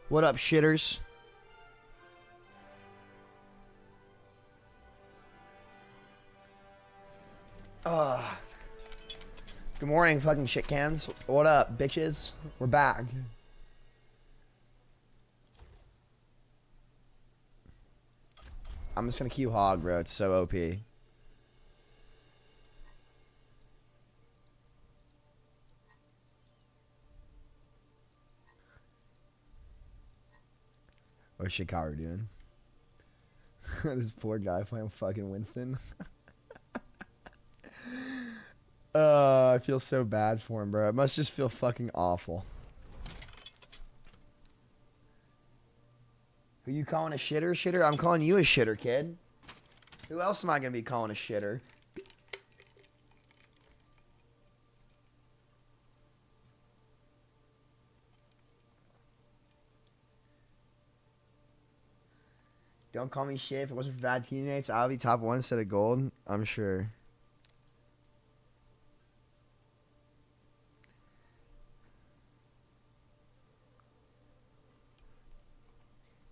What up, shitters? Good morning, fucking shit cans. What up, bitches? We're back. I'm just gonna queue hog, bro. It's so OP. What's Shikaru doing? This poor guy playing fucking Winston. I feel so bad for him, bro. It must just feel fucking awful. Who you calling a shitter? Shitter? I'm calling you a shitter, kid. Who else am I gonna be calling a shitter? Don't call me shit. If it wasn't for bad teammates, I'll be top 1 instead of gold. I'm sure.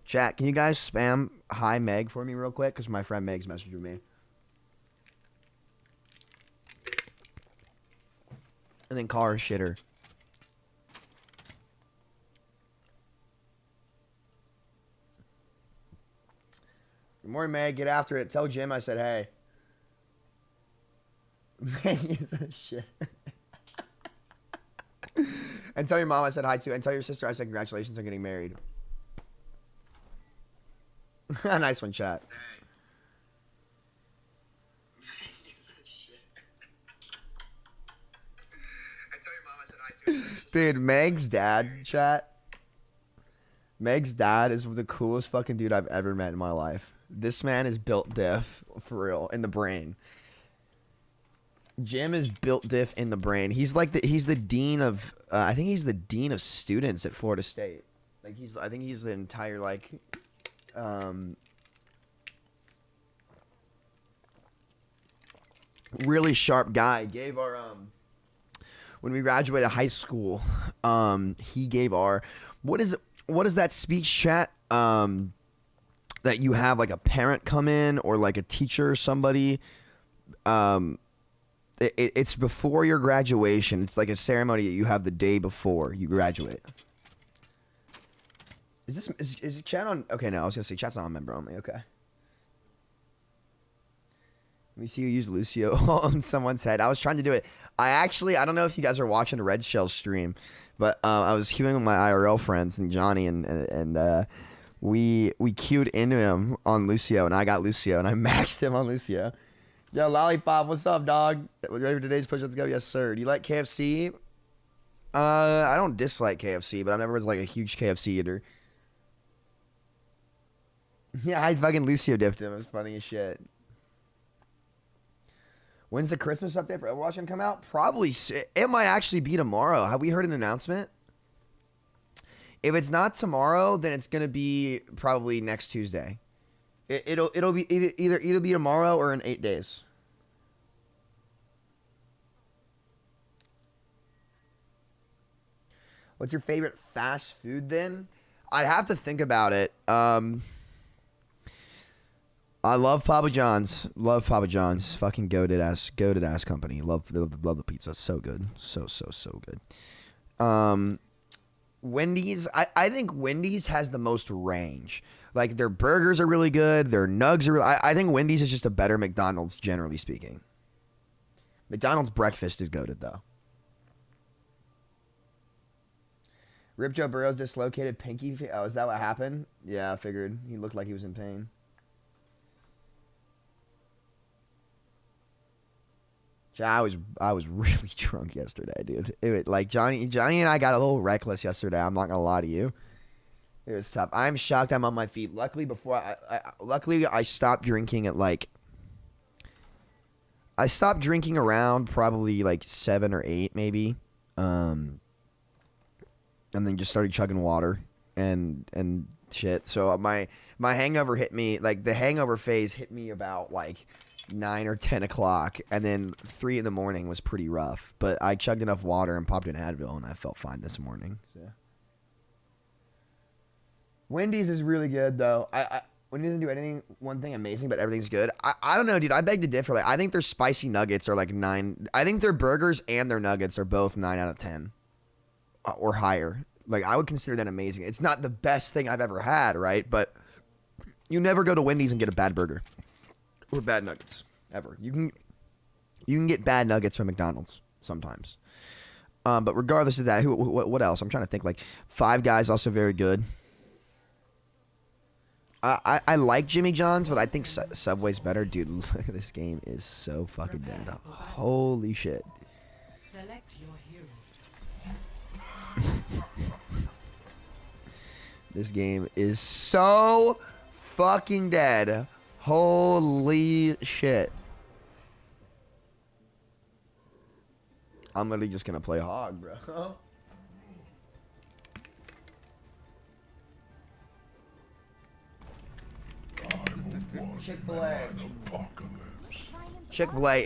Chat, can you guys spam hi Meg for me real quick? Because my friend Meg's messaging me. And then call her shitter. Good morning, Meg. Get after it. Tell Jim I said hey. Meg is a shit. And tell your mom I said hi too. And tell your sister I said congratulations on getting married. Nice one, chat. Dude, Meg's dad, chat. Meg's dad is the coolest fucking dude I've ever met in my life. This man is built diff, for real, in the brain. Jim is built diff in the brain. He's like he's the dean of, I think he's the dean of students at Florida State. Like I think he's the entire like, really sharp guy. Gave our when we graduated high school, he gave our what is that speech, chat, that you have like a parent come in or like a teacher or somebody, it's before your graduation. It's like a ceremony that you have the day before you graduate. Is chat on? Okay, no, I was gonna say chat's not on member only. Okay. Let me see you use Lucio on someone's head. I was trying to do it. I don't know if you guys are watching Red Shell stream, but I was queuing with my IRL friends and Johnny and we queued into him on Lucio and I got Lucio and I maxed him on Lucio. Yo, Lollipop, what's up, dog? Ready for today's push? Let's go. Yes, sir. Do you like KFC? I don't dislike KFC, but I never was like a huge KFC eater. Yeah, I fucking Lucio dipped him. It was funny as shit. When's the Christmas update for Overwatch gonna come out? Probably. It might actually be tomorrow. Have we heard an announcement? If it's not tomorrow, then it's gonna be probably next Tuesday. It'll be either be tomorrow or in 8 days. What's your favorite fast food then? I'd have to think about it. I love Papa John's. Love Papa John's. Fucking goated ass company. Love the pizza. So good. So good. Wendy's. I think Wendy's has the most range. Like their burgers are really good. Their nugs are. I think Wendy's is just a better McDonald's, generally speaking. McDonald's breakfast is goated though. Rip Joe Burrow's dislocated pinky. Oh, is that what happened? Yeah, I figured. He looked like he was in pain. I was really drunk yesterday, dude. Like Johnny and I got a little reckless yesterday. I'm not gonna lie to you. It was tough. I'm shocked I'm on my feet. Luckily, luckily I stopped drinking at like. I stopped drinking around probably like 7 or 8 maybe, and then just started chugging water and shit. So my hangover hit me, like the hangover phase hit me about like 9 or 10 o'clock, and then 3 in the morning was pretty rough. But I chugged enough water and popped an Advil, and I felt fine this morning. So. Wendy's is really good though. Wendy's doesn't do anything one thing amazing, but everything's good. I don't know, dude. I beg to differ. Like I think their spicy nuggets are like 9. I think their burgers and their nuggets are both 9 out of 10 or higher. Like I would consider that amazing. It's not the best thing I've ever had, right? But you never go to Wendy's and get a bad burger or bad nuggets ever. You can get bad nuggets from McDonald's sometimes. But regardless of that, what else? I'm trying to think. Like Five Guys also very good. I like Jimmy John's, but I think Subway's better. Dude, look at this game is so fucking dead. Holy shit. Select your hero. This game is so fucking dead. Holy shit. I'm literally just gonna play Hog, bro. Chick-fil-A. Chick-fil-A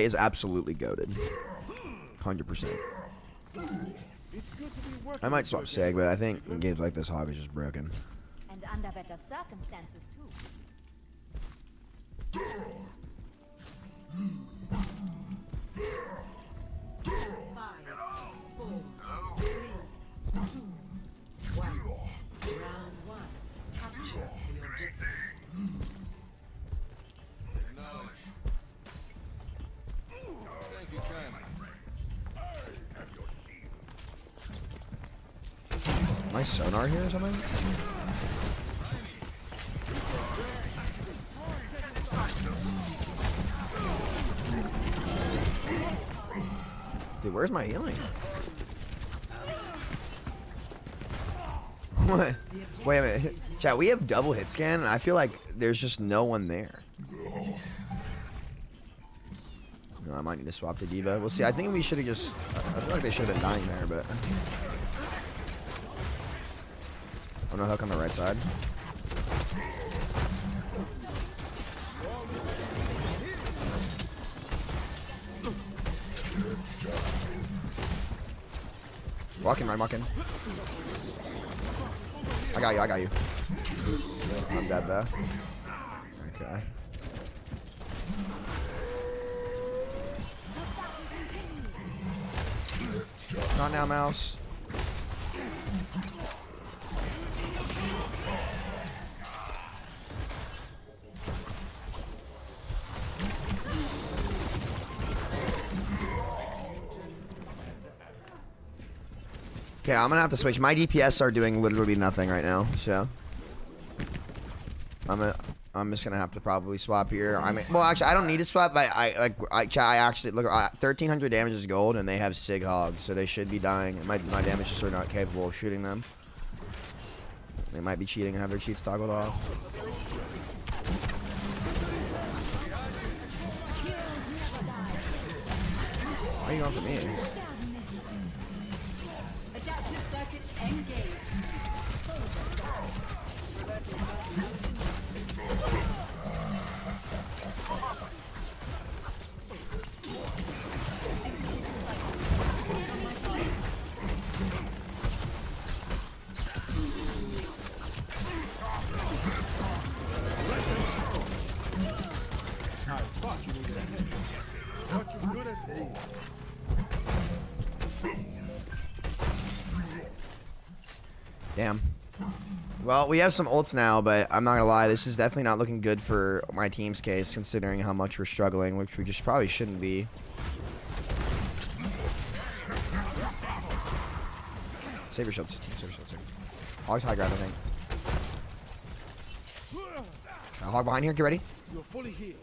is absolutely goated. 100%. I might swap Seg, but I think in games like this, Hog is just broken. And under better circumstances too. 5, 4, 3, 2, 1. Round 1. Capture the objective. Acknowledge. Thank you kindly. Am I sonar here or something? Dude, where's my healing? What? Wait a minute. Chat, we have double hit scan, and I feel like there's just no one there. No, I might need to swap to D.Va. We'll see. I think we should have just... I feel like they should have been dying there, but... Oh, no hook on the right side. Walking, right, walking. I got you. I'm dead though. Okay. Not now, mouse. Okay, I'm gonna have to switch. My DPS are doing literally nothing right now, so I'm just gonna have to probably swap here. I mean, well, actually, I don't need to swap. I actually look. 1300 damage is gold, and they have Sig Hog, so they should be dying. My damage is not capable of shooting them. They might be cheating and have their cheats toggled off. Why are you going for me? Adaptive circuits engaged. Damn. Well, we have some ults now, but I'm not gonna lie, this is definitely not looking good for my team's case, considering how much we're struggling, which we just probably shouldn't be. Save your shields. Save your shields. Hog's high ground, I think. Hog behind here. Get ready. You're fully healed.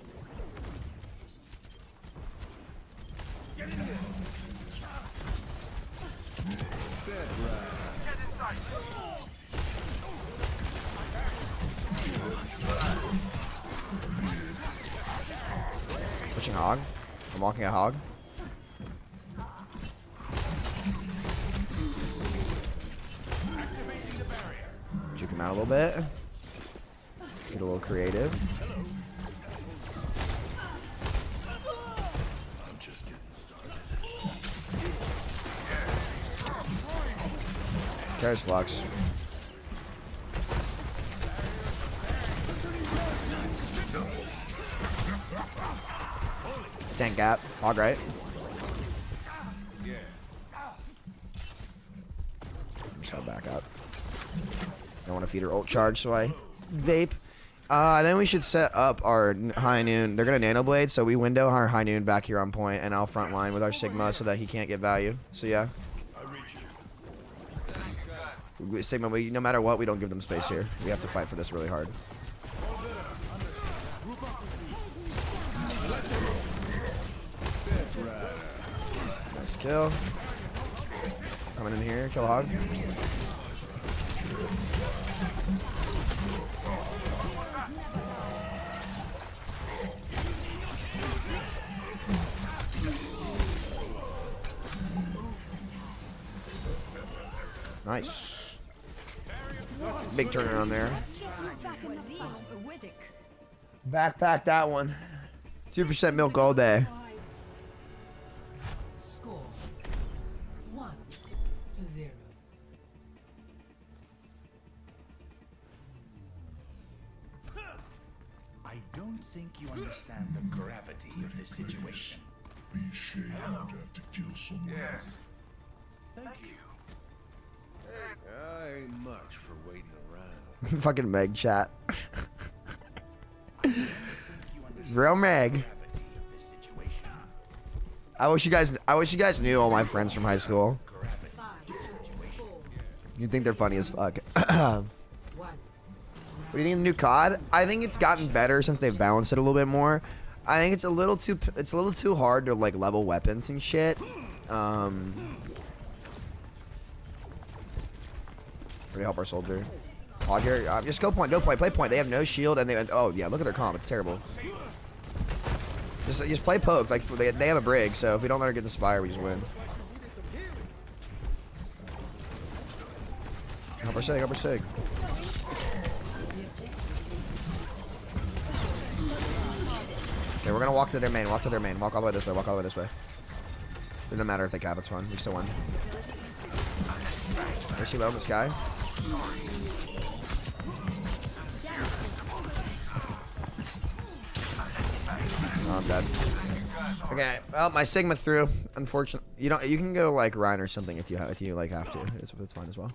Pushing Hog. I'm walking a Hog. Juke him out a little bit. Get a little creative. I'm just getting started. There's Flux. Tank gap. Hog right. Just gotta back up. Don't want to feed her ult charge, so I vape. Then we should set up our high noon. They're gonna nano blade, so we window our high noon back here on point, and I'll front line with our Sigma so that he can't get value. So yeah. Sigma, no matter what, we don't give them space here. We have to fight for this really hard. Nice kill. Coming in here, kill a hog. Nice. Big turnaround there. Backpack that one. 2% milk all day. Score 1-0. I don't think you understand the gravity of this situation. Be ashamed to have to kill someone. Yeah. Thank you. I ain't much for waiting around. Fucking Meg chat. You understand Real Meg. the gravity of this situation. I wish you guys knew all my friends from high school. Gravity. 5, 4, You'd think they're funny as fuck. 1. What do you think of the new COD? I think it's gotten better since they've balanced it a little bit more. I think it's a little too hard to like level weapons and shit. Really help our soldier. Hog here. Just go point, play point. They have no shield and they. Oh yeah, look at their comp. It's terrible. Just play poke. Like they have a brig, so if we don't let her get the spire, we just win. Help our sig, help our sig. Okay, we're gonna walk to their main. Walk to their main. Walk all the way this way. Walk all the way this way. It doesn't matter if they cap. It's fun. We still win. Where's she low in the sky? Oh, I'm dead. Okay, well, my Sigma threw. Unfortunately, you can go like Ryan or something if you have to. It's fine as well.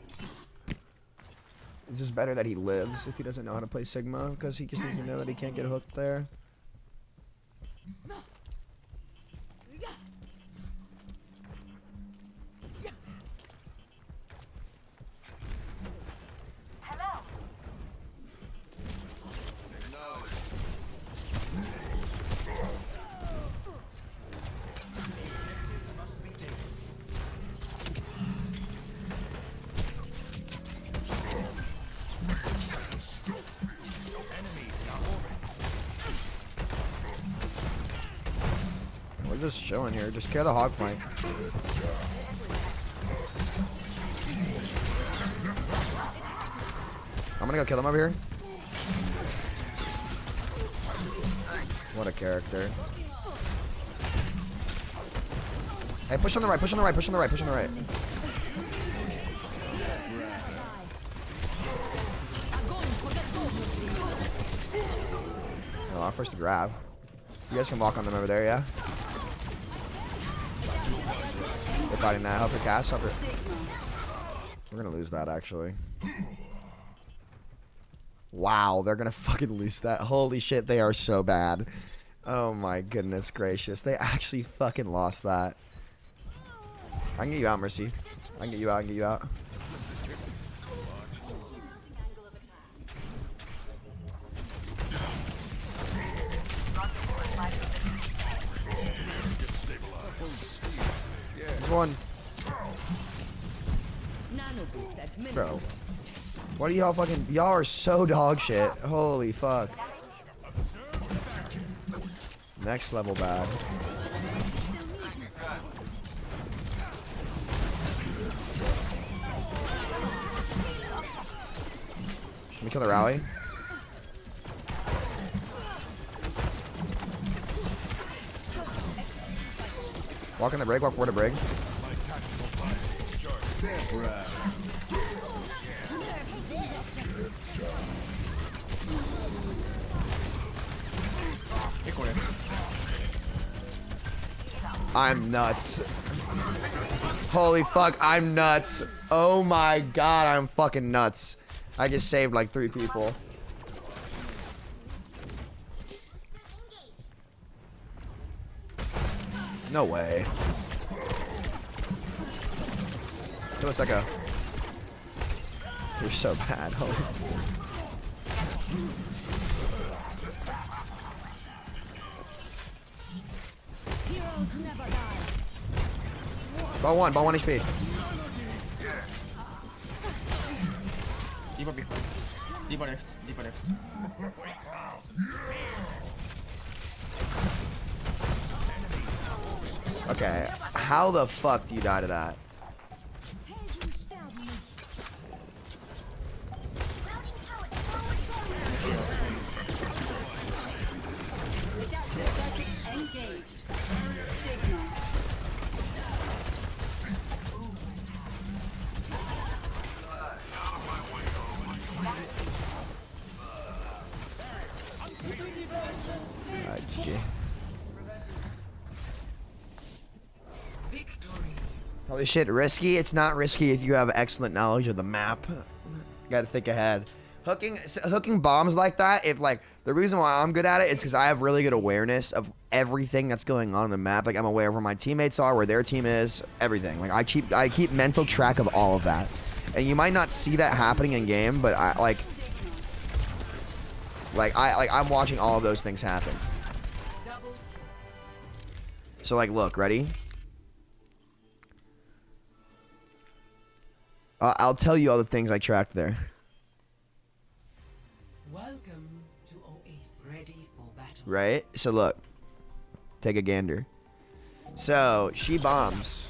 It's just better that he lives if he doesn't know how to play Sigma because he just needs to know that he can't get hooked there. We're just chilling here. Just kill the hog flank. I'm gonna go kill him over here. What a character. Hey, push on the right, push on the right, push on the right, push on the right. Oh, I'm first to grab. You guys can walk on them over there, yeah? They're fighting that. Help her cast, help her. We're gonna lose that, actually. Wow, they're gonna fucking lose that. Holy shit, they are so bad. Oh my goodness gracious. They actually fucking lost that. I can get you out, Mercy. I can get you out, I can get you out. There's one. Bro. What are y'all fucking... Y'all are so dog shit. Holy fuck. Next level bad. Can we kill the rally? Walk in the break, walk forward to break. Echo left. I'm nuts. Holy fuck, I'm nuts. Oh my god, I'm fucking nuts. I just saved like 3 people. No way. It looks like a... You're so bad. Holy. Heroes never die. Ball 1 HP. Deeper behind. Deeper left. Deeper left. Okay, how the fuck do you die to that? Engaged. GG. Holy shit, risky? It's not risky if you have excellent knowledge of the map. You gotta think ahead. Hooking bombs like that, if like, the reason why I'm good at it is because I have really good awareness of everything that's going on the map. Like, I'm aware of where my teammates are, where their team is, everything. Like, I keep mental track of all of that. And you might not see that happening in game, but I'm watching all of those things happen. So like, look, ready? I'll tell you all the things I tracked there. Welcome to Oasis. Ready for battle. Right? So look. Take a gander. So, she bombs.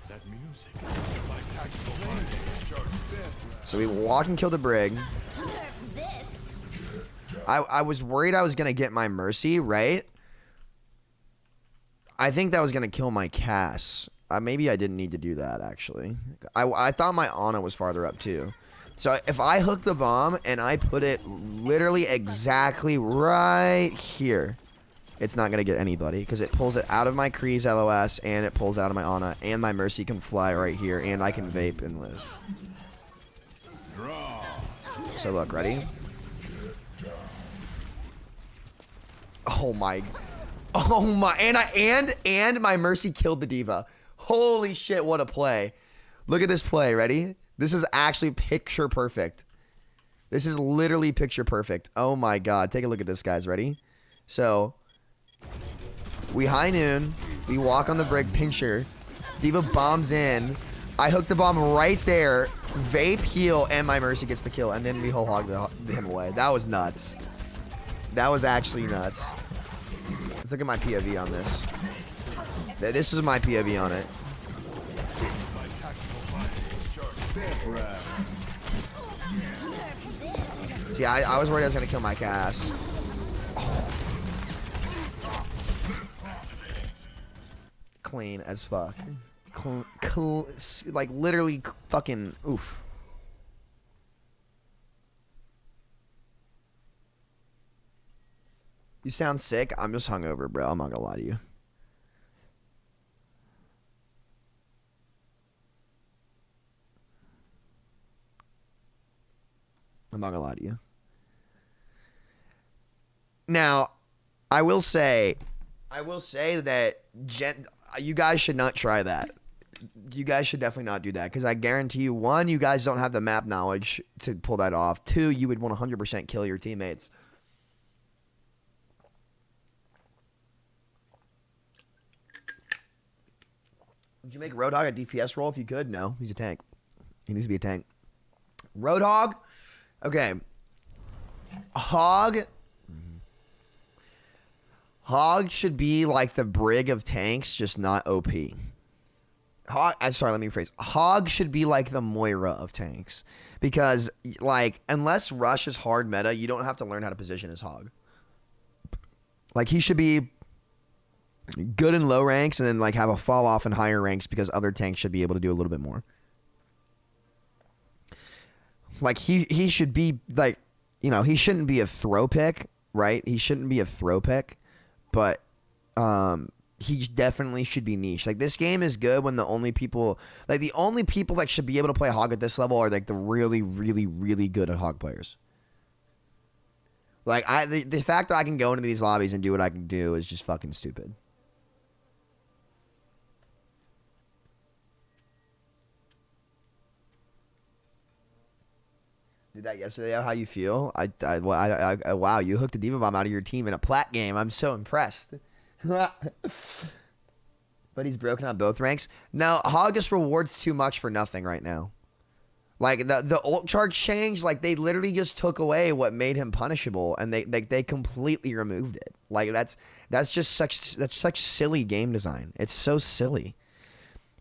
That music. My tactical mind. So we walk and kill the brig. I was worried I was going to get my mercy, right? I think that was going to kill my Cass. Maybe I didn't need to do that, actually. I thought my Ana was farther up, too. So if I hook the bomb and I put it literally exactly right here, it's not going to get anybody because it pulls it out of my Kree's LOS and it pulls it out of my Ana, and my mercy can fly right here and I can vape and live. So look, ready? Oh my, and my mercy killed the diva. Holy shit, what a play. Look at this play, ready? This is actually picture perfect. This is literally picture perfect. Oh my god, take a look at this, guys, ready? So, we high noon, we walk on the brig, picture, diva bombs in, I hook the bomb right there, vape, heal, and my mercy gets the kill, and then we whole hog him away. That was nuts. That was actually nuts. Let's look at my POV on this. This is my POV on it. See, I was worried I was going to kill my Cass. Oh. Clean as fuck. Like, literally fucking oof. You sound sick. I'm just hungover, bro. I'm not gonna lie to you. I'm not gonna lie to you. Now, I will say that you guys should not try that. You guys should definitely not do that because I guarantee you, 1, you guys don't have the map knowledge to pull that off. 2, you would 100% kill your teammates. Would you make Roadhog a DPS role if you could? No, he's a tank. He needs to be a tank. Roadhog? Okay. Hog should be like the Brig of tanks, just not OP. Sorry, let me rephrase. Hog should be like the Moira of tanks. Because, like, unless Rush is hard meta, you don't have to learn how to position as Hog. Like, he should be good in low ranks and then, like, have a fall off in higher ranks because other tanks should be able to do a little bit more. like he should be like, you know, he shouldn't be a throw pick, right? He shouldn't be a throw pick, but he definitely should be niche. Like, this game is good when the only people that should be able to play Hog at this level are like the really, really, really good at Hog players. Like, the fact that I can go into these lobbies and do what I can do is just fucking stupid. Did that yesterday. How you feel? Wow, you hooked a diva bomb out of your team in a plat game. I'm so impressed. But he's broken on both ranks. Now, Hog just rewards too much for nothing right now. Like, the ult charge change, like, they literally just took away what made him punishable, and they completely removed it. Like, that's just such silly game design. It's so silly.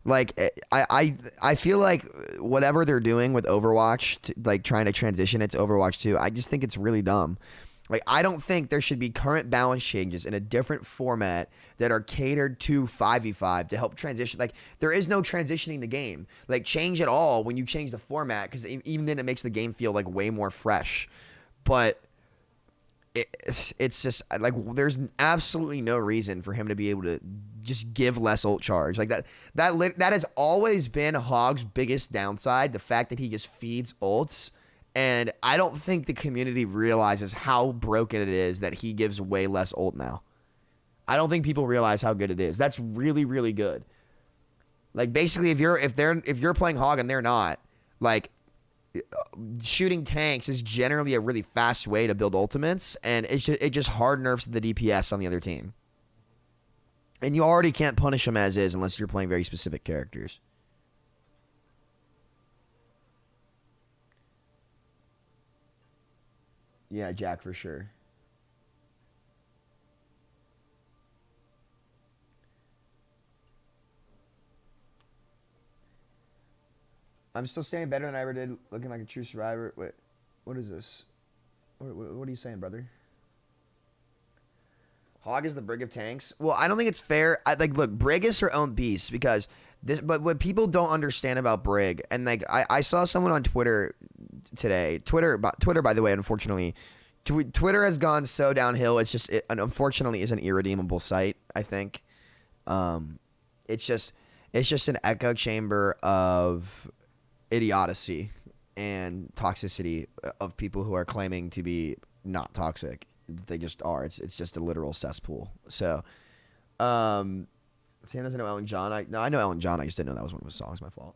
Like, I feel like whatever they're doing with Overwatch, like trying to transition it to Overwatch 2, I just think it's really dumb. Like, I don't think there should be current balance changes in a different format that are catered to 5v5 to help transition. Like, there is no transitioning the game. Like, change it all when you change the format, because even then it makes the game feel like way more fresh. But it's just like, there's absolutely no reason for him to be able to just give less ult charge. Like, that has always been Hog's biggest downside, the fact that he just feeds ults. And I don't think the community realizes how broken it is that he gives way less ult now. I don't think people realize how good it is. That's really, really good. Like, basically, if you're playing Hog and they're not, like, shooting tanks is generally a really fast way to build ultimates, and it just hard nerfs the DPS on the other team. And you already can't punish them as is unless you're playing very specific characters. Yeah, Jack, for sure. I'm still standing better than I ever did, looking like a true survivor. Wait, what is this? What are you saying, brother? Hog is the Brig of tanks. Well, I don't think it's fair. Look, Brig is her own beast, because this. But what people don't understand about Brig, and like I saw someone on Twitter today. Twitter, by the way, unfortunately, Twitter has gone so downhill. It's just, unfortunately, is an irredeemable site. I think, it's just an echo chamber of idiocy and toxicity of people who are claiming to be not toxic. They just are. It's just a literal cesspool. So, Sam doesn't know Elton John. I know Elton John. I just didn't know that was one of his songs. My fault.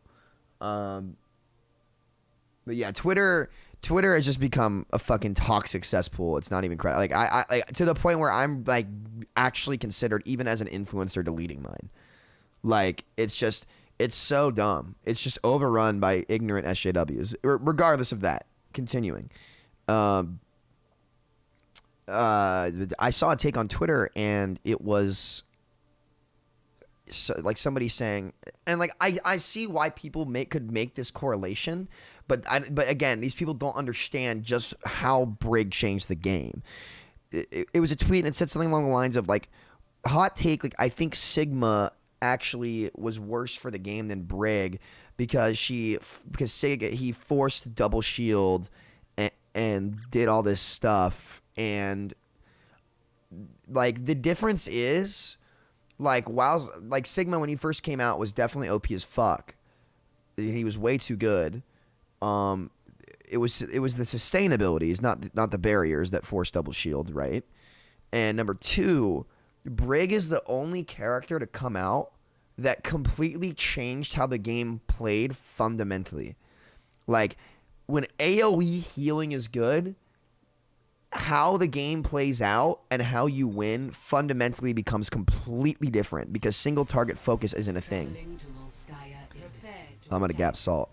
But yeah, Twitter has just become a fucking toxic cesspool. It's not even credible. Like, I to the point where I'm like actually considered, even as an influencer, deleting mine. Like, it's so dumb. It's just overrun by ignorant SJWs. Regardless of that, continuing. I saw a take on Twitter, and it was like somebody saying, and like I see why people could make this correlation, but again, these people don't understand just how Brig changed the game. It was a tweet, and it said something along the lines of like, hot take, like, I think Sigma actually was worse for the game than Brig because he forced double shield and did all this stuff. And like, the difference is, like, while like Sigma, when he first came out, was definitely OP as fuck. He was way too good. It was the sustainabilities, not the barriers that force double shield, right? And number two, Brig is the only character to come out that completely changed how the game played fundamentally. Like, when AoE healing is good, how the game plays out and how you win fundamentally becomes completely different, because single target focus isn't a thing. I'm gonna gap salt.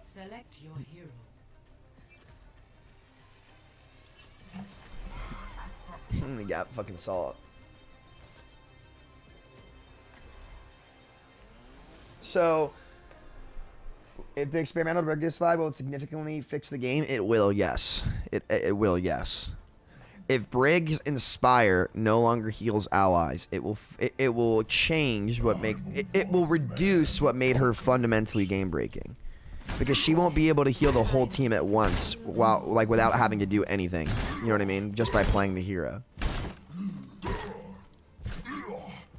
Select your hero. I'm gonna gap fucking salt. So, if the experimental Brig is slide, will it significantly fix the game? It will, yes. It will, yes. If Brig's Inspire no longer heals allies, it will change it will reduce what made her fundamentally game breaking. because she won't be able to heal the whole team at once while like without having to do anything. You know what I mean? Just by playing the hero.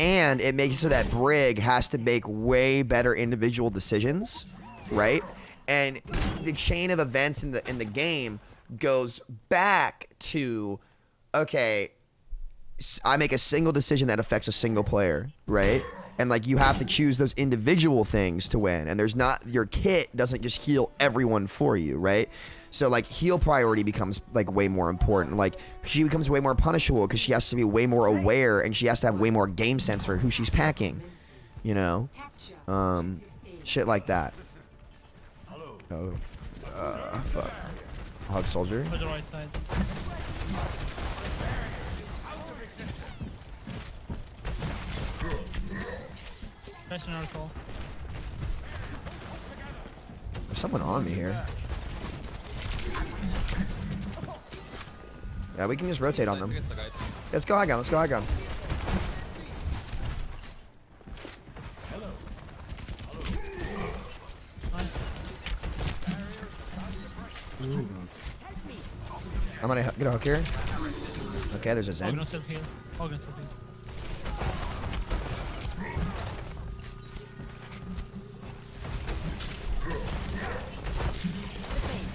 And it makes it so that Brig has to make way better individual decisions, right? And the chain of events in the game goes back to, okay, I make a single decision that affects a single player, right? And like you have to choose those individual things to win. And there's not, your kit doesn't just heal everyone for you, right? So like heal priority becomes like way more important. Like she becomes way more punishable because she has to be way more aware and she has to have way more game sense for who she's packing, you know? Shit like that. Oh, fuck. Hug soldier. To the right side. That's an article. There's someone on me here. Yeah, we can just rotate on them. Let's go high gun. Let's go high gun. I'm gonna get a hook here. Okay, there's a Zen. Ogren's still here. Ogren's still here.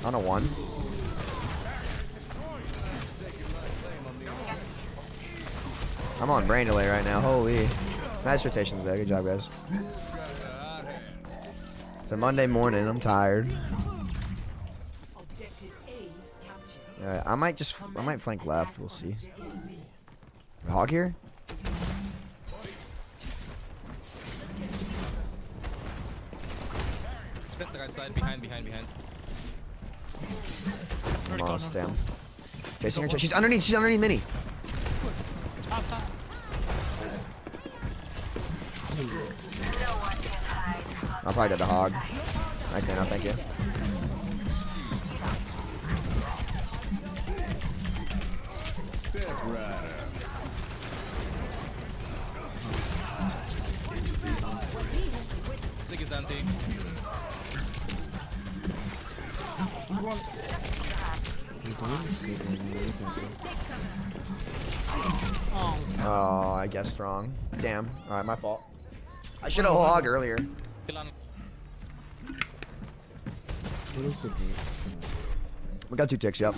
On a 1. I'm on brain delay right now. Holy. Nice rotations there. Good job, guys. It's a Monday morning. I'm tired. Alright, I might flank left. We'll see. Hog here? That's the right side. Behind. Oh, damn. Chasing her. She's underneath mini. I'll probably get the hog. Nice nano, thank you. Sig is anti. Oh, I guessed wrong. Damn. Alright, my fault. I should have hogged earlier. Kill on. We got 2 ticks, yep.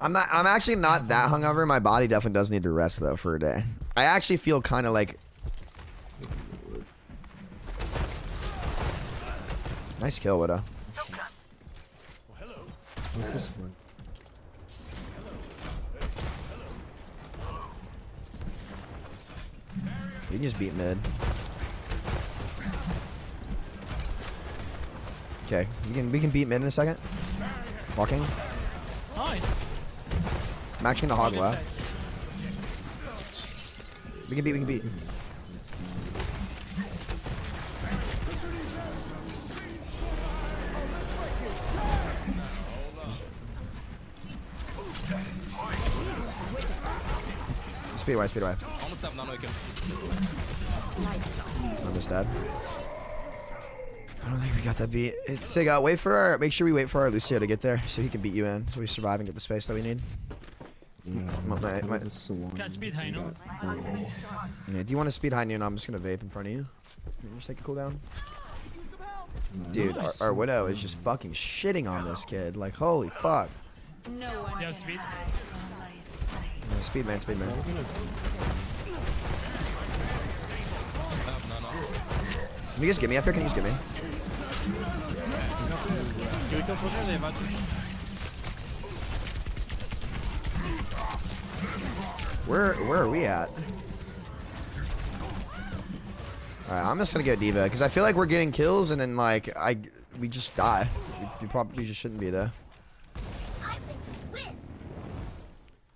I'm actually not that hungover. My body definitely does need to rest though for a day. I actually feel kind of like. Nice kill, Widow. You can just beat mid. Okay, we can beat mid in a second. Walking. Nice. I'm actually in the hog left. We can beat. Speed away. Almost up, nano again. I'm just dead. I don't think we got that beat. Siga, make sure we wait for our Lucio to get there so he can beat you in, so we survive and get the space that we need. Got speed high, no? Yeah, do you want to speed high noon? I'm just gonna vape in front of you. Can you just take a cooldown? Dude, our Widow is just fucking shitting on this kid. Like, holy fuck. No one You have can speed? hide from my sight. Yeah, speed man. Can you just get me up here? Can you just get me? Where are we at? Alright, I'm just gonna get D.Va because I feel like we're getting kills and then like we just die. We probably just shouldn't be there.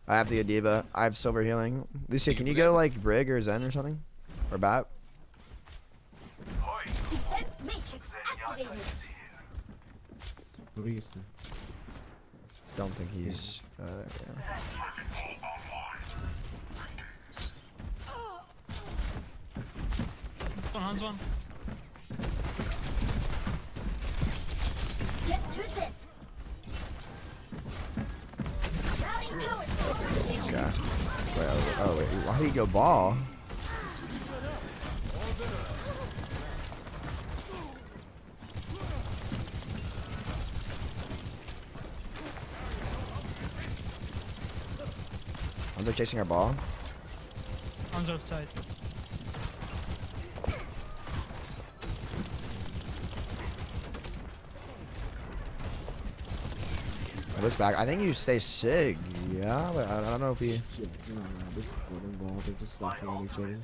I have to get D.Va. I have silver healing. Lucia, can you go like Brig or Zen or something? Or Bat? Defense matrix activated. Don't think he's yeah. Hands one. Why did he go ball? Are they chasing our ball? On the side. This back. I think you stay Sig. Yeah, but I don't know if he. No, just floating ball. They're just like killing each other.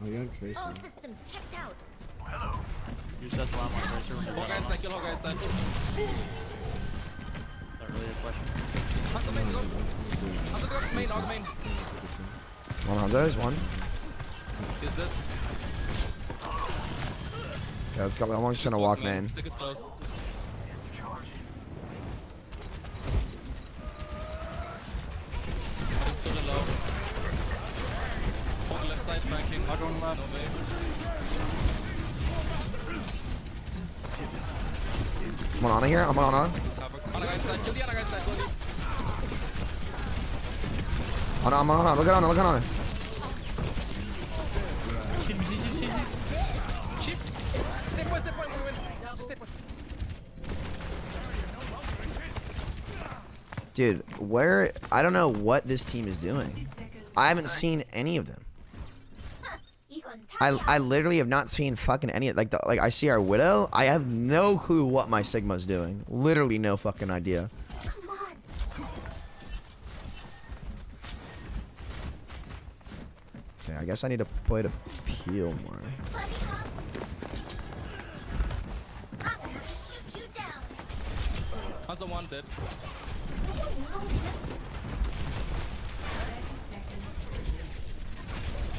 Oh, you're on Tracer. All systems checked out. Use that slam on Tracer when you're Hog done. inside, kill Hog inside. Not really a question. Hanzo main, go. Hanzo go main, Hog main. One on those. One. Is this? Yeah, let's go. I'm just gonna walk main. Sick is close. Soldier low. Hog left side flanking. Hog on left. No way. I'm on here. I'm on. Cover. Other guy inside. Kill the other guy inside. Go lead. I'm on. Look at on. Shield me, shield. Stay point, we win. Just stay point. Dude, where? I don't know what this team is doing. I haven't seen any of them. 이건 I literally have not seen fucking any. Like I see our Widow. I have no clue what my Sigma's doing. Literally no fucking idea. Come on. Okay, I guess I need to play to peel more. Buddy hop. I'm gonna shoot you down. Hanzo one dead.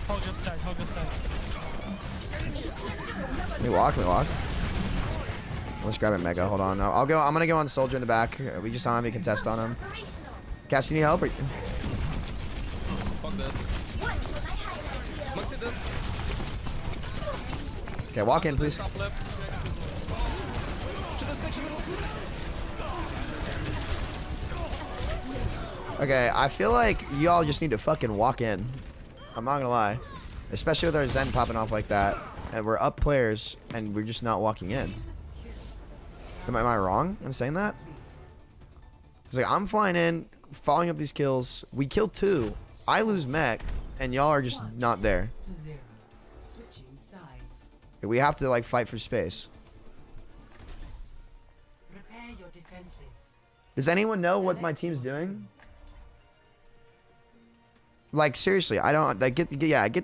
Hog upside, hog upside. Let me walk. Let's grab it, Mega. Hold on. I'll go. I'm gonna go on Soldier in the back. We just saw him. We can test on him. Operational. Cass, you need help? Or... Fuck this. What will I highlight? Maxi this. Okay, walk in, please. Top left. Shoot the stick, shoot the stick. Okay, I feel like y'all just need to fucking walk in. I'm not gonna lie. Especially with our Zen popping off like that. And we're up players, and we're just not walking in. Am I wrong in saying that? It's like, I'm flying in, following up these kills. We kill 2. I lose mech, and y'all are just not there. To 0. Switching sides. We have to, like, fight for space. Prepare your defenses. Does anyone know what my team's doing? Like, seriously, I don't, like, get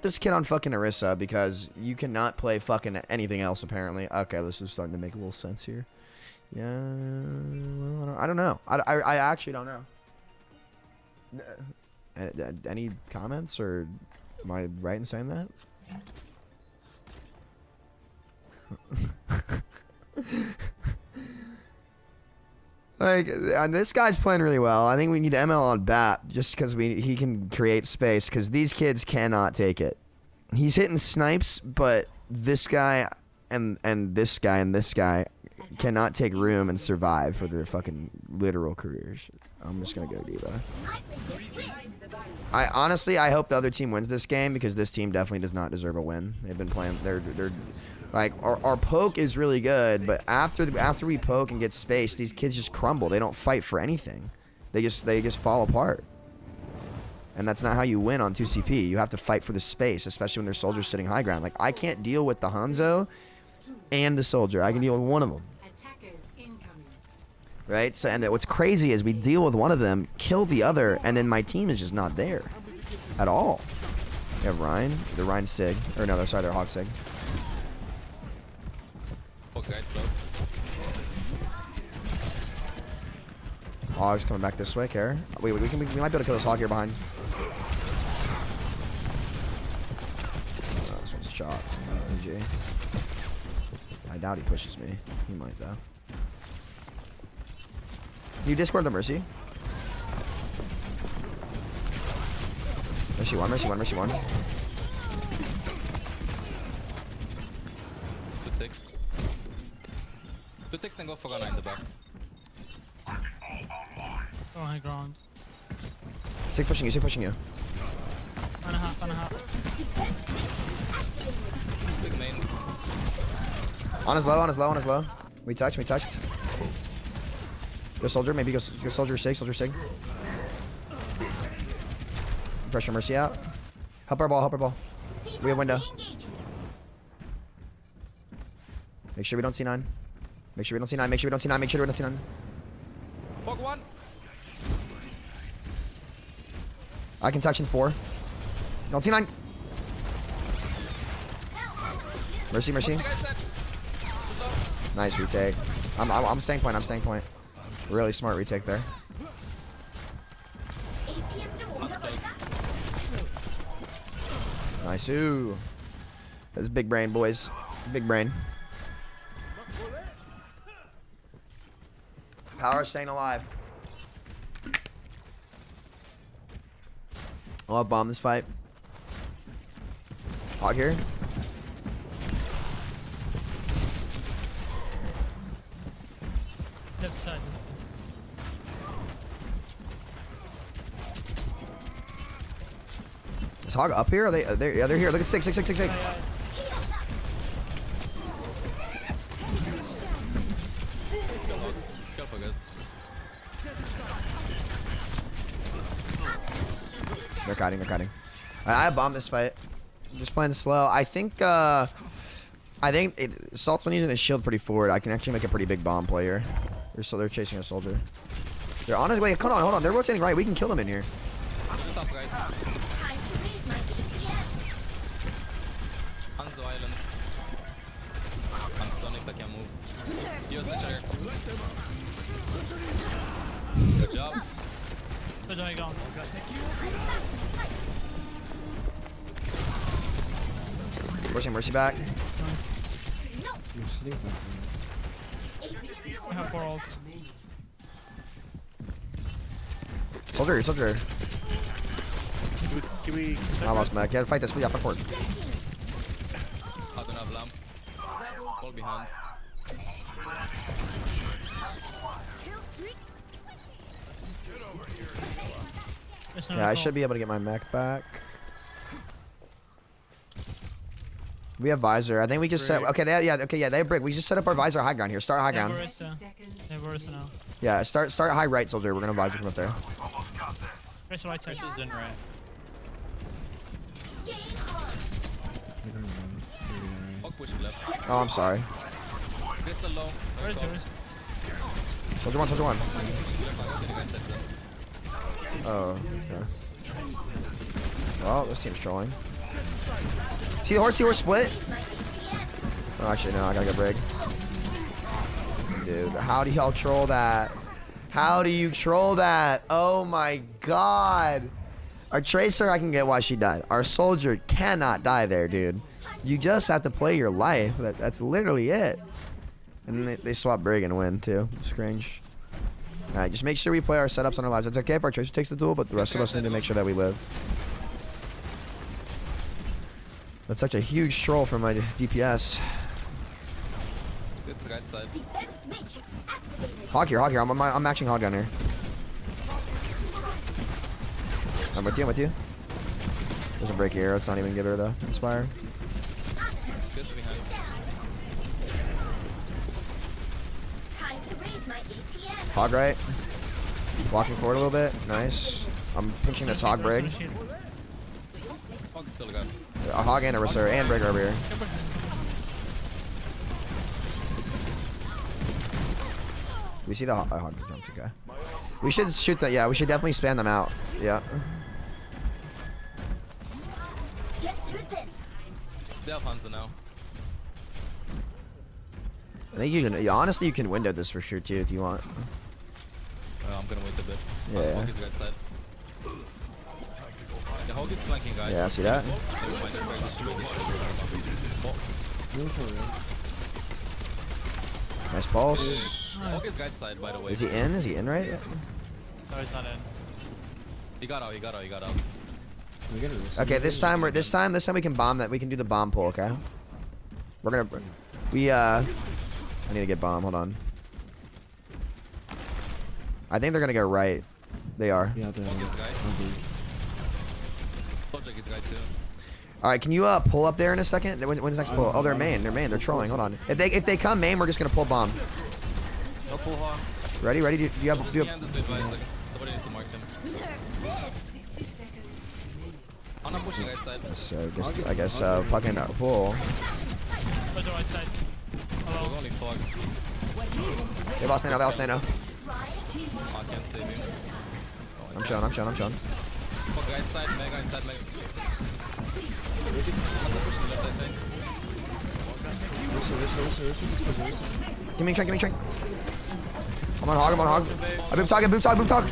this kid on fucking Orisa, because you cannot play fucking anything else, apparently. Okay, this is starting to make a little sense here. Yeah, well, I don't know. I actually don't know. Any comments, or am I right in saying that? Like, and this guy's playing really well. I think we need ML on BAP just because he can create space, because these kids cannot take it. He's hitting snipes, but this guy and this guy and this guy cannot take room and survive for their fucking literal careers. I'm just gonna go Diva. I honestly hope the other team wins this game, because this team definitely does not deserve a win. They've been playing. They're like, our poke is really good, but after we poke and get space, these kids just crumble. They don't fight for anything. They just fall apart. And that's not how you win on 2CP. You have to fight for the space, especially when there's soldiers sitting high ground. Like, I can't deal with the Hanzo and the soldier. I can deal with one of them. Attackers incoming. Right? So, and what's crazy is we deal with one of them, kill the other, and then my team is just not there at all. You have Ryan. The Ryan Sig. Or no, they're Hog Sig. Hog guide close. Hog's coming back this way, Care. Wait, we might be able to kill this Hog here behind. Oh, this one's shot. GG. I doubt he pushes me. He might, though. You Discord the Mercy. Mercy 1, Mercy 1, Mercy 1. Good ticks. Good ticks and go for Ghana in the back. Oh, high ground. Sig pushing you, Sig pushing you. And a half, and a half. Took main. On his low, on his low, on his low. We touched, we touched. Go soldier, maybe go soldier sig, soldier sig. Pressure Mercy out. Help our ball, help our ball. We have window. Make sure we don't see 9. Make sure we don't see 9, make sure we don't see 9, make sure we don't see 9. Hog 1. I can touch in 4. Don't see 9. Mercy, mercy. Nice retake. I'm staying point, I'm staying point. Really smart retake there. Nice. Ooh. That's big brain, boys. Big brain. Power staying alive. I'll bomb this fight. Hog here. Left side. Is Hog up here? Are they? Yeah, they're here. Look at 6, 6, 6, 6, 6. Careful, guys. They're cutting, they're cutting. I bombed this fight. I'm just playing slow. I think Salt's been using his shield pretty forward. I can actually make a pretty big bomb play here. They're chasing a soldier. They're on his way. Hold on, hold on. They're rotating right. We can kill them in here. Top, guys. Hands the island. I'm stunned if I can move. Use the chair. Good job. Good job, gone. Pushing Mercy back. You're sitting back there. I have 4 ults. Soldier, soldier. Can we I lost Mac. Yeah, fight this. We got forward. I don't have lamp. Fall behind. There's no Yeah, I recall. should be able to get my mech back. We have visor. I think we just set. Okay, they have brick. We just set up our visor high ground here. Start high Yeah, ground. we're Barista now. Yeah, start high right, soldier. We're gonna visor from up there. Where's the right side? Is in right? I don't know. Maybe Hog pushing left. Oh, I'm sorry. Crystal low. Where's yours? Soldier 1, soldier 1. Okay, the guy sets in. Oh, okay. Well, this team's trolling. See the horse split? Oh, actually, no, I gotta get brig. Dude, how do y'all troll that? How do you troll that? Oh my god. Our Tracer, I can get why she died. Our soldier cannot die there, dude. You just have to play your life. That's literally it. And they swap brig and win, too. It's cringe. Alright, just make sure we play our setups on our lives. It's okay if our Tracer takes the duel, but the rest of us need to make sure that we live. That's such a huge troll for my DPS. This is right side. Hog here, hog here. I'm matching hog down here. I'm with you, I'm with you. There's a break here. Let's not even give her the inspire. This behind. Hog right. Walking forward a little bit. Nice. I'm pinching this hog brig. Hog still got. A hog and a reserve and brig over here. We see the hog jumped, okay. We should shoot that. Yeah, we should definitely spam them out. Yeah. They have Hanzo now. I think you can. Yeah, honestly, you can window this for sure too if you want. I'm gonna wait a bit. Yeah. Hog is right side. The hog is flanking, guys. Yeah, see that? Never mind, this guy just shooting. Move forward. Nice pulse. Hog is right side, by the way. Is he in? Is he in right? No, he's not in. He got out, he got out, he got out. We're getting this. Okay, this time we can bomb that. We can do the bomb pull. Okay. We're gonna. I need to get bomb. Hold on. I think they're gonna go right. They are. Yeah, they're Hog is right. okay. Soldier He's guy too. All right, can you pull up there in a second? When's next pull? Oh, they're main. They're main. They're trolling. Hold on. If they come main, we're just gonna pull bomb. No pull hog. Ready? Do you have? Behind this way, like, somebody needs to mark him. I'm not pushing right side. So I guess fucking pull. Go to right side. There's only fog. They lost Nano. Oh, I can't save you. I'm chilling. Fog right side, mega inside, mega. I'm not pushing left, I think. Give me a train. I'm on hog. I boom talk.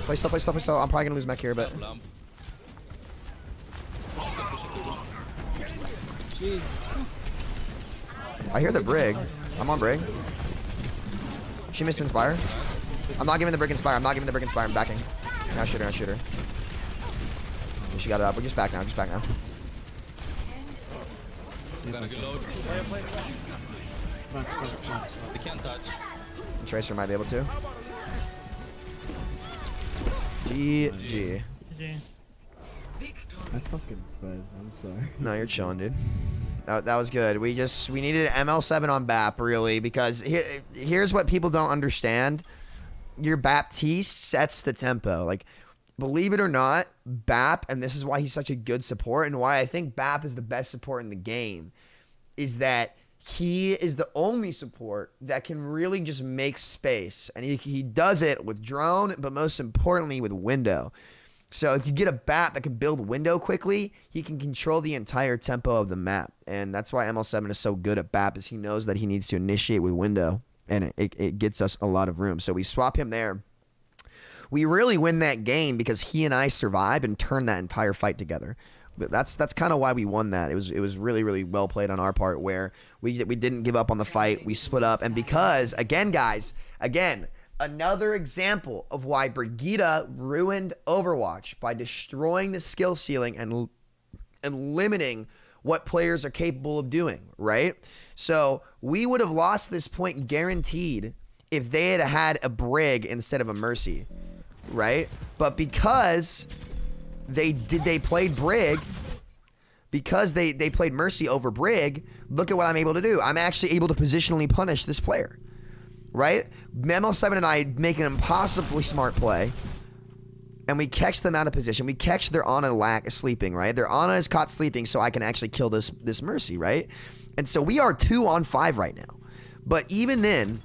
Play still. I'm probably gonna lose mech here, but Lamp. I hear the brig. I'm on brig. She missed inspire. I'm not giving the brig inspire. I'm backing. Now shoot her. She got it up. We're just back now. I'm gonna reload. They can't touch. Tracer might be able to. GG. GG. I fucking sped. I'm sorry. No, you're chilling, dude. That was good. We needed ML7 on BAP, really, because here's what people don't understand. Your Baptiste sets the tempo. Like, believe it or not, BAP, and this is why he's such a good support, and why I think BAP is the best support in the game, is that he is the only support that can really just make space. And he does it with drone, but most importantly with window. So if you get a BAP that can build window quickly, he can control the entire tempo of the map. And that's why ML7 is so good at BAP, is he knows that he needs to initiate with window. And it gets us a lot of room. So we swap him there. We really win that game because he and I survived and turned that entire fight together. But that's kind of why we won that. It was really, really well played on our part, where we didn't give up on the fight. We split up. And because, again, guys, another example of why Brigitte ruined Overwatch by destroying the skill ceiling and limiting what players are capable of doing, right? So we would have lost this point guaranteed if they had had a Brig instead of a Mercy, right? But because they played Brig, because they played Mercy over Brig, look at what I'm able to do. I'm actually able to positionally punish this player, right? ML7 and I make an impossibly smart play, and we catch them out of position. We catch their Ana sleeping, right? Their Ana is caught sleeping, so I can actually kill this Mercy, right? And so we are 2-on-5 right now. But even then,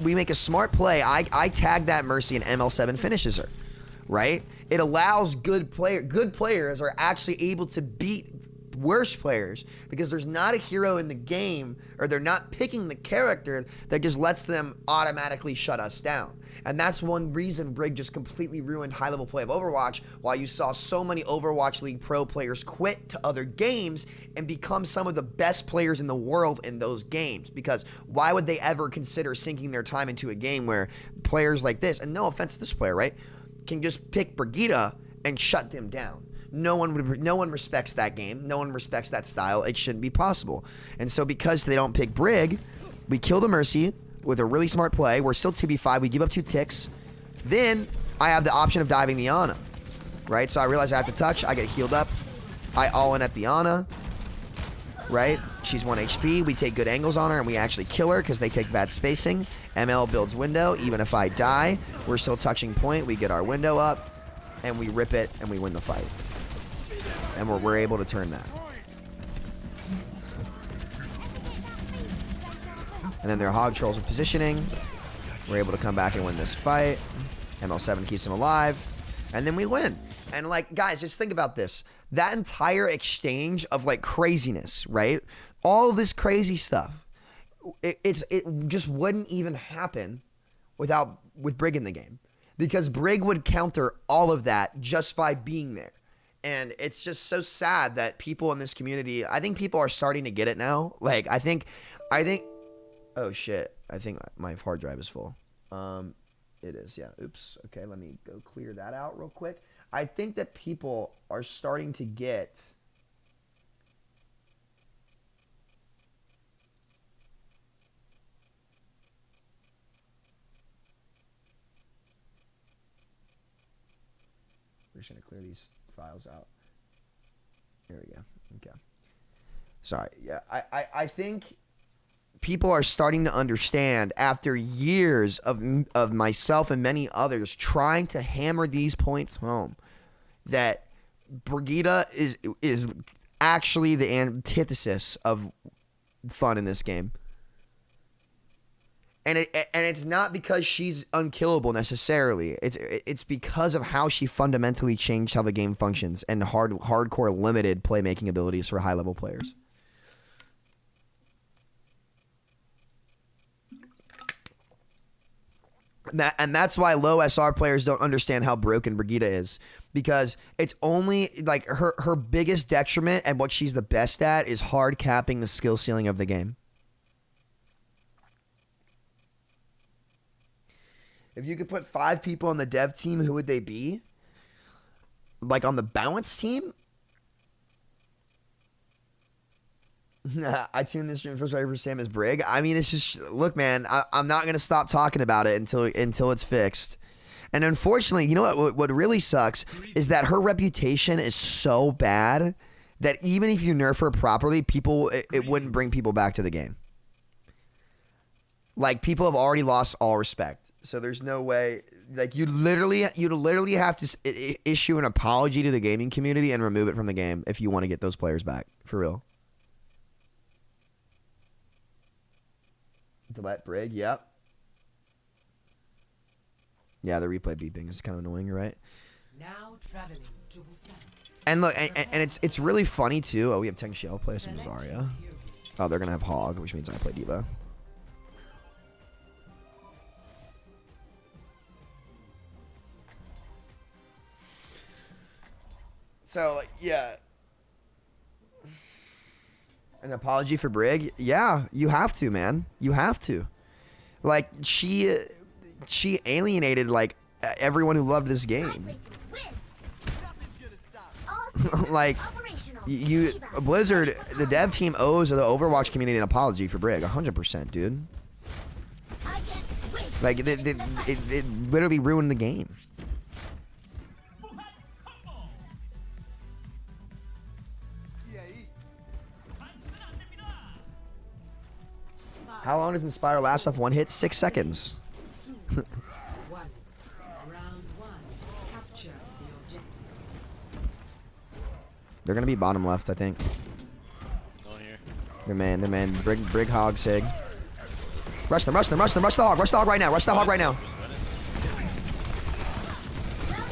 we make a smart play. I tag that Mercy and ML7 finishes her, right? It allows good players are actually able to beat worse players, because there's not a hero in the game, or they're not picking the character that just lets them automatically shut us down. And that's one reason Brig just completely ruined high-level play of Overwatch, why you saw so many Overwatch League Pro players quit to other games and become some of the best players in the world in those games. Because why would they ever consider sinking their time into a game where players like this, and no offense to this player, right, can just pick Brigitte and shut them down? No one respects that game. No one respects that style. It shouldn't be possible. And so because they don't pick Brig, we kill the Mercy with a really smart play. We're still 2v5. We give up 2 ticks. Then I have the option of diving the Ana, right? So I realize I have to touch. I get healed up. I all in at the Ana, right? She's 1 HP. We take good angles on her, and we actually kill her because they take bad spacing. ML builds window. Even if I die, we're still touching point. We get our window up, and we rip it, and we win the fight. And we're able to turn that. And then their hog trolls are positioning. We're able to come back and win this fight. ML7 keeps him alive. And then we win. And like, guys, just think about this. That entire exchange of like craziness, right? All this crazy stuff. It just wouldn't even happen with Brig in the game. Because Brig would counter all of that just by being there. And it's just so sad that people in this community, I think people are starting to get it now. Like, I think, oh shit, I think my hard drive is full. It is, yeah, oops. Okay, let me go clear that out real quick. I think that people are starting to get, just gonna clear these files out. There we go. Okay. Sorry. Yeah, I think people are starting to understand after years of myself and many others trying to hammer these points home that Brigitte is actually the antithesis of fun in this game. And it's not because she's unkillable necessarily. It's because of how she fundamentally changed how the game functions and hardcore limited playmaking abilities for high level players. And that's why low SR players don't understand how broken Brigitte is, because it's only like her biggest detriment and what she's the best at is hard capping the skill ceiling of the game. If you could put 5 people on the dev team, who would they be? Like on the balance team? I tuned this stream first right for Sam as Brig. I mean, it's just, look, man, I'm not going to stop talking about it until it's fixed. And unfortunately, you know what really sucks is that her reputation is so bad that even if you nerf her properly, it wouldn't bring people back to the game. Like, people have already lost all respect. So there's no way, like, you'd literally have to issue an apology to the gaming community and remove it from the game if you want to get those players back, for real. Delete Brig, yep. Yeah, the replay beeping is kind of annoying, you're right? Now traveling to Busan. And look, and it's really funny too. Oh, we have Teng Xiao play some Zarya. Oh, they're gonna have Hog, which means I play Diva. So, yeah. An apology for Brig? Yeah, you have to, man. You have to. Like, she alienated, like, everyone who loved this game. Like, Blizzard, the dev team owes the Overwatch community an apology for Brig. 100%, dude. Like, it literally ruined the game. How long does Inspire last off one hit? 6 seconds. 2, 1. Round 1. Capture the objective. They're gonna be bottom left, I think. Going here. They're man. Brig Hog, Sig. Rush them, rush the hog. Rush the hog right now.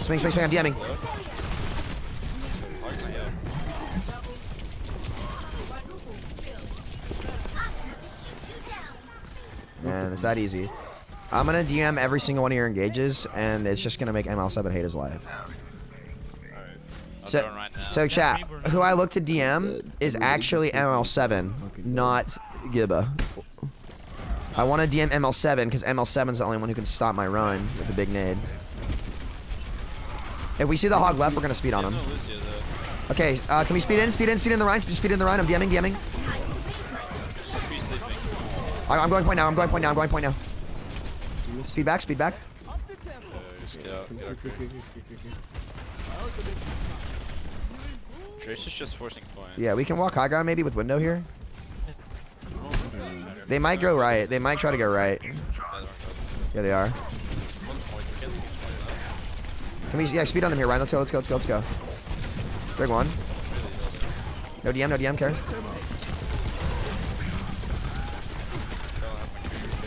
Swing, I'm DMing. Man, it's that easy. I'm gonna DM every single one of your engages, and it's just gonna make ML7 hate his life. So chat, who I look to DM is actually ML7, not Gibba. I want to DM ML7 because ML7's the only one who can stop my run with a big nade. If we see the hog left, we're gonna speed on him. Okay, can we speed in the Rhine? Speed in the Rhine. I'm DMing. I'm going point now. Speed back. Just get out. Trace is just forcing point. Yeah, we can walk high ground maybe with window here. They might go right. They might try to go right. Yeah, they are. Can we, speed on them here, Ryan. Let's go. Big one. No DM, care.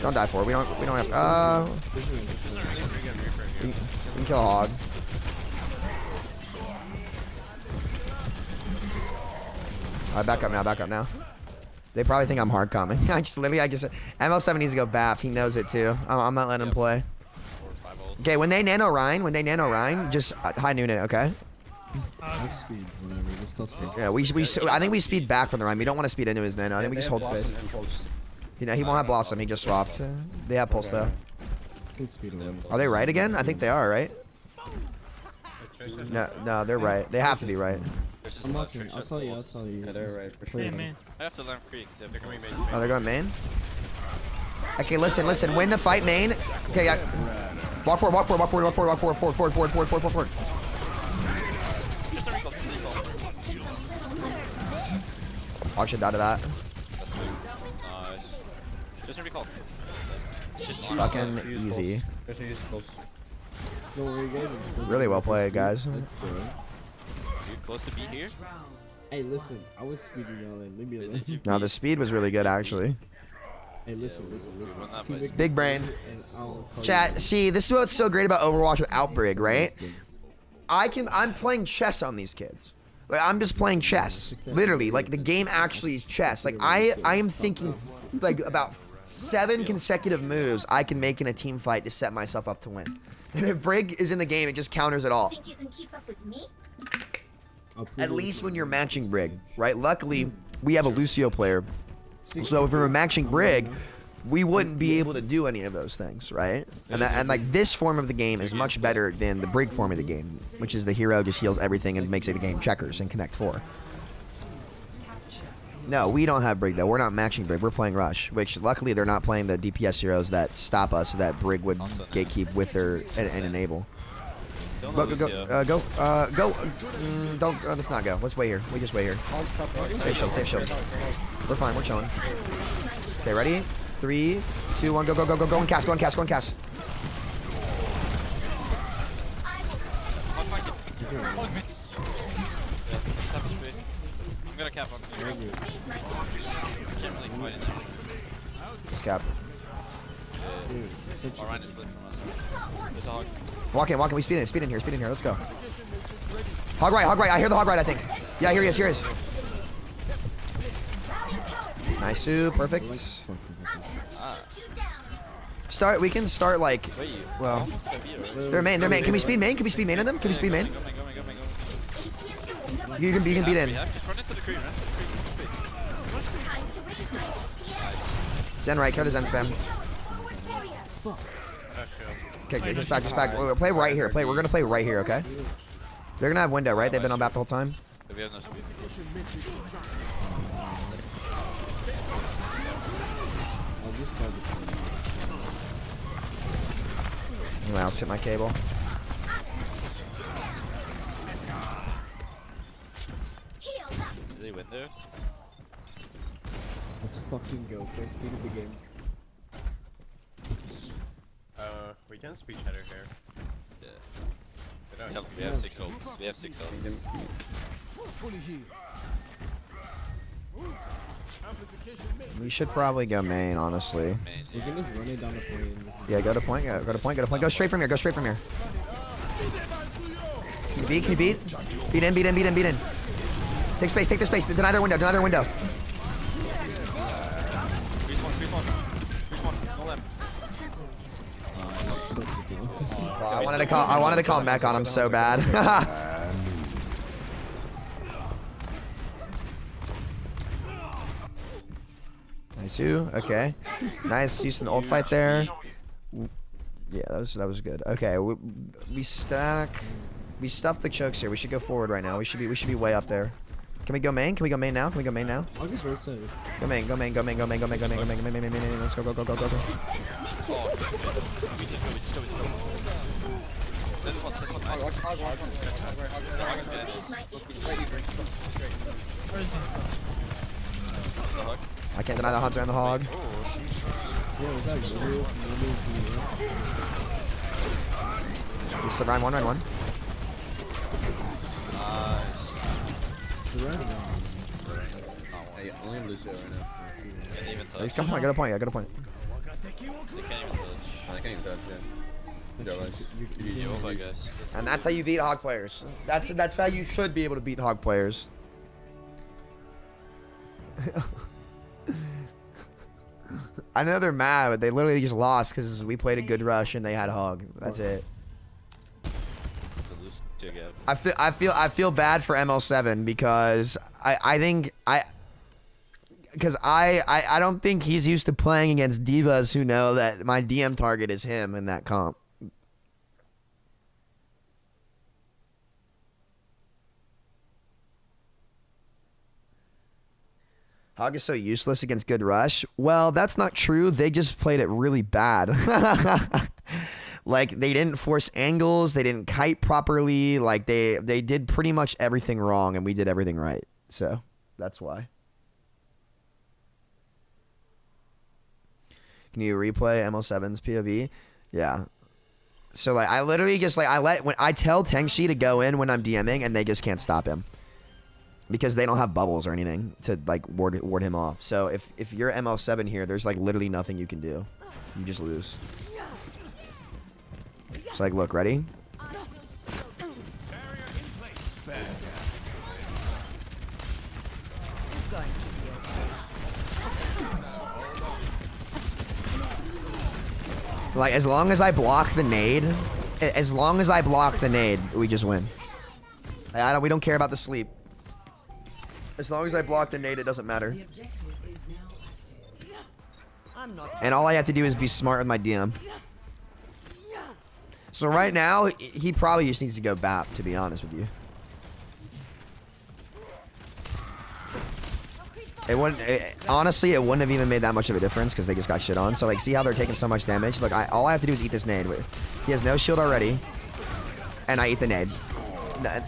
Don't die for it. We don't have, we can kill a hog. Alright, back up now. They probably think I'm hard coming. I just ML7 needs to go BAF. He knows it too. I'm not letting him play. Okay, when they nano Rhine, just high noon it, okay? Speed, whatever. Just call speed. Yeah, I think we speed back from the Rhine. We don't want to speed into his nano. I think we just hold space. You know, he won't have Blossom. He just swapped. They have Pulse though. Are they right again? I think they are, right? No, they're right. They have to be right. I'm watching. I'll tell you. Yeah, they're right for sure. I have to learn free because they're going to be main. Oh, they're going main? Okay, listen. Win the fight main. Okay, walk forward. Hog should die to that. Nice. Just recall. It's just Fucking easy. Don't worry, guys. Really well played, guys. Let's go. You close to be here? Hey, listen. I was speeding y'all in. Leave me alone. No, the speed was really good, actually. Hey, listen. Run that Keep place. it Big brain. and I'll call Chat, you see, this is what's so great about Overwatch without Brig, right? Instance. I'm playing chess on these kids. Like, I'm just playing chess. Literally, like, the game actually is chess. Like, I am thinking, like, about 7 consecutive moves I can make in a team fight to set myself up to win. And if Brig is in the game, it just counters it all. Think you can keep up with me? I'll prove At it least to when you. you're matching Brig, right? Luckily, we have a Lucio player. So if we were matching Brig, we wouldn't be able to do any of those things, right? And like this form of the game is much better than the Brig form of the game, which is the hero just heals everything and makes it a game checkers and connect 4. No, we don't have Brig though. We're not matching Brig. We're playing Rush, which luckily they're not playing the DPS heroes that stop us so that Brig would gatekeep with their and enable. Still no But Lucio. don't, let's not go. Let's wait here. We just wait here. Save shield. We're fine, we're chilling. Okay, ready? 3, 2, 1, go, and cast, go and cast. I'm gonna cap on you. Can't really fight in there. Just cap. Orion just split from us. There's a hog. Walk in, we speed in here, let's go. Hog right, I hear the hog right, I think. Yeah, here he is. Nice, perfect. We can start like, Wait, you. well, Go they're main. Can we speed main? Can we speed main on them? Can we speed main? main. You can beat in. Just run into the Kree, run into the Kree. Zen right, carry the Zen spam. Okay, just back. Wait, play right here. We're gonna play right here, okay? They're gonna have window, right? They've been on back the whole time. We have no speed. I'll just start the time. Anyway, I'll sit my cable. Did they win there? Let's fucking go. First speed of the game. We can speed header here. Yeah. We have 6 ults. We have 6 ults. We should probably go main, honestly. Main, We yeah. can just run it down the point. Yeah, go to point. Go straight from here. Can you beat? Beat in. Take the space. Deny their window. Freeze one. No lamp. Such a deal. I wanted to call mech on him so bad. Nice, okay. Nice use in the old fight there. Yeah, that was good. Okay, we stuffed the chokes here. We should go forward right now. We should be way up there. Can we go main? Can we go main now? I'll just rotate. Go main. Let's go. We just go. Send one. Nice. Where is he? The hog. I can't deny the hunter and the hog. Yeah, was that video? We still run one. Nice. The random. Hey, only Lucio right now. Can't even touch. He's got a point. They can't even touch. I can't even touch, yeah. Yo, I guess. And that's how you beat hog players. That's how you should be able to beat hog players. I know they're mad, but they literally just lost because we played a good rush and they had hog. That's it. I feel bad for ML7 because I don't think he's used to playing against divas who know that my DM target is him in that comp. Hog is so useless against good rush. Well, that's not true. They just played it really bad. Like, they didn't force angles. They didn't kite properly. Like, they did pretty much everything wrong, and we did everything right. So, that's why. Can you replay ML7's POV? Yeah. So like I literally just like when I tell Tengshi to go in when I'm DMing and they just can't stop him. Because they don't have bubbles or anything to like ward him off. So if you're ML7 here, there's like literally nothing you can do. You just lose. So like look, ready? Like as long as I block the nade, we just win. We don't care about the sleep. As long as I block the nade, it doesn't matter. And all I have to do is be smart with my DM. So right now, he probably just needs to go BAP, to be honest with you. Honestly, it wouldn't have even made that much of a difference because they just got shit on. So like, see how they're taking so much damage? Look, all I have to do is eat this nade. He has no shield already, and I eat the nade.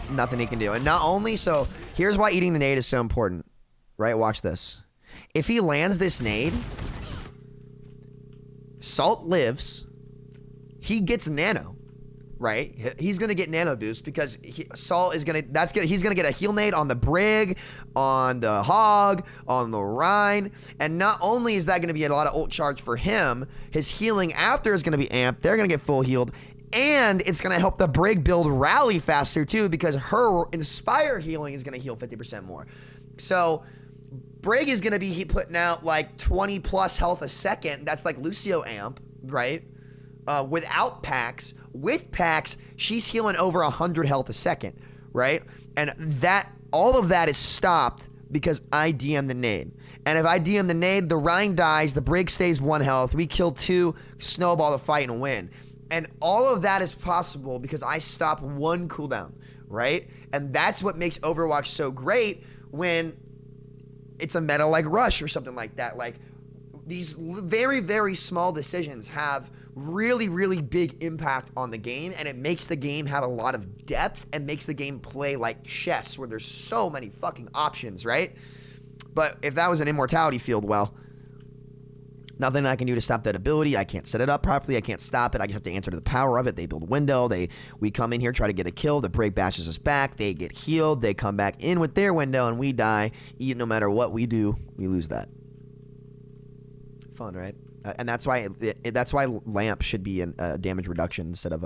Nothing he can do. And not only so, here's why eating the nade is so important. Right? Watch this. If he lands this nade, Salt lives. He gets nano. Right? He's gonna get nano boost because Salt is gonna. He's gonna get a heal nade on the Brig, on the Hog, on the Rhine, and not only is that gonna be a lot of ult charge for him, his healing after is gonna be amped. They're gonna get full healed, and it's gonna help the Brig build rally faster too because her Inspire healing is gonna heal 50% more. So Brig is gonna be putting out like 20 plus health a second. That's like Lucio amp, right? Without packs. With packs, she's healing over 100 health a second, right? And all of that is stopped because I DM the nade. And if I DM the nade, the Rhine dies, the Brig stays 1 health, we kill 2, snowball the fight and win. And all of that is possible because I stop 1 cooldown, right? And that's what makes Overwatch so great when it's a meta like Rush or something like that. Like these very, very small decisions have really, really big impact on the game, and it makes the game have a lot of depth and makes the game play like chess where there's so many fucking options, right? But if that was an immortality field, well, nothing I can do to stop that ability. I can't set it up properly. I can't stop it. I just have to answer to the power of it. They build window. We come in here, try to get a kill. The Brig bashes us back. They get healed. They come back in with their window, and we die. No matter what we do, we lose that. Fun, right? And that's why lamp should be a damage reduction instead of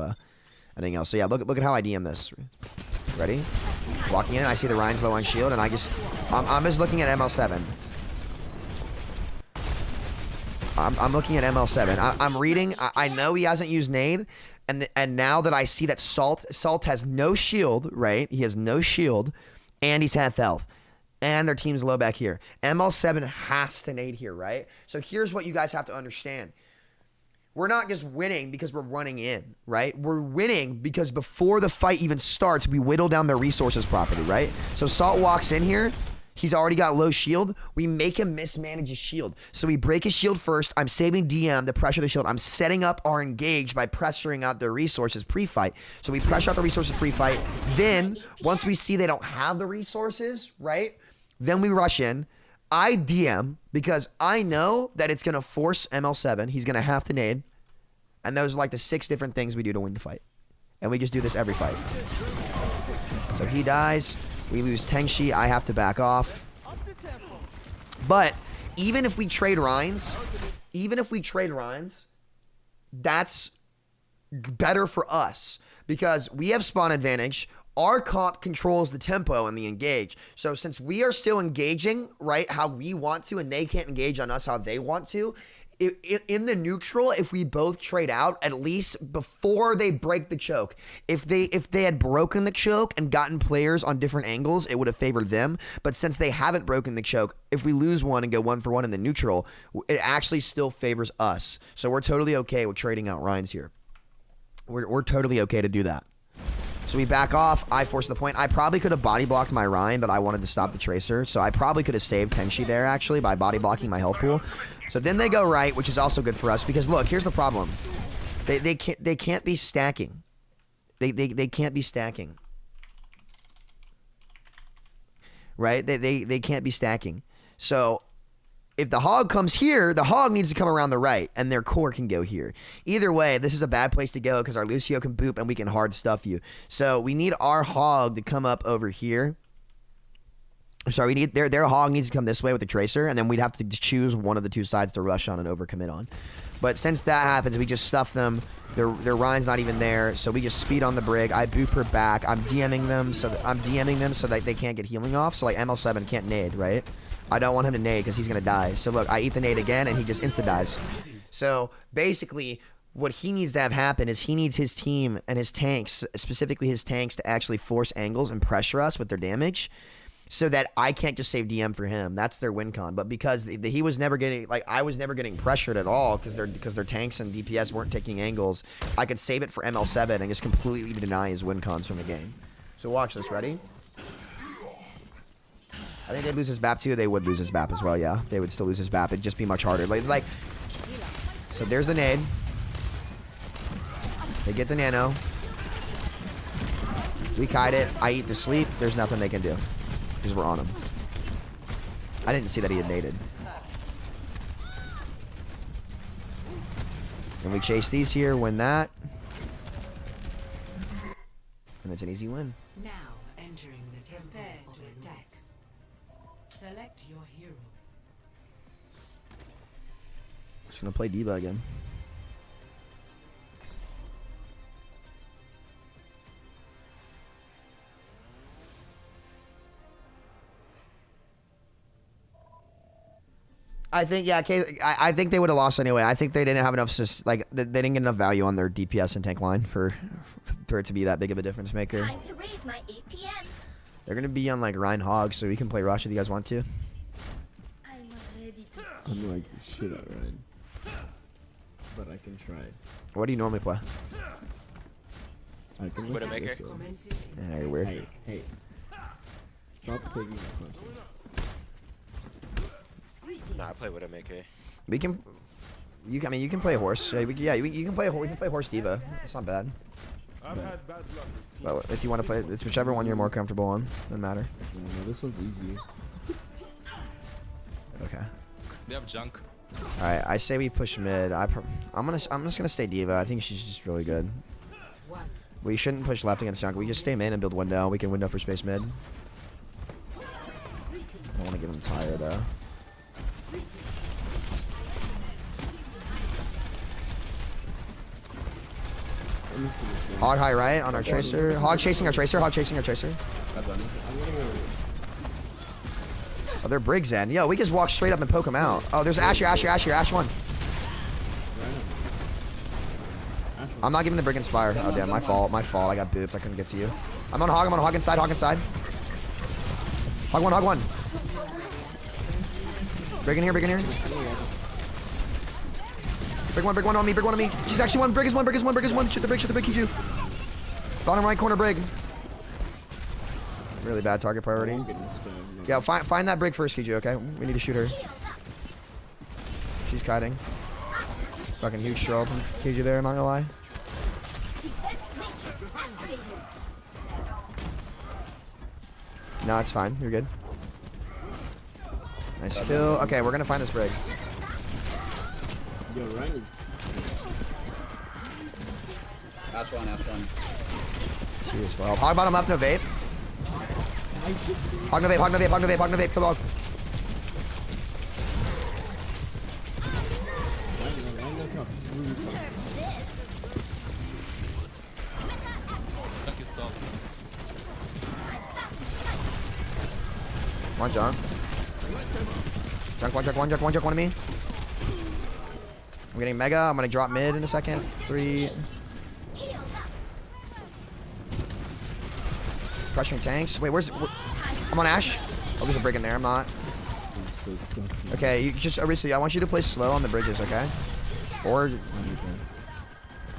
anything else. So yeah, look at how I DM this. Ready? Walking in, I see the Rhine's low on shield, and I'm just looking at ML7. I'm looking at ML7. I'm reading. I know he hasn't used nade, and now that I see that Salt has no shield, right? He has no shield, and he's half health. And their team's low back here. ML7 has to nade here, right? So here's what you guys have to understand. We're not just winning because we're running in, right? We're winning because before the fight even starts, we whittle down their resources properly, right? So Salt walks in here. He's already got low shield. We make him mismanage his shield. So we break his shield first. I'm saving DM to pressure the shield. I'm setting up our engage by pressuring out their resources pre-fight. So we pressure out the resources pre-fight. Then, once we see they don't have the resources, right? Then we rush in. I DM because I know that it's going to force ML7. He's going to have to nade. And those are like the 6 different things we do to win the fight. And we just do this every fight. So he dies. We lose Tengshi. I have to back off. But even if we trade Rhines, that's better for us because we have spawn advantage. Our comp controls the tempo and the engage. So since we are still engaging, right, how we want to, and they can't engage on us how they want to, in the neutral, if we both trade out, at least before they break the choke, if they had broken the choke and gotten players on different angles, it would have favored them. But since they haven't broken the choke, if we lose one and go 1-for-1 in the neutral, it actually still favors us. So we're totally okay with trading out Rhines here. We're totally okay to do that. So we back off. I force the point. I probably could have body blocked my Rhine, but I wanted to stop the Tracer. So I probably could have saved Tenshi there, actually, by body blocking my health pool. So then they go right, which is also good for us. Because, look, here's the problem. They can't be stacking. They can't be stacking. Right? They can't be stacking. So if the hog comes here, the hog needs to come around the right, and their core can go here. Either way, this is a bad place to go because our Lucio can boop and we can hard stuff you. So we need our hog to come up over here. Sorry, we need their hog needs to come this way with the tracer, and then we'd have to choose one of the two sides to rush on and overcommit on. But since that happens, we just stuff them. Their Ryan's not even there, so we just speed on the brig. I boop her back. I'm DMing them so that they can't get healing off. So like ML7 can't nade, right? I don't want him to nade because he's gonna die. So look, I eat the nade again, and he just insta dies. So basically, what he needs to have happen is he needs his team and his tanks, specifically his tanks, to actually force angles and pressure us with their damage, so that I can't just save DM for him. That's their win con. But because he was never getting, like, I was never getting pressured at all because their tanks and DPS weren't taking angles, I could save it for ML7 and just completely deny his win cons from the game. So watch this. Ready? I think they'd lose his BAP too. They would lose his BAP as well, yeah. They would still lose his BAP. It'd just be much harder. Like, so there's the nade. They get the nano. We kite it. I eat the sleep. There's nothing they can do. Because we're on him. I didn't see that he had naded. And we chase these here, win that. And it's an easy win. Now entering the temple of attack. Select your hero. Just gonna play D.Va again. I think, yeah, I think they would have lost anyway. I think they didn't have enough, like, they didn't get enough value on their DPS and tank line for it to be that big of a difference maker. Time to raise my APM. They're gonna be on like Ryan Hog, so we can play Rush if you guys want to. I'm ready to. I'm like shit at Ryan, but I can try. What do you normally play? I can Widowmaker. Yeah, you're weird. Hey, stop taking the punch. Nah, I play Widowmaker. We can. I mean, you can play a horse. Yeah, you can play. We can play horse D.Va. It's not bad. I've had bad luck. But if you want to play, it's whichever one you're more comfortable on. Doesn't matter. No, this one's easy. Okay. They have junk. All right. I say we push mid. I'm just gonna stay D.Va. I think she's just really good. We shouldn't push left against junk. We just stay main and build window. We can window for space mid. I don't want to give him tire though. Hog high right on our tracer. Hog chasing our tracer. Hog chasing our tracer. Oh, they're Briggs in. Yo, we just walk straight up and poke them out. Oh, there's Ash here, Ash here, Ash here, Ash one. I'm not giving the Brigand Spire. Oh, damn, my fault, my fault. I got booped. I couldn't get to you. I'm on Hog inside, Hog inside. Hog one, Hog one. Brig in here, Brig in here. Brig one on me, Brig one on me. She's actually one. Brig is one, Brig is one, Brig is one. Shoot the Brig, Kiju. Bottom right corner, Brig. Really bad target priority. Yeah, find that Brig first, Kiju, okay? We need to shoot her. She's kiting. Fucking huge throw from Kiju there, I'm not gonna lie. No, it's fine. You're good. Nice kill. Okay, we're gonna find this Brig. Yo, Ryan is. Ash one. She is well. Hog bottom left, no vape. Hog no vape. Kill hog. Junk is stop. One junk. Junk one to me. I'm getting mega. I'm gonna drop mid in a second. 3. Pressuring tanks. Wait, I'm on Ash. Oh, there's a Brig in there. I'm not. I'm so stuck. Okay, you just Arisu, I want you to play slow on the bridges, okay? Or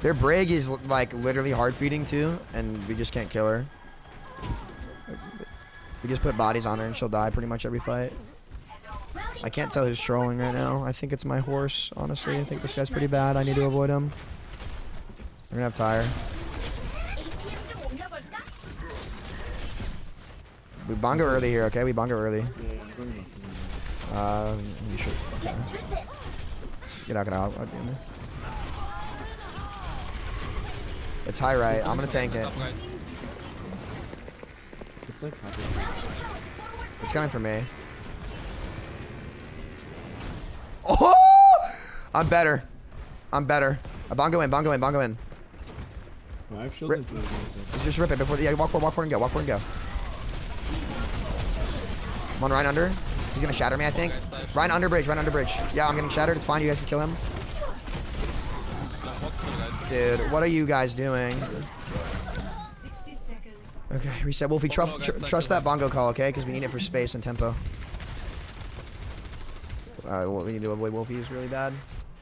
their Brig is like literally hard feeding too, and we just can't kill her. We just put bodies on her and she'll die pretty much every fight. I can't tell who's trolling right now. I think it's my horse, honestly. I think this guy's pretty bad. I need to avoid him. We're gonna have tire. We bongo early here, okay? We bongo early. You should. Okay. Get out, get out. Oh, damn it. It's high right. I'm gonna tank it. Top right. It's like happy. It's coming for me. Oh! I'm better. I'm better. Bongo in, bongo in, bongo in. Well, I've shielded through the Just rip it before. Yeah, walk forward and go. Walk forward and go. I'm on Ryan under. He's gonna shatter me, I think. Ryan under bridge. Ryan under bridge. Yeah, I'm getting shattered. It's fine. You guys can kill him. Dude, what are you guys doing? 60 seconds. Okay, reset. Wolfie, trust that bongo call, okay? Because we need it for space and tempo. What we need to avoid Wolfie is really bad.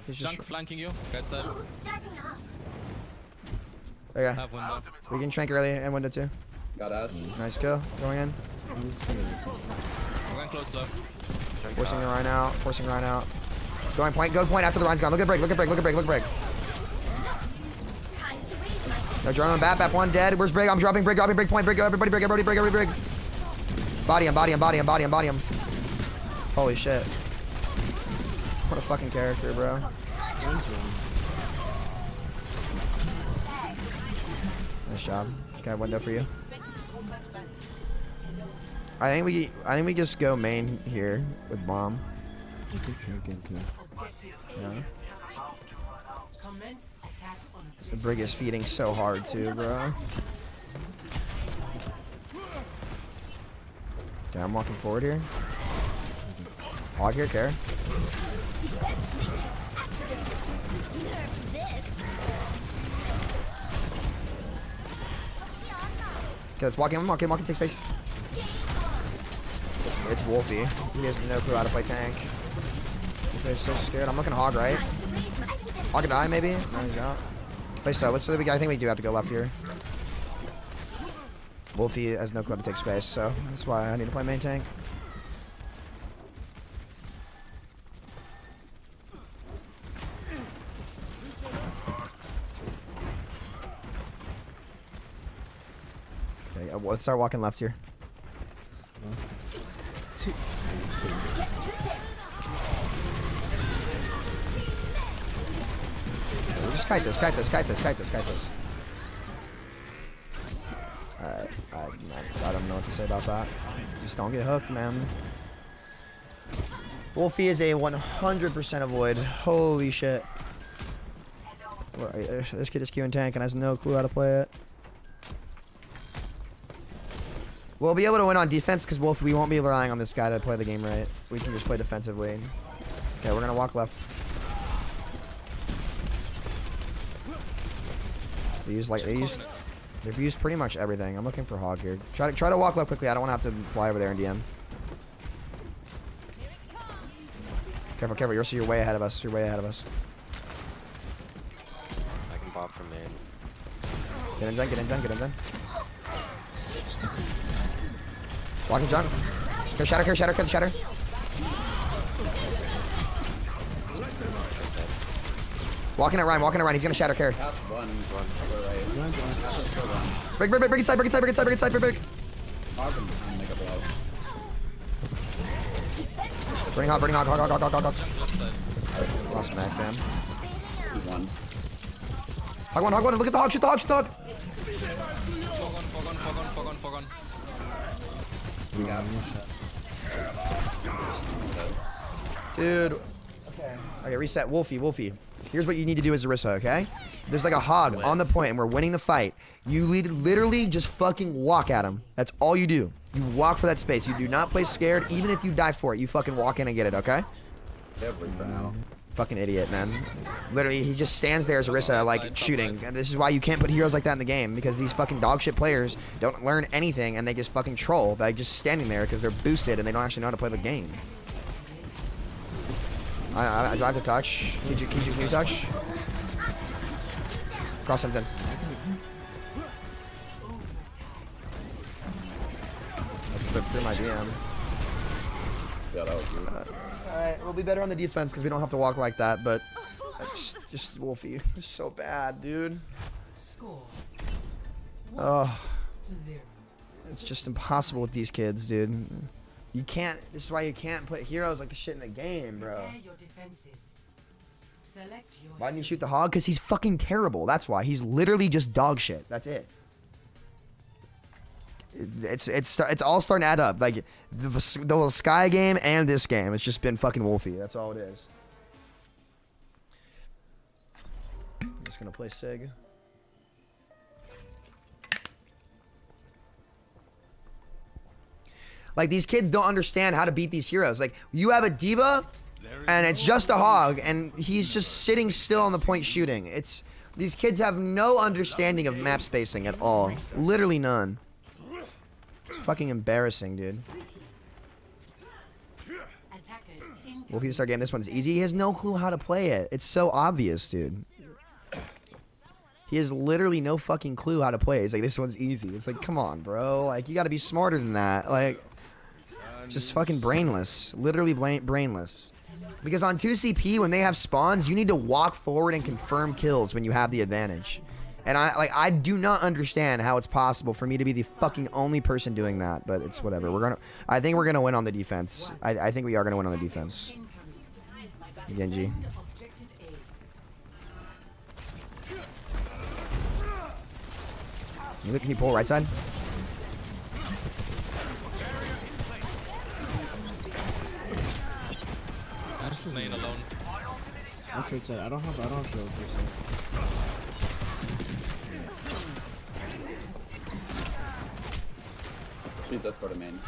He's just Junk flanking you. Right side. okay. Have window. We can trank early and window too. Got Ash. Nice kill. Going in. I'm just gonna do something. We're going close left. Forcing the Rhine out. Forcing Rhine out. Going point. Go to point after the Rhine's gone. Look at break. Look at break. Look at break. Look at break. No, drone on bat. Bat one dead. Where's Brig? I'm dropping Brig. Dropping Brig point. Brig. Everybody Brig. Everybody Brig. Everybody Brig. Body him. Body him. Body him. Body him. Body him. Holy shit. What a fucking character, bro. Nice job. Got window for you. I think we just go main here with bomb. You can choke into. Yeah. Commence attack on The Brig is feeding so hard too, bro. Okay, I'm walking forward here. Hog here, care. Okay, let's walk in, walk in, take space. It's Wolfie. He has no clue how to play tank. He's so scared. I'm looking hog right. Hog can die maybe? No, he's out. Play so. What's the big guy? I think we do have to go left here. Wolfie has no clue how to take space, so that's why I need to play main tank. Okay, let's start walking left here. Just kite this, kite this, kite this, kite this, kite this. I don't know what to say about that. Just don't get hooked, man. Wolfie is a 100% avoid. Holy shit. This kid is queuing tank and has no clue how to play it. We'll be able to win on defense because we won't be relying on this guy to play the game right. We can just play defensively. Okay, we're gonna walk left. They've used pretty much everything. I'm looking for hog here. Try to walk left quickly. I don't want to have to fly over there and DM. Careful, careful. You're way ahead of us. You're way ahead of us. I can pop from main. Get in, Zen. Get in, Zen. Get in, Zen. Walking junk. Care shatter, care shatter, care shatter. Walking at Ryan, walking at Ryan. He's gonna shatter care. Break inside, break inside, break inside, break inside, break. Burning hog, hog, hog, hog, hog, hog, hog. Lost Mac, man. Hog one, look at the hog, shoot the hog, shoot the hog. Fog on. Dude. Okay, reset. Wolfie. Here's what you need to do as Orisa, okay? There's like a hog on the point and we're winning the fight. You literally just fucking walk at him. That's all you do. You walk for that space. You do not play scared. Even if you die for it, you fucking walk in and get it, okay? Fucking idiot, man. Literally, he just stands there as Orisa, like, shooting. And this is why you can't put heroes like that in the game, because these fucking dog shit players don't learn anything and they just fucking troll by just standing there because they're boosted and they don't actually know how to play the game. Do I have to touch? Can you touch? Cross him in. Let's put through my DM. Yeah, that was good. Alright, we'll be better on the defense because we don't have to walk like that, but it's just Wolfie. It's so bad, dude. score. Oh, 1-0. it's just impossible with these kids, dude. You can't. This is why you can't put heroes like the shit in the game, bro. Prepare your defenses. Select your Why didn't you shoot the hog? Because he's fucking terrible. That's why. He's literally just dog shit. That's it. It's all starting to add up. Like the Sky game and this game, it's just been fucking Wolfie. That's all it is. I'm just gonna play Sig. Like, these kids don't understand how to beat these heroes. Like, you have a D.Va, and it's just a hog, and he's just sitting still on the point shooting. These kids have no understanding of map spacing at all. Literally none. It's fucking embarrassing, dude. Wolfie, the start game. This one's easy. He has no clue how to play it. It's so obvious, dude. He has literally no fucking clue how to play. He's like, this one's easy. It's like, come on, bro. Like, you gotta be smarter than that. Like, just fucking brainless. Literally brainless. Because on 2CP, when they have spawns, you need to walk forward and confirm kills when you have the advantage. And I do not understand how it's possible for me to be the fucking only person doing that. But it's whatever. I think we're gonna win on the defense. I think we are gonna win on the defense. Genji. Can you pull right side? I'm just laying alone. I'm straight side. I don't have shield per se. Shoot, let's go to main.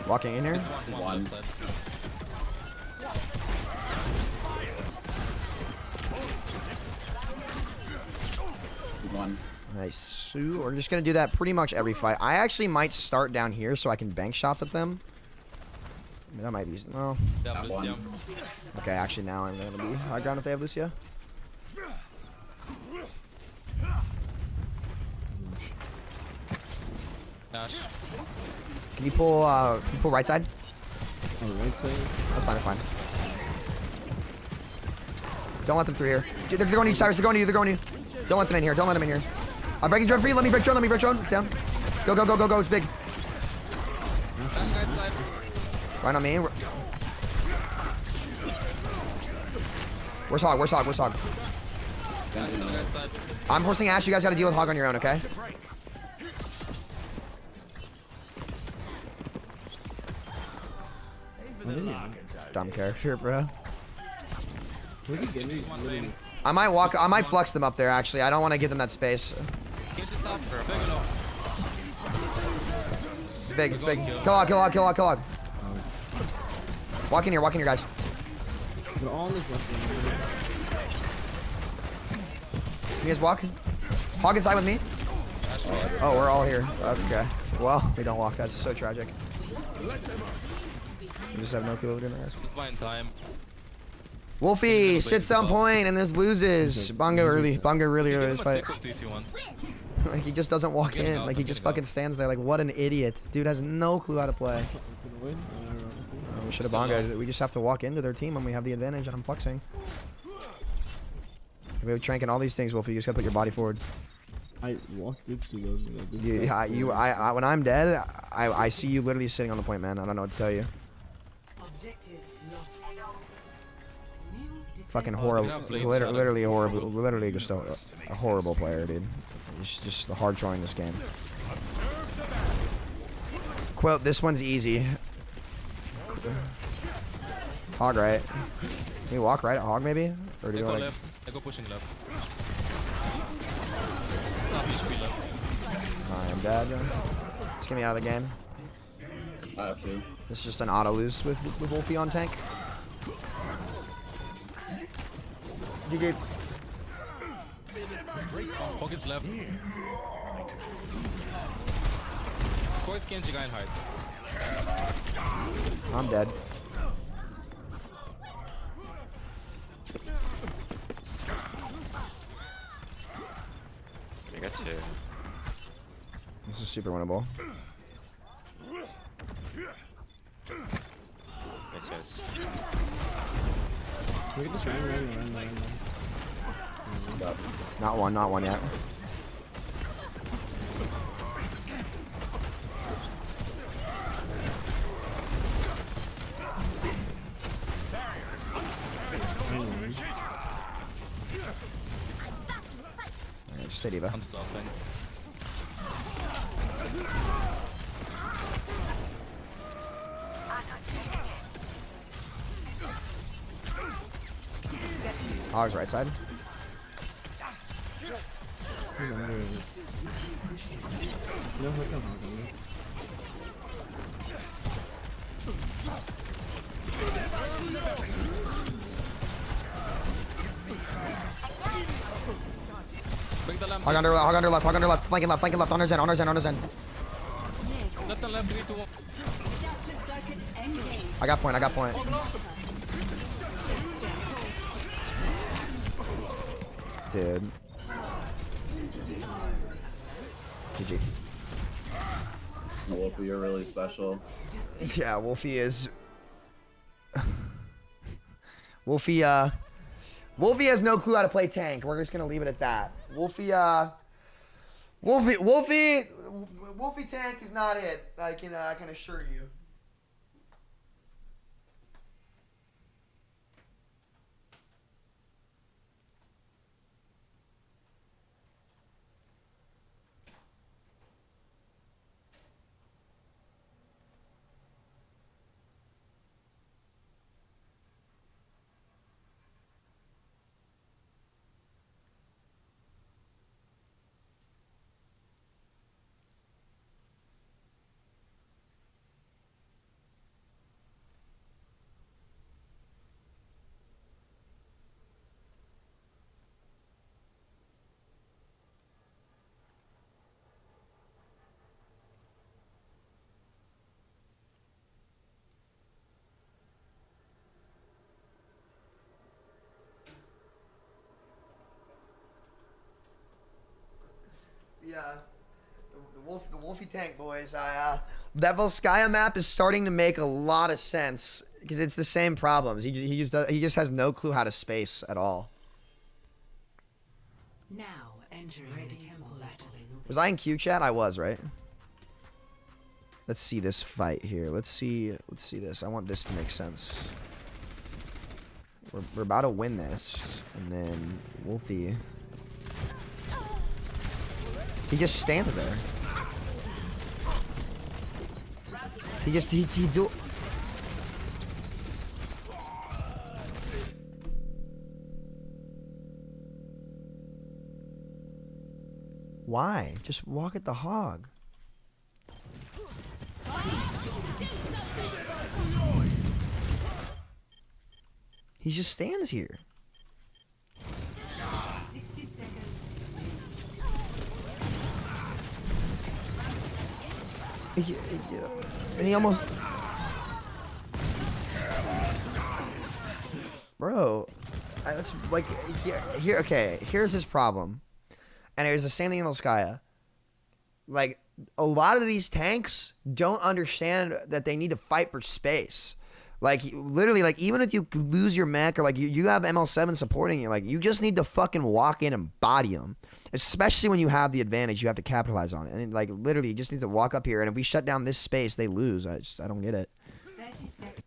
Walking in here. One. One. Nice. So we're just gonna do that pretty much every fight. I actually might start down here so I can bank shots at them. I mean, that might be no. Yeah, Lucio. Okay, actually now I'm gonna be high ground if they have Lucio. Dash. Can you pull right side? Oh, right side? That's fine, that's fine. Don't let them through here. They're going to you, Cyrus. They're going to you. They're going to you. Don't let them in here. Don't let them in here. I'm breaking drone for you. Let me break drone. Let me break drone. It's down. Go, go, go, go, go. It's big. Dash right side. Right on me. Where's Hog? Where's Hog? Where's Hog? Dash on the right side. I'm forcing Ash. You guys got to deal with Hog on your own, okay? Dumb character, bro. I might flux them up there, actually. I don't want to give them that space. It's big, it's big. Kill Hog, kill Hog, kill Hog, kill Hog. Walk in here, guys. They're all in this left You guys walk? Hog inside with me? Oh, we're all here. Okay. Well, we don't walk. That's so tragic. We just have no clue what we're doing there. Just buying time. Wolfie sits on point and this loses. Bongo really early this fight. If you want. Like, he just doesn't walk in. Like, he just fucking stands there. Like, what an idiot. Dude has no clue how to play. We should have bongoed. We just have to walk into their team when we have the advantage and I'm flexing. We have tranking all these things, Wolfie. You just gotta put your body forward. I walked into them. When I'm dead, I see you literally sitting on the point, man. I don't know what to tell you. Fucking horrible. Literally horrible. Literally just a horrible player, dude. He's just the hard throwing this game. Quote, this one's easy. Hog right. Can we walk right at Hog maybe? Or do you Go like... left. I go pushing left. Stop HP left. I'm dead. Just get me out of the game. I have to. This is just an auto lose with Wolfie on tank. GG. Pockets left. Koi's Genji guy in height. I'm dead. I got you. This is super winnable. Nice guys. Look at this run. Not one yet. Just stay diva. I'm stopping. Hog's right side. He's under it. No hook on hog on me. Break the lamp. Hog under left, flanking left, on her zen. Left and left, 3, 2, 1. I got point. Dude. GG. Wolfie, you're really special. Yeah, Wolfie is... Wolfie has no clue how to play tank. We're just gonna leave it at that. Wolfie tank is not it. I can assure you. Yeah, the Wolfie tank boys. That Volskaya map is starting to make a lot of sense because it's the same problems. He just has no clue how to space at all. Now entering the temple battle. Was I in Q chat? I was, right? Let's see this fight here. Let's see this. I want this to make sense. We're about to win this, and then Wolfie. He just stands there. He do. Why? Just walk at the hog. He just stands here. 60 seconds. And he almost... Bro, that's like here. Okay, here's his problem, and it was the same thing in Volskaya. Like a lot of these tanks don't understand that they need to fight for space. Like literally, like even if you lose your mech or like you have ML7 supporting you, like you just need to fucking walk in and body them. Especially when you have the advantage, you have to capitalize on it. And like literally, you just need to walk up here, and if we shut down this space, they lose. I don't get it. 30 seconds.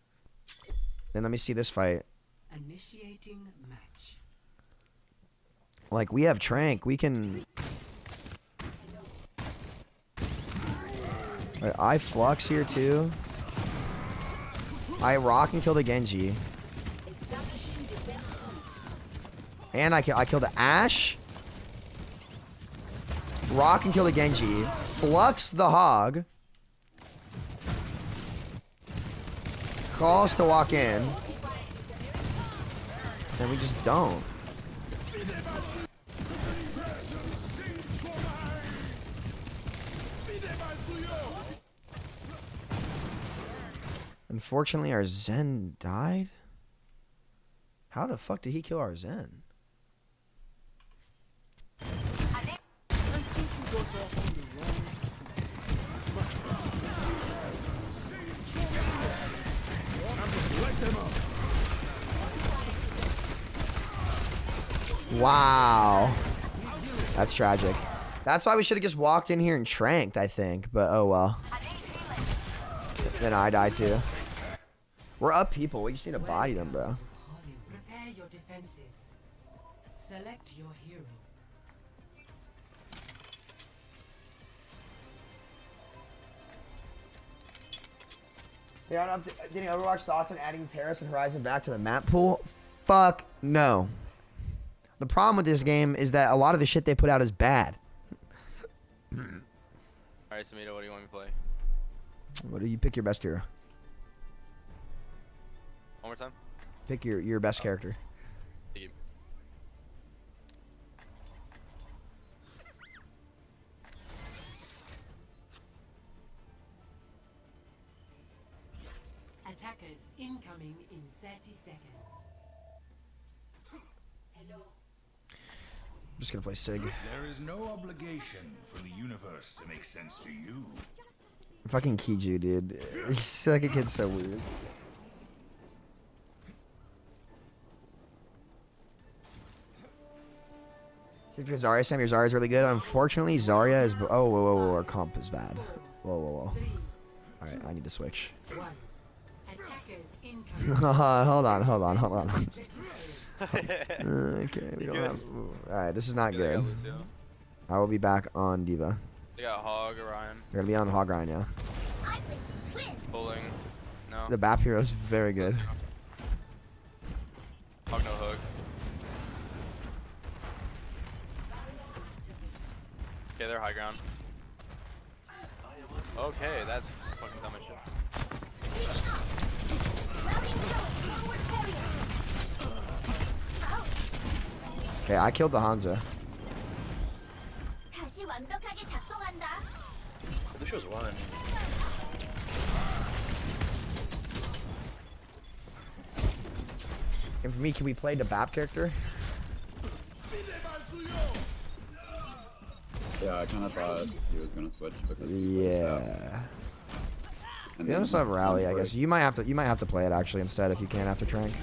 Then let me see this fight. Initiating match. Like we have Trank, we can. I Flux here too. I rock and kill the Genji. And I kill the Ashe. Rock and kill the Genji. Flux the Hog. Calls to walk in. And we just don't. Unfortunately, our Zen died. How the fuck did he kill our Zen? Wow. That's tragic. That's why we should have just walked in here and tranked, I think. But oh well. Then I die too. We're up people. We just need to body them, bro. Prepare your defenses. Select your hero. Yeah, getting Overwatch thoughts on adding Paris and Horizon back to the map pool? Fuck no. The problem with this game is that a lot of the shit they put out is bad. Alright, Samito, what do you want me to play? What do you pick your best hero? One more time? Pick your best character. Thank you. Attackers incoming in 30 seconds. Hello. I'm just gonna play Sig. There is no obligation for the universe to make sense to you. Fucking Kiju, dude. He's like a kid so weird. Zarya, Sam, your Zarya is really good. Unfortunately, Zarya is. Oh, whoa, our comp is bad. Whoa. Alright, I need to switch. Attackers incoming. Hold on. Okay, we don't have. Alright, this is not They got good. Lucio. I will be back on Diva. They got Hog, Orion, We're gonna be on Hog Ryan now. I went to win. Pulling. No. The BAP hero is very good. Hog, no hook. Okay, they're high ground. Okay, that's fucking dumb as shit. Okay, I killed the Hanzo. 다시 완벽하게 작동한다. Lucio's one. And for me, can we play the BAP character? Yeah, I kind of thought he was gonna switch because Yeah. and You also have Rally, I guess. You might have to play it actually instead if you can't after Trank.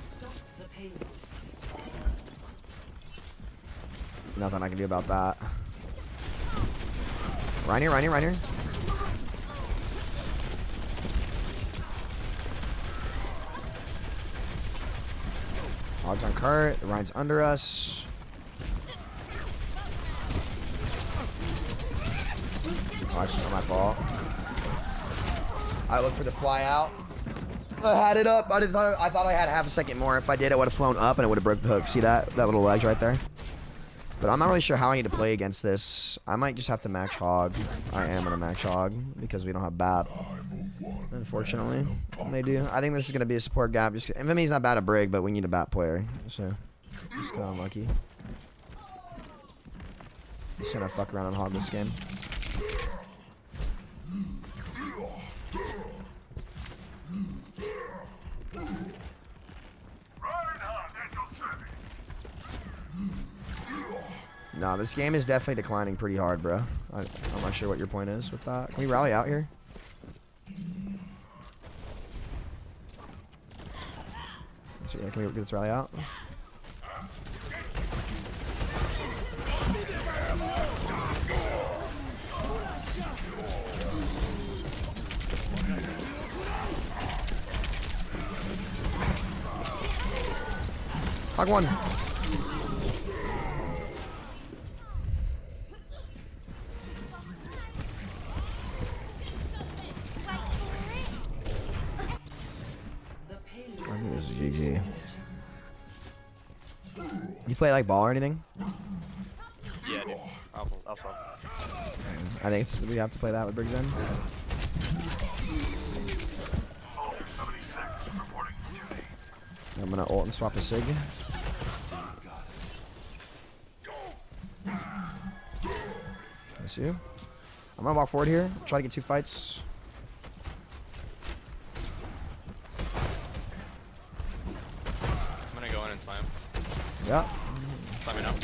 Stop the pain. Nothing I can do about that. Reiner. Hogs on cart. The Ryan's under us. Oh, it's not my fault. I looked for the fly out. I had it up. I thought I had half a second more. If I did, it would have flown up and it would have broke the hook. See that little ledge right there? But I'm not really sure how I need to play against this. I might just have to max Hog. I am gonna max Hog because we don't have BAP. Unfortunately, they do. I think this is gonna be a support gap. Just Infamy's not bad at Brig, but we need a BAP player. So just kind of unlucky. Just gonna fuck around and Hog this game. No, this game is definitely declining pretty hard, bro. I'm not sure what your point is with that. Can we rally out here? So, yeah, can we get this rally out? Hog one. I think this is GG. You play like ball or anything? Yeah, dude. I'll fall. I think we have to play that with Briggs in. I'm gonna ult and swap to Sig. I see you. I'm gonna walk forward here. Try to get 2 fights. I'm gonna go in and slam. Yeah. Slam me now.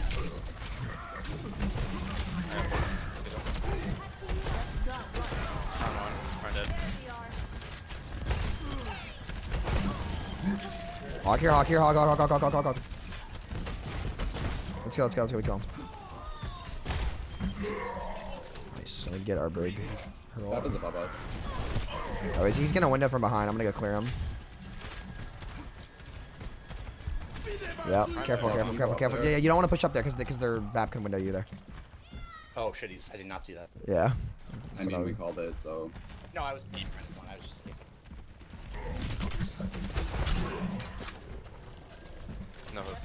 I'm on. I'm dead. Hog here, hog. Let's go, we kill him. Nice, so we get our brig. That was above us. Oh, he's gonna window from behind. I'm gonna go clear him. Yep, careful. Yeah, you don't want to push up there because their BAP can window you there. Oh shit, I did not see that. Yeah. I mean, we called it, so. No, I was beat right one. I was just. No hook.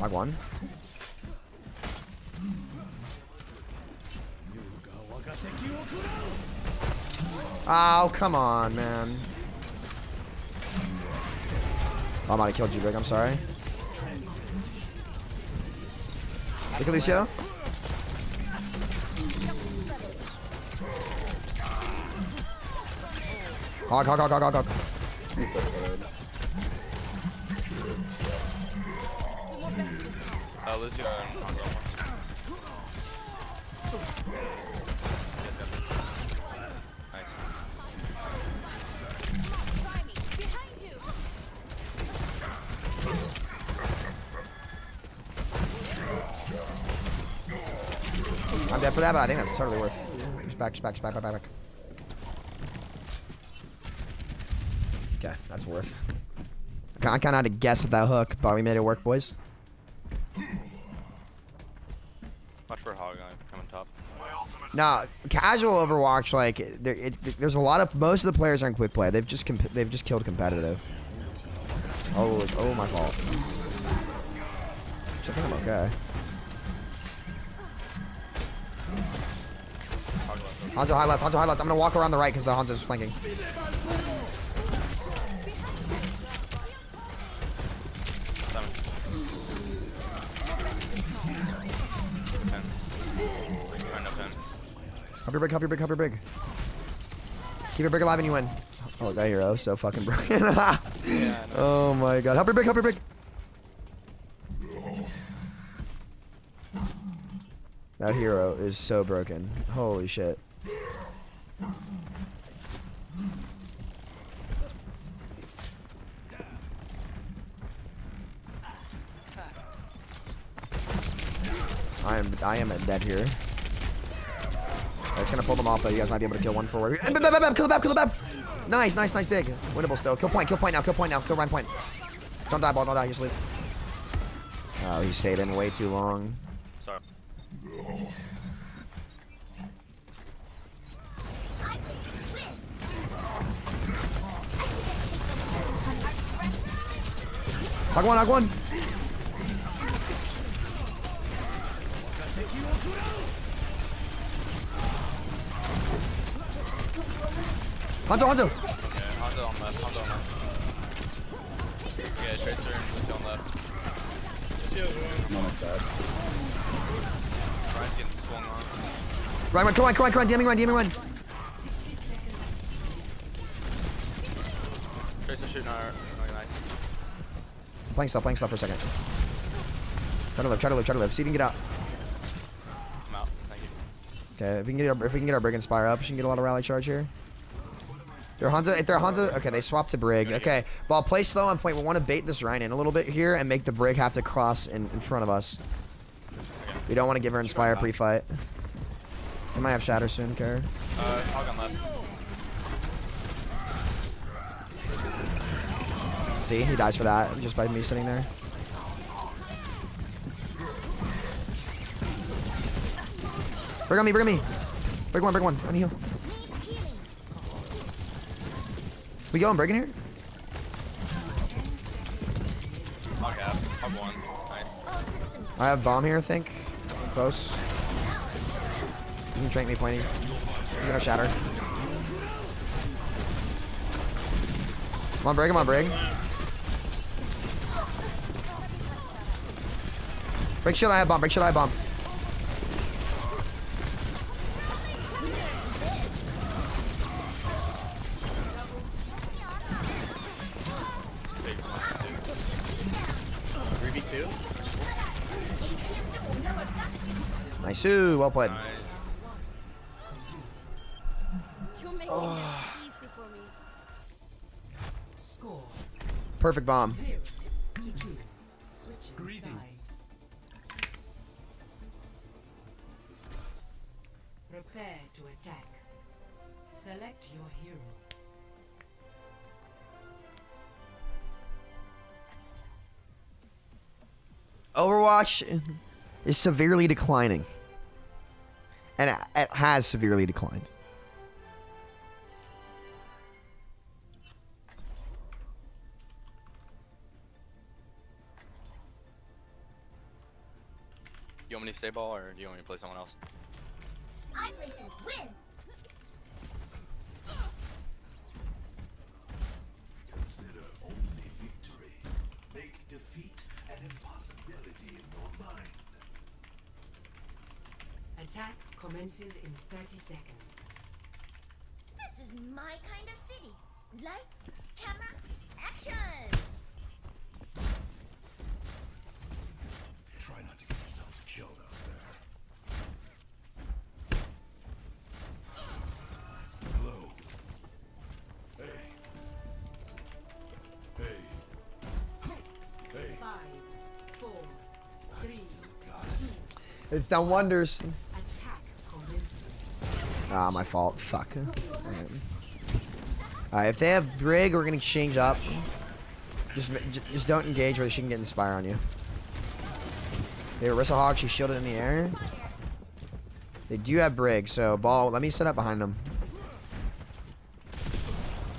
Like one. Oh, come on, man. Oh, I might have killed you, Big. I'm sorry. Look at Lucio. Hog, hog, hog, hog, hog, hog. Lucio and Hanzo. Nice. I'm dead for that, but I think that's totally worth it. Just back, just back, just back, back, back, back. Okay, that's worth. I kind of had to guess with that hook, but we made it work, boys. Watch for Hog coming top. Nah, casual Overwatch, like there's a lot of most of the players aren't quick play. They've just killed competitive. Oh, my fault. I think I'm okay. Hanzo high left, Hanzo high left. I'm gonna walk around the right because the Hanzo's flanking. Help your brig, help your brig, help your brig. Keep your brig alive and you win. Oh, that hero is so fucking broken. Yeah, oh my god. Help your brig, help your brig. That hero is so broken. Holy shit. I am dead here. It's gonna pull them off, though. You guys might be able to kill one forward. Kill the bab, kill the bab. Nice, nice, nice, big. Winnable still. Kill point now, kill point now. Kill Ryan point. Don't die, ball, don't die. You sleep. Oh, he stayed in way too long. Sorry. Hog one, hog one. Hanzo, Hanzo. Yeah, Hanzo on left, Hanzo on left. Yeah, straight through, Lucio on left. I'm almost dead. Ryan's getting swung on. Ryan, come on, DMing run. Tracer shooting our nice. Playing stuff for a second. Try to live. See if you can get out. I'm out, thank you. Okay, if we can get our Brig and Spire up, we can get a lot of rally charge here. If they're Hanzo, okay, they swap to Brig. Okay, well, play slow on point. We want to bait this Rhine in a little bit here and make the Brig have to cross in front of us. We don't want to give her Inspire pre-fight. We might have Shatter soon, Care. Hog on left. See, he dies for that just by me sitting there. Bring on me. Brig one, on heal. We going Brig in here? Hog half, Hog one. Nice. I have bomb here, I think. Close. You can drink me pointy. You're gonna shatter. Come on, Brig. Break shield, I have bomb. Nice, well played. Nice. You're making it easy for me. Score Perfect bomb. 0-2. Switching sides. Prepare to attack. Select your hero. Overwatch is severely declining. and it has severely declined. You want me to stay ball or do you want me to play someone else? I play to win. Consider only victory. Make defeat an impossibility in your mind. Attack commences in 30 seconds. This is my kind of city. Lights, camera, action. Try not to get yourselves killed out there. Hello. Hey. Hey. Hey. 5, 4, 3, It's done wonders. attack commences. Ah, my fault. Fuck. Alright, if they have Brig, we're gonna exchange up. Just don't engage where she can get Inspire on you. They have Orisa Hawk, she's shielded in the air. They do have Brig, so ball, let me set up behind them.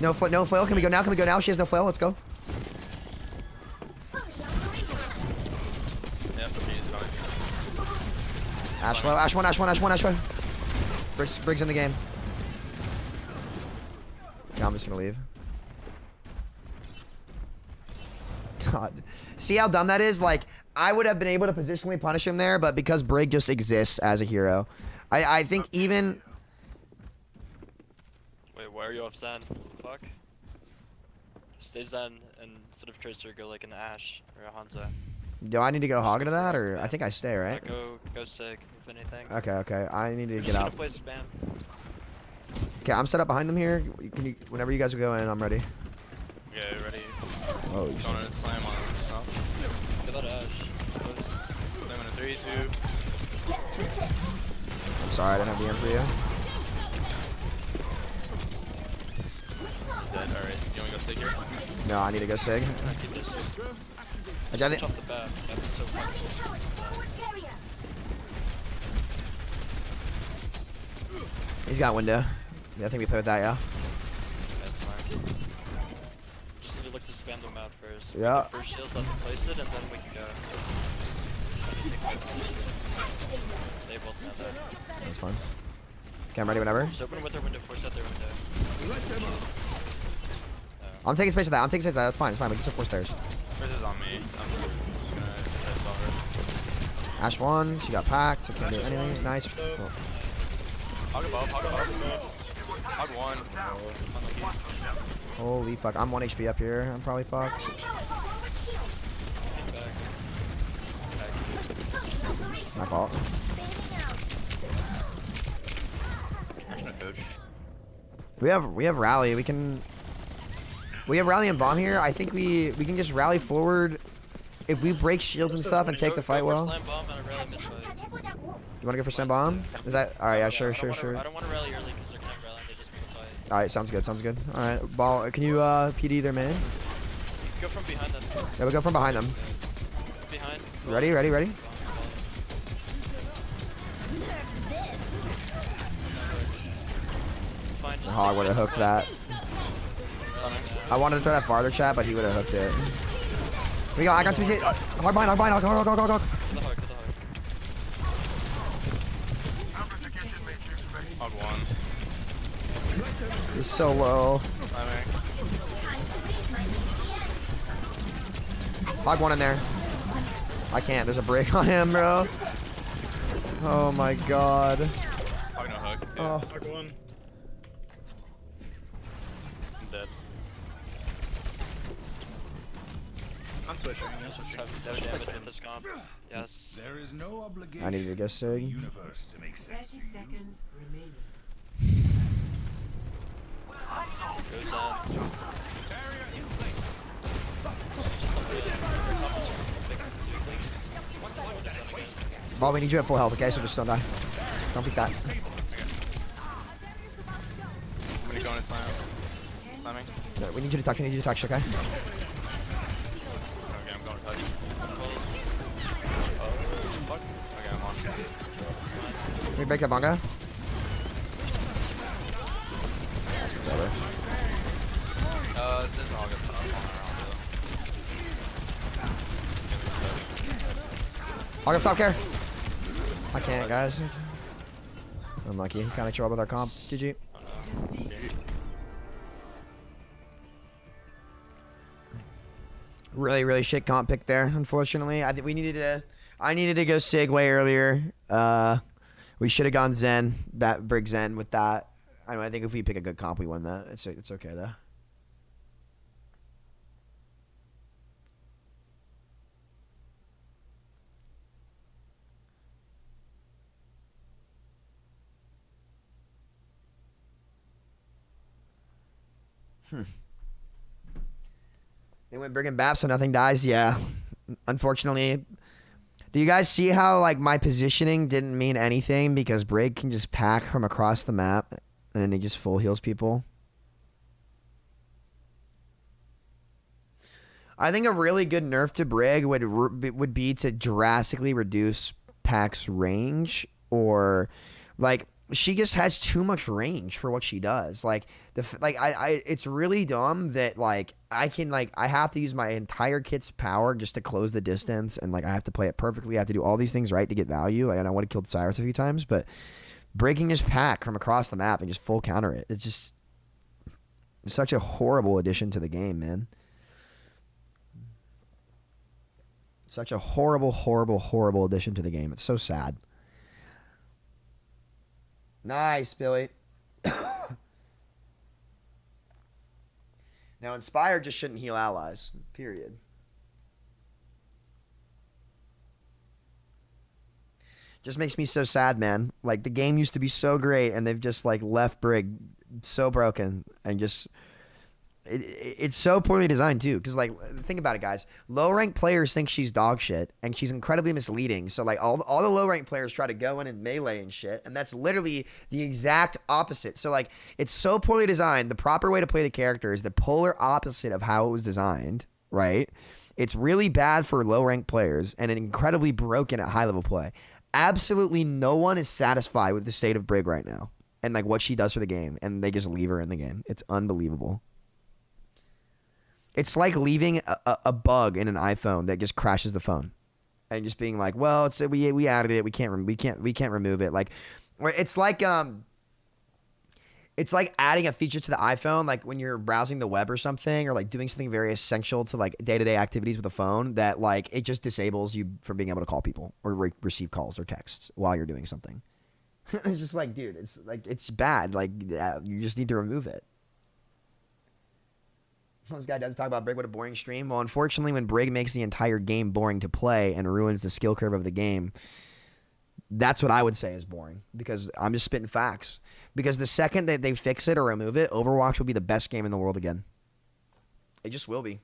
No flail, can we go now? Can we go now? She has no flail, let's go. Yeah, for me, it's fine. Ash low, Ash 1, Ash 1, Ash 1, Ash 1. Brig's in the game. Yeah, I'm just gonna leave. God. See how dumb that is? Like, I would have been able to positionally punish him there, but because Brig just exists as a hero. I think even... Wait, why are you off Zen? Fuck. Stay Zen and instead of Tracer, go like an Ashe or a Hanzo. Do I need to go hog into that, or I think I stay, right? Go Sig, if anything. Okay. I need to We're get just out. gonna play spam. Okay, I'm set up behind them here. Can you, whenever you guys go in, I'm ready. Okay, ready? Oh, Going to slam on him. No. Get that Ashe. Slam in a 3, 2. I'm sorry, I didn't have the M for you. Dead, alright. You wanna go Sig here? No, I need to go Sig. Keep this. I Just think- off the bat. That's so fucking He's got window. Yeah, I think we play with that, yeah. That's fine. Just need to look to spam them out first. Yeah. Get the first shield, let them place it, and then we can go. They both stand there. That's fine. Okay, I'm ready whenever. Just open with their window, force out their window. I'm taking space with that. I'm taking space with that. That's fine. It's fine. We can still force theirs. First is on me. I'm gonna try to solve her. Ash 1. She got packed. I can't do anything. Nice. Cool. Hog above, hog above. Hog 1. Unlucky. Holy fuck. I'm 1 HP up here. I'm probably fucked. Back. My fault. Coach. We have rally. We have rally and bomb here. I think we can just rally forward. If we break shields and stuff and take the fight well. Slam bomb and a rally mid-fight. You want to go for slam bomb? Is that all right? Yeah, sure. I don't want to rally early because they're gonna rally. They just want to fight. All right, sounds good. All right, ball. Can you PD their man? Go from behind them. Yeah, we go from behind them. Behind. Ready. Fine, just Hog would have hooked that. I wanted to throw that farther, chat, but he would have hooked it. We go. I got to be. Hog behind. Hog. Kill the hog. Hog 1. He's so low. Hog 1 in there. I can't. There's a break on him, bro. Oh my god. Hog no hook. Yeah. Oh. Hog 1. I'm dead. I'm switching. Just have no damage with this comp. Yes. There is no obligation I needed to go for the Sig. universe to make sense 30 of you. seconds remaining. Goes on. Ball, we need you at full health, okay? So just don't die. Don't peek that. I'm gonna go in and slam. Slamming. No, we need you to touch. Okay? Okay, I'm going to touch. Fuck. Okay, I'm on. we break that bonga? That's what's over. There's an all good stuff I'll get top care. I can't, guys. Unlucky. Kind of trouble with our comp. GG. Really, really shit comp pick there. Unfortunately, I think we needed to. I needed to go Sig way earlier. We should have gone Zen, Brig Zen with that. I think if we pick a good comp, we win that. It's okay though. They went Brig and Bap, so nothing dies. Yeah, unfortunately. Do you guys see how like my positioning didn't mean anything because Brig can just pack from across the map and then he just full heals people? I think a really good nerf to Brig would be to drastically reduce Pack's range, or like she just has too much range for what she does. Like it's really dumb that like I have to use my entire kit's power just to close the distance, and like I have to play it perfectly. I have to do all these things right to get value. Like, and I want to kill Cyrus a few times, but breaking his pack from across the map and just full counter it. It's just such a horrible addition to the game, man. Such a horrible, horrible, horrible addition to the game. It's so sad. Nice, Billy. Now, Inspire just shouldn't heal allies, period. Just makes me so sad, man. Like, the game used to be so great, and they've just, like, left Brig so broken, and just... It's so poorly designed, too, because, like, think about it, guys. Low-ranked players think she's dog shit, and she's incredibly misleading. So, like, all the low-ranked players try to go in and melee and shit, and that's literally the exact opposite. So, like, it's so poorly designed. The proper way to play the character is the polar opposite of how it was designed, right? It's really bad for low-ranked players and incredibly broken at high-level play. Absolutely no one is satisfied with the state of Brig right now and, like, what she does for the game, and they just leave her in the game. It's unbelievable. It's like leaving a bug in an iPhone that just crashes the phone, and just being like, "Well, we added it. We can't remove it." Like, it's like adding a feature to the iPhone, like when you're browsing the web or something, or like doing something very essential to like day-to-day activities with a phone that like it just disables you from being able to call people or receive calls or texts while you're doing something. It's just like, dude, it's like it's bad. Like you just need to remove it. This guy does talk about Brig. What a boring stream. Well, unfortunately, when Brig makes the entire game boring to play and ruins the skill curve of the game, that's what I would say is boring, because I'm just spitting facts. Because the second that they fix it or remove it, Overwatch will be the best game in the world again. It just will be.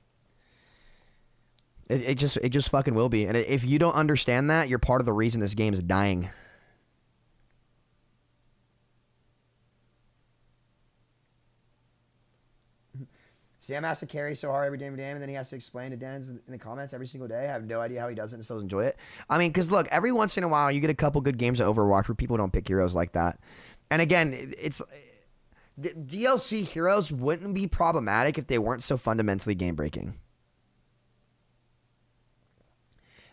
It just fucking will be. And if you don't understand that, you're part of the reason this game is dying. Sam has to carry so hard every damn day, and then he has to explain to Dennis in the comments every single day. I have no idea how he does it and still enjoy it. I mean, because look, every once in a while you get a couple good games of Overwatch where people don't pick heroes like that. And again, it's the DLC heroes wouldn't be problematic if they weren't so fundamentally game breaking.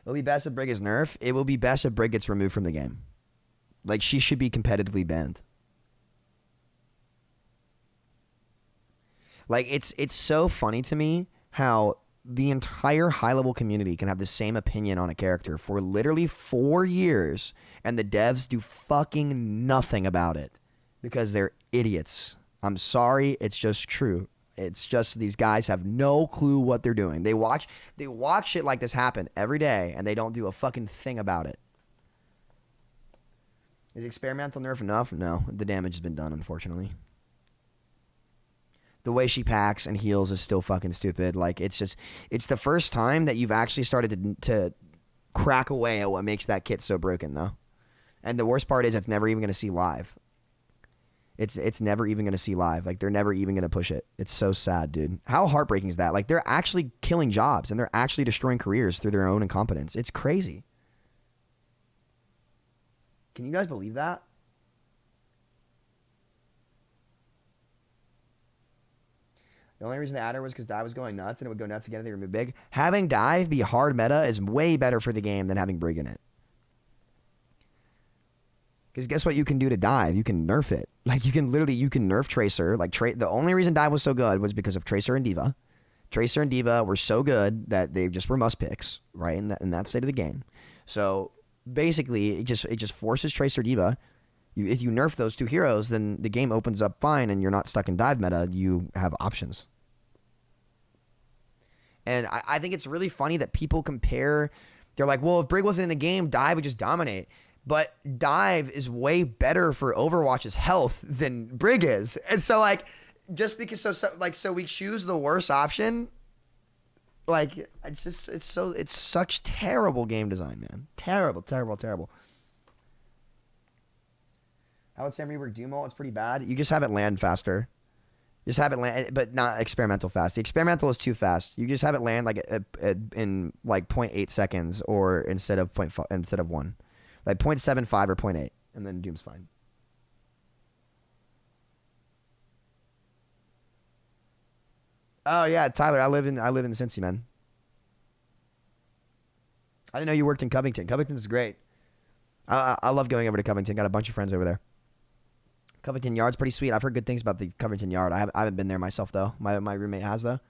It'll be best if Brig is nerfed. It will be best if Brig gets removed from the game. Like, she should be competitively banned. Like, it's so funny to me how the entire high-level community can have the same opinion on a character for literally 4 years, and the devs do fucking nothing about it because they're idiots. I'm sorry, it's just true. It's just these guys have no clue what they're doing. They watch shit like this happen every day, and they don't do a fucking thing about it. Is experimental nerf enough? No, the damage has been done, unfortunately. The way she packs and heals is still fucking stupid. Like, it's the first time that you've actually started to crack away at what makes that kit so broken, though. And the worst part is it's never even going to see live. It's never even going to see live. Like, they're never even going to push it. It's so sad, dude. How heartbreaking is that? Like, they're actually killing jobs, and they're actually destroying careers through their own incompetence. It's crazy. Can you guys believe that? The only reason they added was because dive was going nuts, and it would go nuts again if they remove big. Having dive be hard meta is way better for the game than having brig in it. Because guess what you can do to dive? You can nerf it. Like, you can nerf Tracer. Like, the only reason dive was so good was because of Tracer and D.Va. Tracer and D.Va were so good that they just were must picks, right, in that state of the game. So, basically, it just forces Tracer D.Va. If you nerf those two heroes, then the game opens up fine and you're not stuck in dive meta. You have options. And I think it's really funny that people compare. They're like, well, if brig wasn't in the game, dive would just dominate. But dive is way better for Overwatch's health than brig is. And so, like, just because so we choose the worst option, like, it's such terrible game design, man. Terrible. How would Sam rework Dumo? It's pretty bad. You just have it land faster. Just have it land, but not experimental fast. The experimental is too fast. You just have it land like in like 0.8 seconds, or instead of 1. Like 0.75 or 0.8, and then Doom's fine. Oh yeah, Tyler, I live in Cincy, man. I didn't know you worked in Covington. Covington's great. I love going over to Covington. Got a bunch of friends over there. Covington Yard's pretty sweet. I've heard good things about the Covington Yard. I haven't been there myself though. My roommate has though.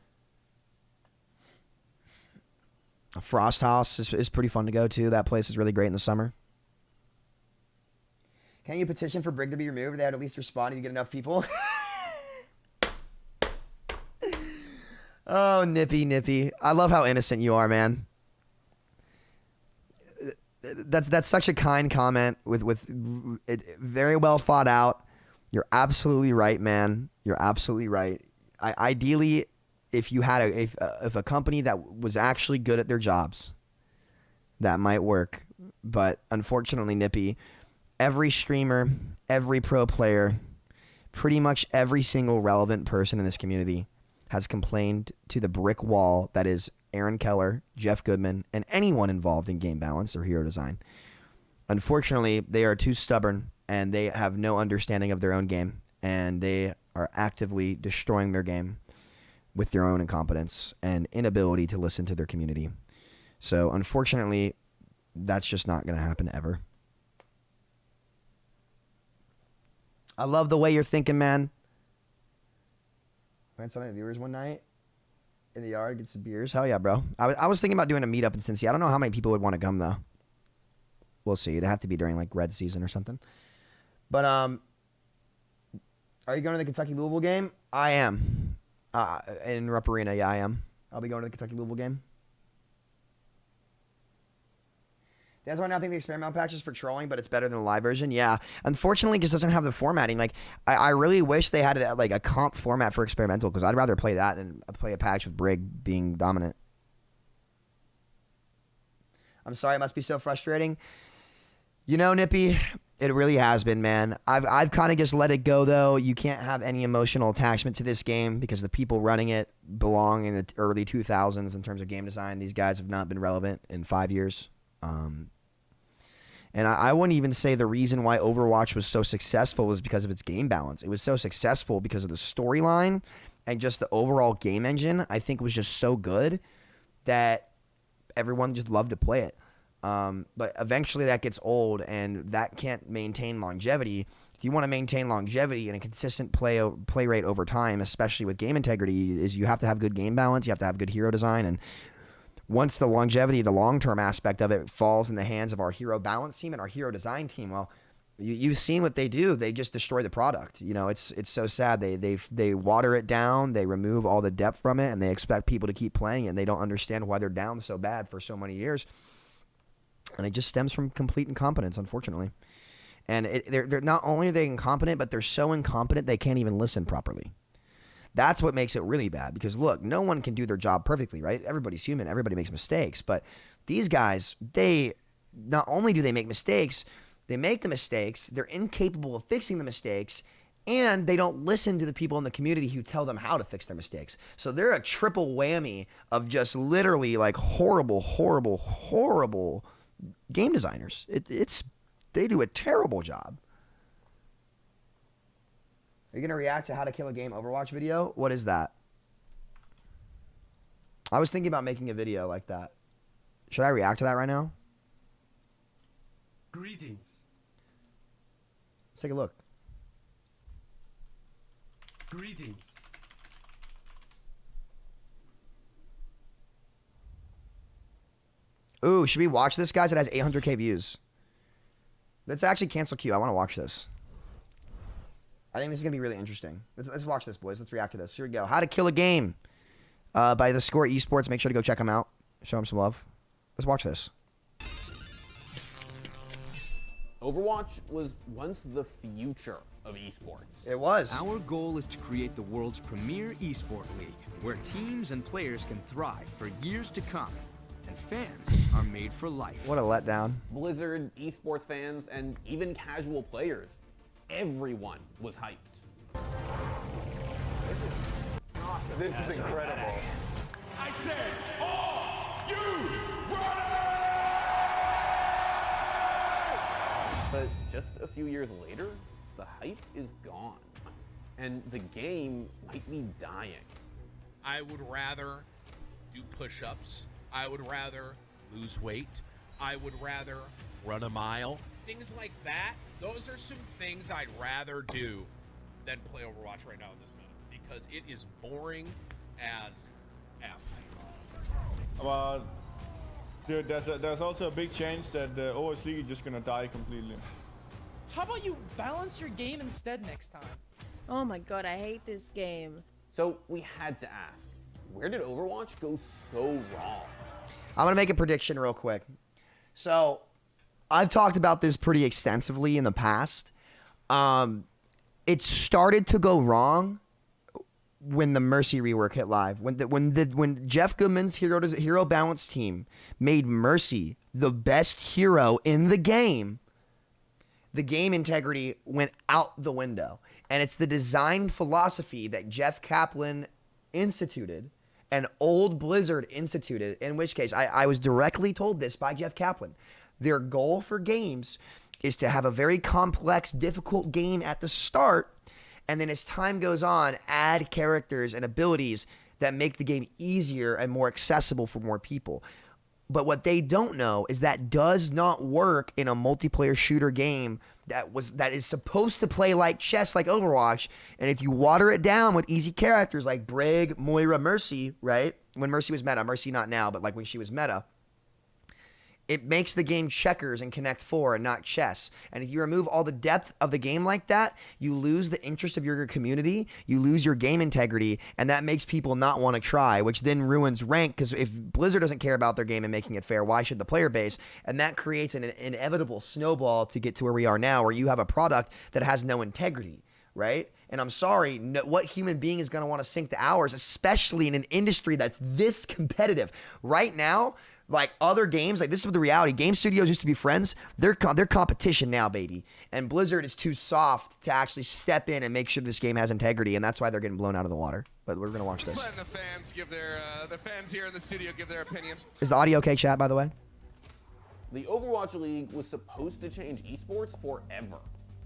A Frost House is pretty fun to go to. That place is really great in the summer. Can you petition for brig to be removed? They had at least responded to get enough people. Oh, Nippy. I love how innocent you are, man. That's such a kind comment with it, very well thought out. You're absolutely right, man. You're absolutely right. Ideally, if you had if a company that was actually good at their jobs, that might work. But unfortunately, Nippy, every streamer, every pro player, pretty much every single relevant person in this community has complained to the brick wall that is Aaron Keller, Jeff Goodman, and anyone involved in game balance or hero design. Unfortunately, they are too stubborn and they have no understanding of their own game, and they are actively destroying their game with their own incompetence and inability to listen to their community. So unfortunately, that's just not going to happen ever. I love the way you're thinking, man. I had some of the viewers one night in the yard, get some beers. Hell yeah, bro. I was thinking about doing a meetup in Cincy. I don't know how many people would want to come, though. We'll see. It'd have to be during, like, red season or something. But, are you going to the Kentucky-Louisville game? I am. In Rupp Arena, yeah, I am. I'll be going to the Kentucky-Louisville game. That's why I think the experimental patch is for trolling, but it's better than the live version. Yeah. Unfortunately, it just doesn't have the formatting. Like, I really wish they had like a comp format for experimental, because I'd rather play that than play a patch with brig being dominant. I'm sorry, it must be so frustrating. You know, Nippy, it really has been, man. I've kind of just let it go, though. You can't have any emotional attachment to this game because the people running it belong in the early 2000s in terms of game design. These guys have not been relevant in 5 years. And I wouldn't even say the reason why Overwatch was so successful was because of its game balance. It was so successful because of the storyline and just the overall game engine. I think was just so good that everyone just loved to play it. But eventually that gets old, and that can't maintain longevity. If you want to maintain longevity and a consistent play rate over time, especially with game integrity, is you have to have good game balance. You have to have good hero design, and once the longevity, the long-term aspect of it falls in the hands of our hero balance team and our hero design team, well, you've seen what they do. They just destroy the product. You know, it's so sad. They water it down. They remove all the depth from it, and they expect people to keep playing it, and they don't understand why they're down so bad for so many years. And it just stems from complete incompetence, unfortunately. And they're not only are they incompetent, but they're so incompetent they can't even listen properly. That's what makes it really bad, because look, no one can do their job perfectly, right? Everybody's human. Everybody makes mistakes. But these guys, they not only do they make mistakes, they make the mistakes, they're incapable of fixing the mistakes, and they don't listen to the people in the community who tell them how to fix their mistakes. So they're a triple whammy of just literally like horrible game designers. They do a terrible job. Are you going to react to how to kill a game Overwatch video? What is that? I was thinking about making a video like that. Should I react to that right now? Greetings. Let's take a look. Greetings. Ooh, should we watch this, guys? It has 800K views. Let's actually cancel queue. I want to watch this. I think this is going to be really interesting. Let's watch this, boys. Let's react to this. Here we go. How to Kill a Game by The Score Esports. Make sure to go check them out. Show them some love. Let's watch this. Overwatch was once the future of esports. It was. Our goal is to create the world's premier esport league, where teams and players can thrive for years to come, and fans are made for life. What a letdown. Blizzard, esports fans, and even casual players, everyone was hyped. This is awesome. This is incredible. I said, all you run! But just a few years later, the hype is gone, and the game might be dying. I would rather do push-ups. I would rather lose weight. I would rather run a mile. Things like that, those are some things I'd rather do than play Overwatch right now in this minute, because it is boring as F. Well, dude, there's also a big chance that the Overwatch League is just gonna die completely. How about you balance your game instead next time? Oh my god, I hate this game. So we had to ask, where did Overwatch go so wrong? I'm going to make a prediction real quick. So, I've talked about this pretty extensively in the past. It started to go wrong when the Mercy rework hit live. When Jeff Goodman's Hero Balance team made Mercy the best hero in the game integrity went out the window. And it's the design philosophy that Jeff Kaplan instituted and old Blizzard instituted, in which case I was directly told this by Jeff Kaplan. Their goal for games is to have a very complex, difficult game at the start, and then as time goes on, add characters and abilities that make the game easier and more accessible for more people. But what they don't know is that does not work in a multiplayer shooter game that is supposed to play like chess, like Overwatch. And if you water it down with easy characters like Brig, Moira, Mercy, right? When Mercy was meta, Mercy not now, but like when she was meta, it makes the game checkers and Connect 4 and not chess. And if you remove all the depth of the game like that, you lose the interest of your community, you lose your game integrity, and that makes people not want to try, which then ruins rank, because if Blizzard doesn't care about their game and making it fair, why should the player base? And that creates an inevitable snowball to get to where we are now, where you have a product that has no integrity, right? And I'm sorry, what human being is going to want to sink the hours, especially in an industry that's this competitive? Right now, like other games, like this is the reality. Game studios used to be friends. They're competition now, baby. And Blizzard is too soft to actually step in and make sure this game has integrity, and that's why they're getting blown out of the water. But we're gonna watch this. Letting the fans give their the fans here in the studio give their opinion. Is the audio okay, chat? By the way, the Overwatch League was supposed to change esports forever.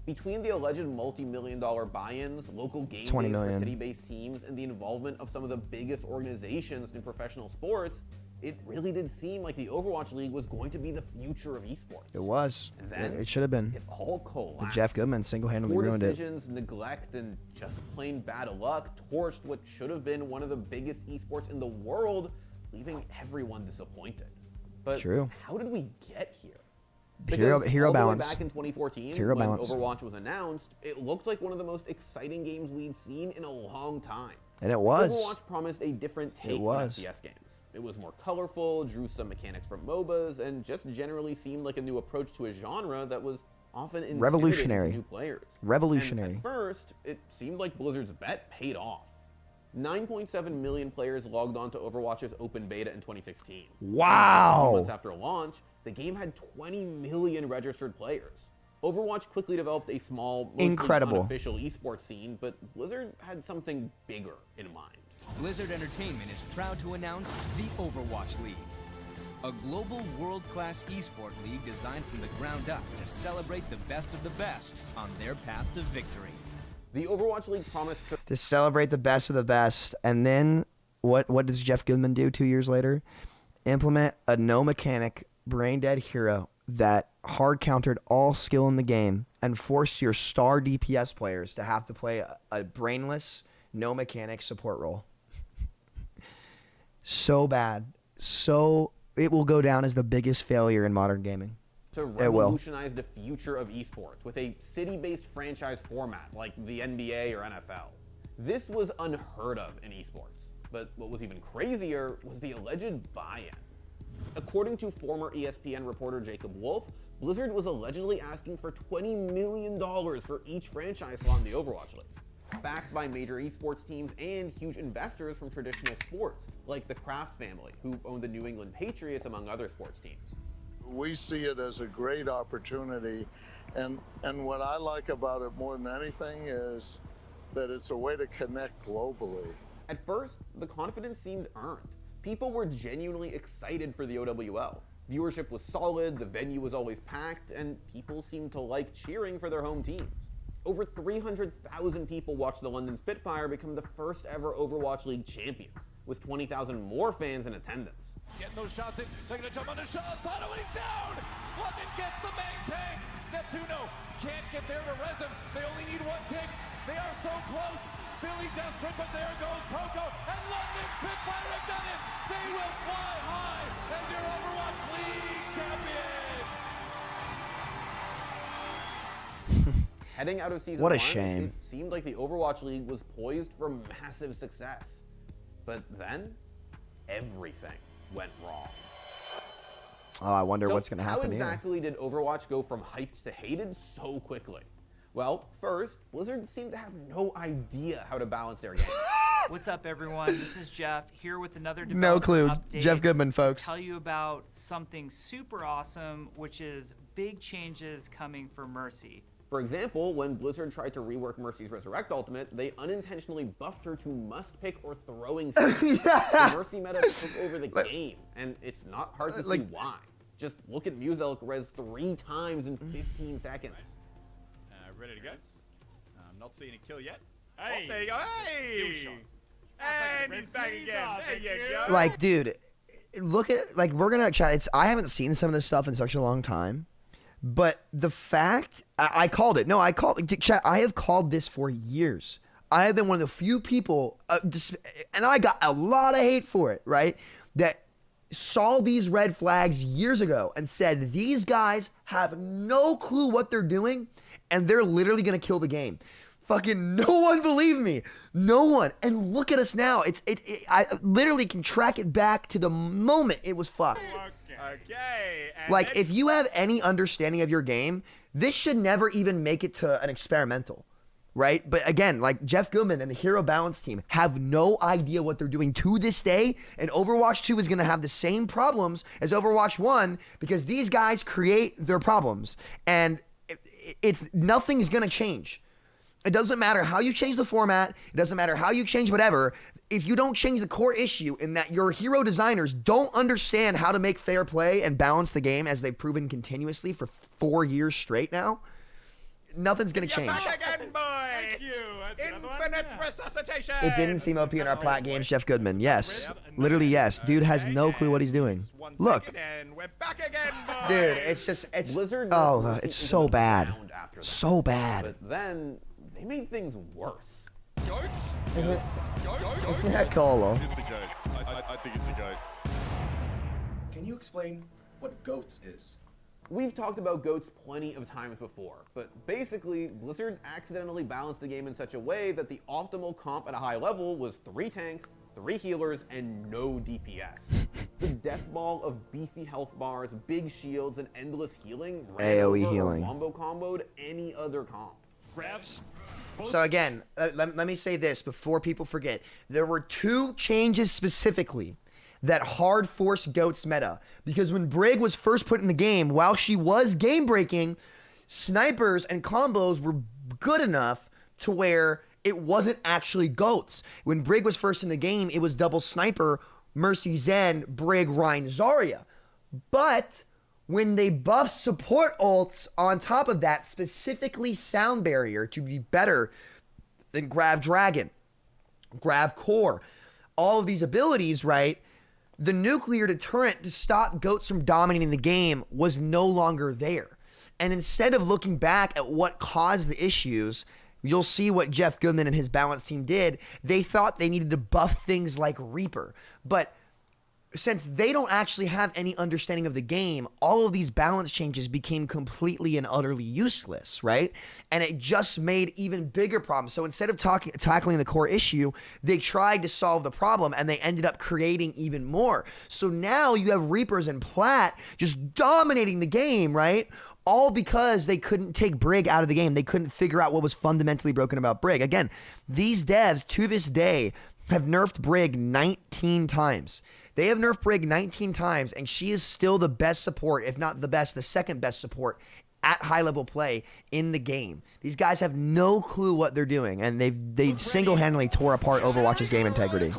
Between the alleged multi-million-dollar buy-ins, local game days for city-based teams, and the involvement of some of the biggest organizations in professional sports, it really did seem like the Overwatch League was going to be the future of esports. it was. And then It should have been. it all collapsed. But Jeff Goodman single-handedly Poor ruined it. decisions, neglect, and just plain bad luck torched what should have been one of the biggest esports in the world, leaving everyone disappointed. But True. how did we get here? Hero all the way balance. back in 2014, Hero when balance. Overwatch was announced, it looked like one of the most exciting games we'd seen in a long time. And it was. Overwatch promised a different take on FPS games. It was more colorful, drew some mechanics from MOBAs, and just generally seemed like a new approach to a genre that was often intimidating Revolutionary. to new players. Revolutionary. And at first, it seemed like Blizzard's bet paid off. 9.7 million players logged on to Overwatch's open beta in 2016. Wow! And just a few months after launch, the game had 20 million registered players. Overwatch quickly developed a small, mostly unofficial esports scene, but Blizzard had something bigger in mind. Blizzard Entertainment is proud to announce the Overwatch League, a global world-class esport league designed from the ground up to celebrate the best of the best on their path to victory. The Overwatch League promised to celebrate the best of the best, and then what does Jeff Goodman do 2 years later? Implement a no mechanic, brain dead hero that hard countered all skill in the game and forced your star DPS players to have to play a brainless, no mechanic support role. So bad. So it will go down as the biggest failure in modern gaming. To revolutionize the future of esports with a city-based franchise format like the NBA or NFL. This was unheard of in esports. But what was even crazier was the alleged buy-in. According to former ESPN reporter Jacob Wolf, Blizzard was allegedly asking for $20 million for each franchise slot in the Overwatch League, backed by major esports teams and huge investors from traditional sports, like the Kraft family, who own the New England Patriots, among other sports teams. We see it as a great opportunity, and what I like about it more than anything is that it's a way to connect globally. At first, the confidence seemed earned. People were genuinely excited for the OWL. Viewership was solid, the venue was always packed, and people seemed to like cheering for their home teams. Over 300,000 people watched the London Spitfire become the first ever Overwatch League champions, with 20,000 more fans in attendance. Getting those shots in, taking a jump on the shot, Sato, and he's down! London gets the main tank! Neptuno can't get there to res him. They only need one tick. They are so close. Philly desperate, but there goes Poco, and London Spitfire have done it! They will fly high as your Overwatch League champions! Heading out of season What a 1, shame. it seemed like the Overwatch League was poised for massive success. But then, everything went wrong. Oh, I wonder what's going to happen How exactly did Overwatch go from hyped to hated so quickly? Well, first, Blizzard seemed to have no idea how to balance their game. What's up, everyone? This is Jeff here with another No clue. update Jeff Goodman, to folks. tell you about something super awesome, which is big changes coming for Mercy. For example, when Blizzard tried to rework Mercy's Resurrect Ultimate, they unintentionally buffed her to must-pick or throwing skills. The Mercy meta took over the game, and it's not hard to see why. Just look at Muselk res 3 times in 15 seconds. Ready to go? I'm not seeing a kill yet. Hey! Oh, there you go. Hey! And he's back again. There you go. Like, dude, look at, like, we're going to chat. I haven't seen some of this stuff in such a long time. But the fact, I called it. No, I called it. Chat, I have called this for years. I have been one of the few people, and I got a lot of hate for it, right? That saw these red flags years ago and said, these guys have no clue what they're doing, and they're literally going to kill the game. Fucking no one believed me. No one. And look at us now. I literally can track it back to the moment it was fucked. Okay. Like, if you have any understanding of your game, this should never even make it to an experimental, right? But again, like, Jeff Goodman and the Hero Balance team have no idea what they're doing to this day, and Overwatch 2 is going to have the same problems as Overwatch 1 because these guys create their problems, and nothing's going to change. It doesn't matter how you change the format. It doesn't matter how you change whatever. If you don't change the core issue in that your hero designers don't understand how to make fair play and balance the game as they've proven continuously for 4 years straight now, nothing's going to change. Back again, boy. Thank you. Infinite resuscitation. It didn't seem OP in our plat games, Jeff Goodman. Yes. Literally, yes. Dude has no clue what he's doing. Look. And we're back again, boy. Dude, it's just, Blizzard it's so bad. So bad. But then, they made things worse. Goats? Yeah, Colo. It's a goat. I think it's a goat. Can you explain what GOATS is? We've talked about GOATS plenty of times before, but basically, Blizzard accidentally balanced the game in such a way that the optimal comp at a high level was 3 tanks, 3 healers, and no DPS. The death ball of beefy health bars, big shields, and endless healing ran AoE over healing. or comboed any other comp. Grabs. So again, let me say this before people forget. There were 2 changes specifically that hard forced GOAT's meta. Because when Brig was first put in the game, while she was game breaking, snipers and combos were good enough to where it wasn't actually GOATs. When Brig was first in the game, it was double sniper, Mercy Zen, Brig, Rein, Zarya. But when they buffed support ults on top of that, specifically Sound Barrier to be better than Grav Dragon, Grav Core, all of these abilities, right? The nuclear deterrent to stop GOATs from dominating the game was no longer there. And instead of looking back at what caused the issues, you'll see what Jeff Goodman and his balance team did. They thought they needed to buff things like Reaper. But since they don't actually have any understanding of the game, all of these balance changes became completely and utterly useless, right? And it just made even bigger problems. So instead of tackling the core issue, they tried to solve the problem and they ended up creating even more. So now you have Reapers and Plat just dominating the game, right? All because they couldn't take Brig out of the game. They couldn't figure out what was fundamentally broken about Brig. Again, these devs to this day have nerfed Brig 19 times. They have nerfed Brig 19 times, and she is still the best support, if not the best, the second best support at high-level play in the game. These guys have no clue what they're doing, and they single-handedly tore apart Overwatch's game integrity.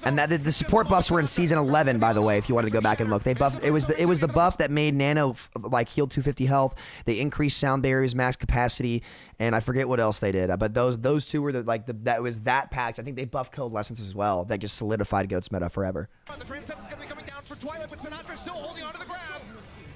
And that the support buffs were in season 11, by the way. If you wanted to go back and look, they buffed. It was the buff that made Nano like heal 250 health. They increased sound barriers, max capacity, and I forget what else they did. But those two were that was that patch. I think they buffed coalescence as well. That just solidified Goat's meta forever. The Trans 7's going to be coming down for Twilight, but Sinatra still holding onto the grab.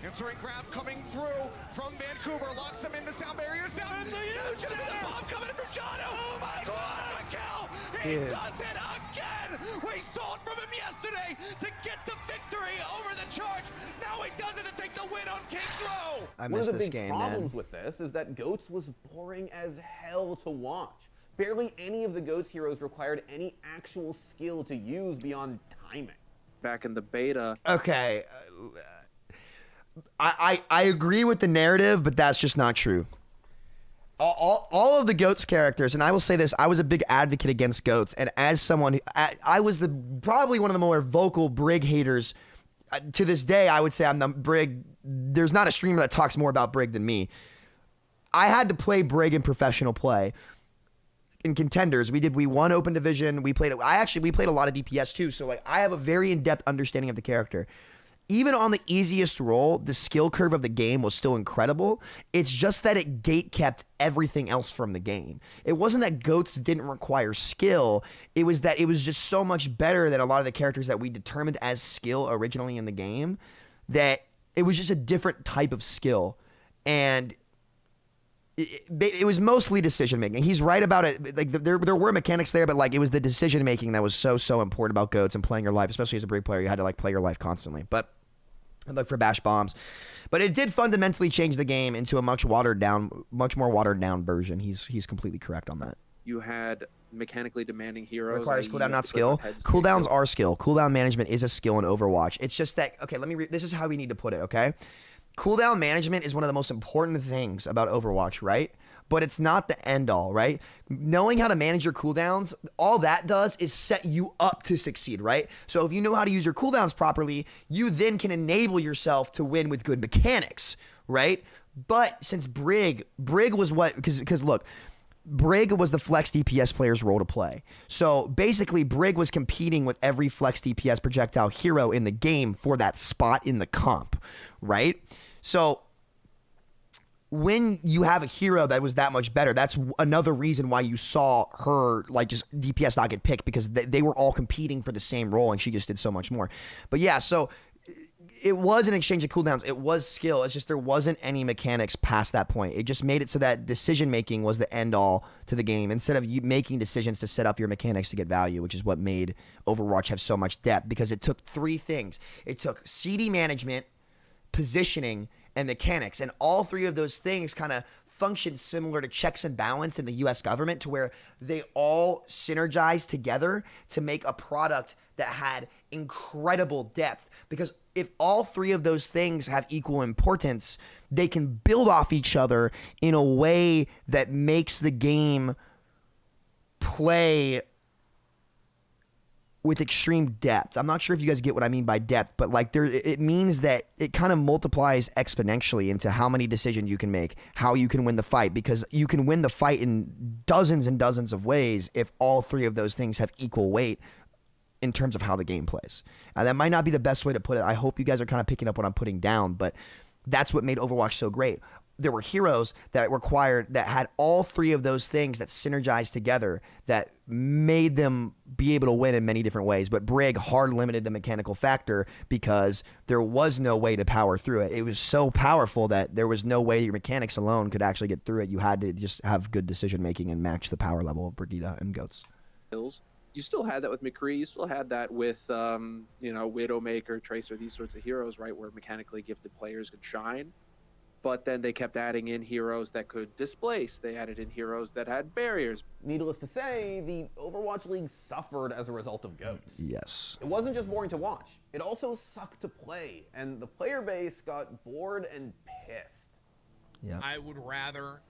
Answering grab coming through from Vancouver, locks him in the sound barrier. Sound is a huge bomb coming in from Jono. Oh my God, Mikkel! He does it again. We saw it from him yesterday to get the victory over the charge. Now he does it to take the win on King's Row. I One miss of the this big game, problems man. with this is that Goats was boring as hell to watch. Barely any of the Goats heroes required any actual skill to use beyond timing. Back in the beta. Okay. I agree with the narrative, but that's just not true. All of the Goats characters, and I will say this, I was a big advocate against Goats, and as someone, I was probably one of the more vocal Brig haters. To this day, I would say I'm the Brig. There's not a streamer that talks more about Brig than me. I had to play Brig in professional play. In contenders, we won open division. We played a lot of DPS too. So like I have a very in-depth understanding of the character. Even on the easiest role, the skill curve of the game was still incredible. It's just that it gate-kept everything else from the game. It wasn't that Goats didn't require skill. It was that it was just so much better than a lot of the characters that we determined as skill originally in the game that it was just a different type of skill. And it was mostly decision-making. He's right about it. Like there were mechanics there, but like it was the decision-making that was so important about Goats and playing your life, especially as a Brig player. You had to like play your life constantly. But and look for bash bombs. But it did fundamentally change the game into a much more watered down version. He's completely correct on that. You had mechanically demanding heroes. Requires cooldown, not skill. Cooldowns are skill. Cooldown management is a skill in Overwatch. It's just that, okay, this is how we need to put it, okay? Cooldown management is one of the most important things about Overwatch, right? But it's not the end all, right? Knowing how to manage your cooldowns, all that does is set you up to succeed, right? So if you know how to use your cooldowns properly, you then can enable yourself to win with good mechanics, right? But since Brig was what, because look, Brig was the flex DPS player's role to play. So basically, Brig was competing with every flex DPS projectile hero in the game for that spot in the comp, right? So when you have a hero that was that much better, that's another reason why you saw her like just DPS not get picked, because they were all competing for the same role and she just did so much more. But yeah, so it was an exchange of cooldowns. It was skill. It's just there wasn't any mechanics past that point. It just made it so that decision-making was the end-all to the game instead of you making decisions to set up your mechanics to get value, which is what made Overwatch have so much depth, because it took three things. It took CD management, positioning, and mechanics. And all three of those things kind of function similar to checks and balance in the US government, to where they all synergize together to make a product that had incredible depth. Because if all three of those things have equal importance, they can build off each other in a way that makes the game play with extreme depth. I'm not sure if you guys get what I mean by depth, but like it means that it kind of multiplies exponentially into how many decisions you can make, how you can win the fight, because you can win the fight in dozens and dozens of ways if all three of those things have equal weight in terms of how the game plays. That might not be the best way to put it. I hope you guys are kind of picking up what I'm putting down, but that's what made Overwatch so great. there were heroes that had all three of those things that synergized together that made them be able to win in many different ways. But Brig hard limited the mechanical factor because there was no way to power through it. It was so powerful that there was no way your mechanics alone could actually get through it. You had to just have good decision making and match the power level of Brigitte and Goats. You still had that with McCree. You still had that with, Widowmaker, Tracer, these sorts of heroes, right, where mechanically gifted players could shine. But then they kept adding in heroes that could displace. They added in heroes that had barriers. Needless to say, the Overwatch League suffered as a result of Goats. Yes. It wasn't just boring to watch. It also sucked to play, and the player base got bored and pissed. Yeah. I would rather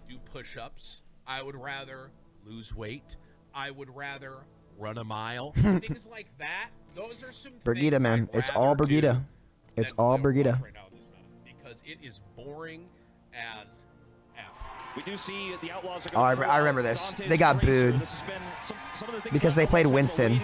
do push-ups. I would rather lose weight. I would rather run a mile. Things like that. Those are some Brigitte, things man. I'd It's all rather do Brigitte. It's all Brigitte. right now this meta, because it is boring as F. We do see the Outlaws are Oh, I remember this. They got booed because they played Winston.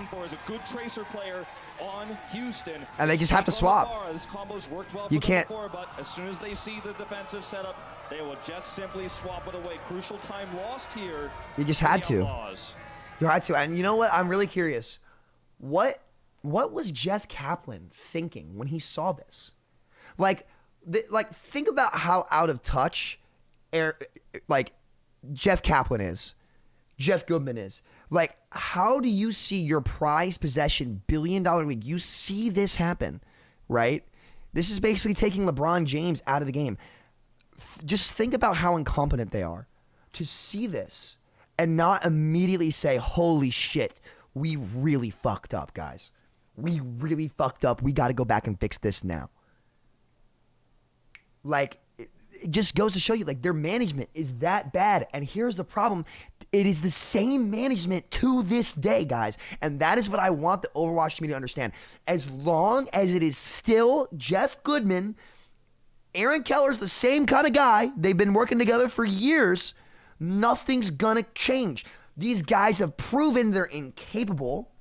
On Houston. And they just have to swap. This combo's worked well You for them can't- before, but as soon as they see the defensive setup, they will just simply swap it away. Crucial time lost here. You just for had the to. Outlaws. You had to. And you know what? I'm really curious. What was Jeff Kaplan thinking when he saw this? Like think about how out of touch Jeff Kaplan is. Jeff Goodman is. Like, how do you see your prized possession billion-dollar league? You see this happen, right? This is basically taking LeBron James out of the game. Just think about how incompetent they are to see this and not immediately say, holy shit, we really fucked up, guys. We really fucked up. We got to go back and fix this now. Like, it just goes to show you, like, their management is that bad. And here's the problem. It is the same management to this day, guys. And that is what I want the Overwatch community to understand. As long as it is still Jeff Goodman, Aaron Keller's the same kind of guy. They've been working together for years. Nothing's going to change. These guys have proven they're incapable.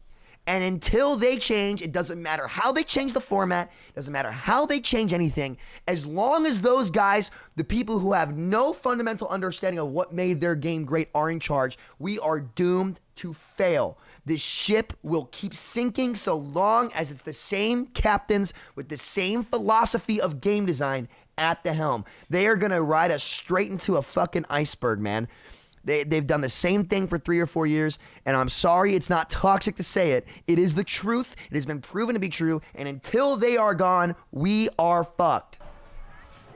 And until they change, it doesn't matter how they change the format, it doesn't matter how they change anything, as long as those guys, the people who have no fundamental understanding of what made their game great, are in charge, we are doomed to fail. This ship will keep sinking so long as it's the same captains with the same philosophy of game design at the helm. They are going to ride us straight into a fucking iceberg, man. They've done the same thing for 3 or 4 years, and I'm sorry it's not toxic to say it. It is the truth. It has been proven to be true, and until they are gone, we are fucked.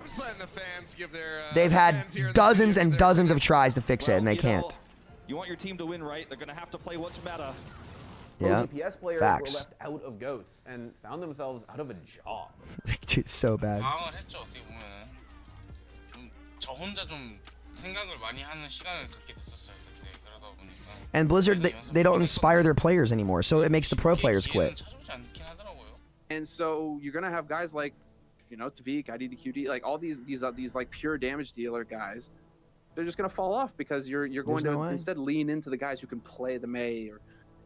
I'm just letting the fans give their, They've had dozens and dozens of tries to fix it, and they can't. You want your team to win, right? They're going to have to play what's meta. Yeah, DPS players facts. were left out of Goats and found themselves out of a job. Dude, so bad. 방황을 했죠, 어떻게 보면은. 저 혼자 좀 생각을 많이 하는 시간을 갖게 됐었어요, 그때. 그러다 보니까. And Blizzard, they don't inspire their players anymore, so it makes the pro players quit. And so you're gonna have guys like, Tavik, IDDQD, like all these like pure damage dealer guys. They're just gonna fall off because you're going to instead lean into the guys who can play the Mei or,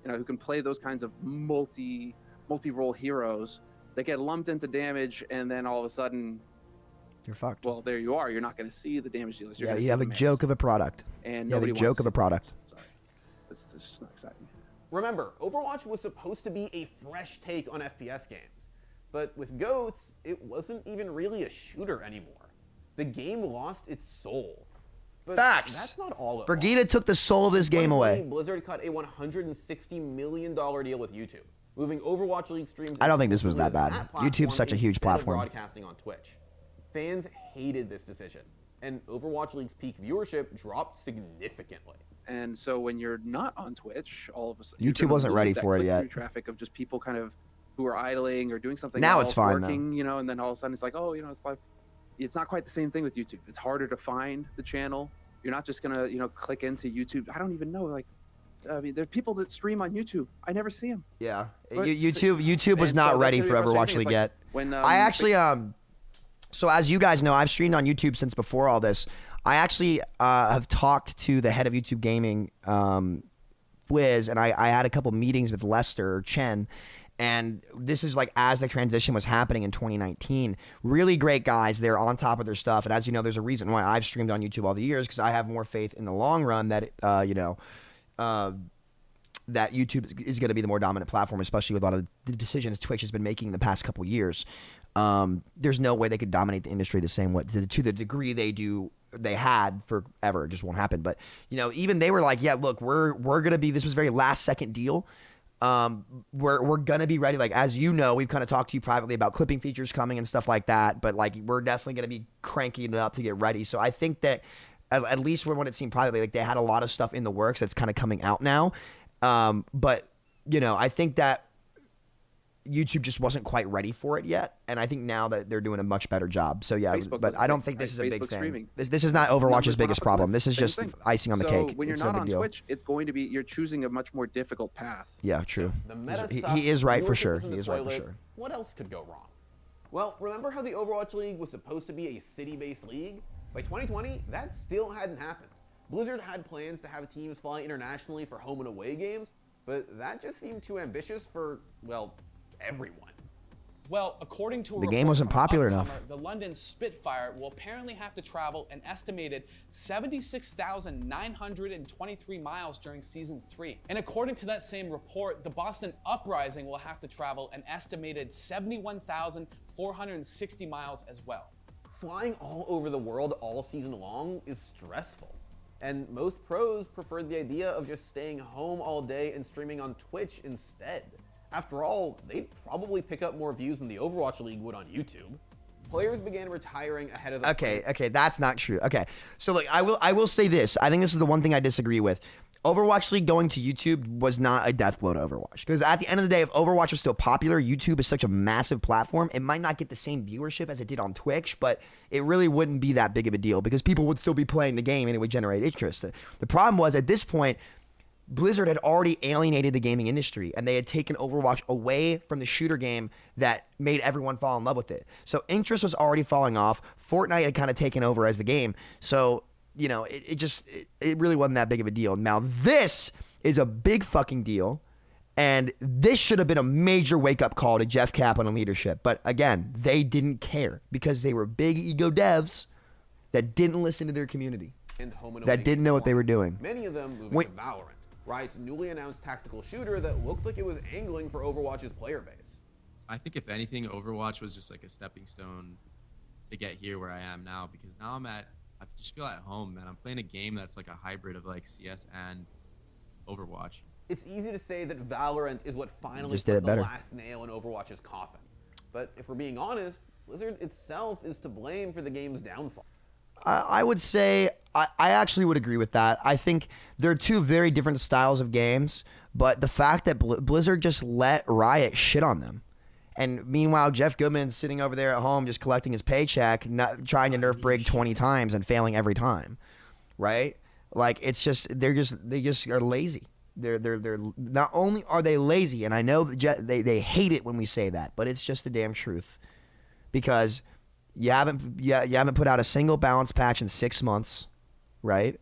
who can play those kinds of multi-role heroes. They get lumped into damage, and then all of a sudden, you're fucked. Well, there you are. You're not going to see the damage dealers. You're Yeah, gonna you see have a the joke of a product. And you have a nobody joke wants of to a see product. Sorry, it's just not exciting. Remember, Overwatch was supposed to be a fresh take on FPS games. But with Goats, it wasn't even really a shooter anymore. The game lost its soul. But Facts. That's not all it Brigitte took the soul of this game away. Blizzard cut a $160 million deal with YouTube, moving Overwatch League streams. I don't think this was that bad. platform YouTube's such a huge instead of platform. Broadcasting on Twitch. Fans hated this decision, and Overwatch League's peak viewership dropped significantly. And so when you're not on Twitch, all of a sudden YouTube wasn't ready for it yet. Traffic of just people kind of who are idling or doing something. Now else, it's fine, working, and then all of a sudden it's like, it's like, it's not quite the same thing with YouTube. It's harder to find the channel. You're not just gonna, click into YouTube. I don't even know. Like, I mean, there are people that stream on YouTube. I never see them. Yeah, But- YouTube was and not so ready that's for gonna be Overwatch frustrating. League It's yet. like when, I actually so as you guys know, I've streamed on YouTube since before all this. I actually have talked to the head of YouTube Gaming, Fwiz, and I had a couple meetings with Lester or Chen, And this is like as the transition was happening in 2019. Really great guys. They're on top of their stuff. And as you know, there's a reason why I've streamed on YouTube all the years, because I have more faith in the long run that, that YouTube is going to be the more dominant platform, especially with a lot of the decisions Twitch has been making the past couple years. There's no way they could dominate the industry the same way to the degree they had forever. It just won't happen. But, even they were like, yeah, look, we're going to be, this was a very last second deal. We're going to be ready. Like, as you know, we've kind of talked to you privately about clipping features coming and stuff like that. But like, we're definitely going to be cranking it up to get ready. So I think that at least when it seemed privately, like they had a lot of stuff in the works that's kind of coming out now. But I think that YouTube just wasn't quite ready for it yet, and I think now that they're doing a much better job. So yeah, but I don't think this is a big thing. This is not Overwatch's biggest problem. This is just icing on the cake. So when you're not on Twitch, it's going to be you're choosing a much more difficult path. Yeah, true. The meta He is right for sure. viewership was in He the is right for toilet. sure. What else could go wrong? Well, remember how the Overwatch League was supposed to be a city-based league? By 2020, that still hadn't happened. Blizzard had plans to have teams fly internationally for home and away games, but that just seemed too ambitious for, well, everyone. Well, according to a The game report wasn't from popular Upcomer, enough. the London Spitfire will apparently have to travel an estimated 76,923 miles during Season 3. And according to that same report, the Boston Uprising will have to travel an estimated 71,460 miles as well. Flying all over the world all season long is stressful. And most pros preferred the idea of just staying home all day and streaming on Twitch instead. After all, they'd probably pick up more views than the Overwatch League would on YouTube. Players began retiring ahead of the Okay, that's not true. Okay, so look, I will say this. I think this is the one thing I disagree with. Overwatch League going to YouTube was not a death blow to Overwatch. Because at the end of the day, if Overwatch was still popular, YouTube is such a massive platform, it might not get the same viewership as it did on Twitch, but it really wouldn't be that big of a deal because people would still be playing the game and it would generate interest. The problem was, at this point, Blizzard had already alienated the gaming industry, and they had taken Overwatch away from the shooter game that made everyone fall in love with it. So interest was already falling off. Fortnite had kind of taken over as the game. So, it really wasn't that big of a deal. Now, this is a big fucking deal, and this should have been a major wake-up call to Jeff Kaplan and leadership. But again, they didn't care because they were big ego devs that didn't listen to their community, and home and that away didn't know what they were doing. Many of them moving to Valorant, Riot's newly announced tactical shooter that looked like it was angling for Overwatch's player base. I think if anything, Overwatch was just like a stepping stone to get here where I am now, because now I just feel at home, man. I'm playing a game that's like a hybrid of like CS and Overwatch. It's easy to say that Valorant is what finally Just did put it the better. last nail in Overwatch's coffin. But if we're being honest, Blizzard itself is to blame for the game's downfall. I would say I actually would agree with that. I think they're two very different styles of games, but the fact that Blizzard just let Riot shit on them, and meanwhile Jeff Goodman's sitting over there at home just collecting his paycheck, not trying to nerf Brig 20 times and failing every time, right? Like they just are lazy. They're not only are they lazy, and I know that they hate it when we say that, but it's just the damn truth, because you haven't put out a single balance patch in 6 months, right?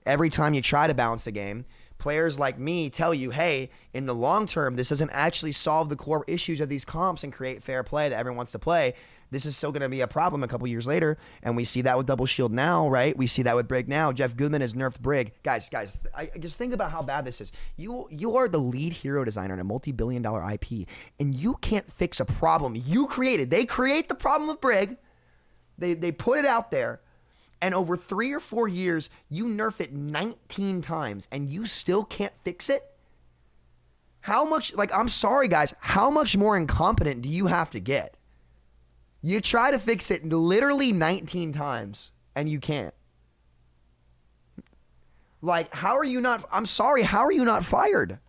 Every time you try to balance the game, players like me tell you, hey, in the long term, this doesn't actually solve the core issues of these comps and create fair play that everyone wants to play. This is still going to be a problem a couple years later, and we see that with Double Shield now, right? We see that with Brig now. Jeff Goodman has nerfed Brig. Guys, I just think about how bad this is. You are the lead hero designer in a multi-billion-dollar IP, and you can't fix a problem you created. They create the problem of Brig. They put it out there, and over 3 or 4 years, you nerf it 19 times, and you still can't fix it? How much, I'm sorry, guys, how much more incompetent do you have to get? You try to fix it literally 19 times, and you can't. How are you not, I'm sorry, how are you not fired?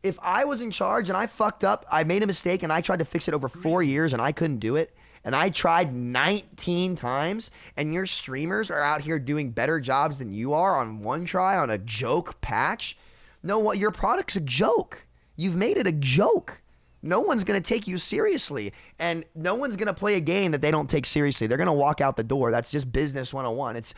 If I was in charge and I fucked up, I made a mistake, and I tried to fix it over 4 years, and I couldn't do it, and I tried 19 times, and your streamers are out here doing better jobs than you are on one try on a joke patch, your product's a joke. You've made it a joke. No one's going to take you seriously, and no one's going to play a game that they don't take seriously. They're going to walk out the door. That's just business 101. It's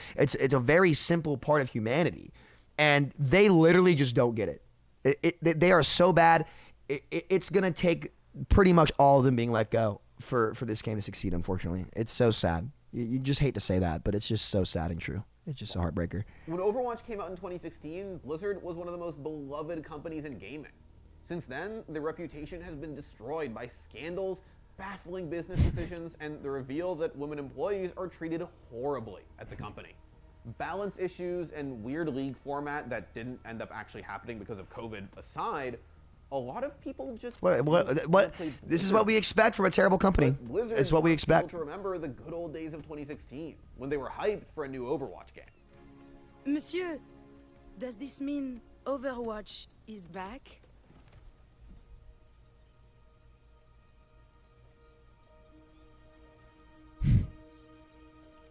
a very simple part of humanity, and they literally just don't get it. They are so bad. it's gonna take pretty much all of them being let go for this game to succeed. Unfortunately, it's so sad. You just hate to say that, but it's just so sad and true. It's just a heartbreaker. When Overwatch came out in 2016, Blizzard was one of the most beloved companies in gaming. Since then, their reputation has been destroyed by scandals, baffling business decisions, and the reveal that women employees are treated horribly at the company. Balance issues and weird league format that didn't end up actually happening because of COVID aside, a lot of people just what this is what we expect from a terrible company. Blizzard It's what we wants people expect. to remember the good old days of 2016 when they were hyped for a new Overwatch game. Monsieur, does this mean Overwatch is back?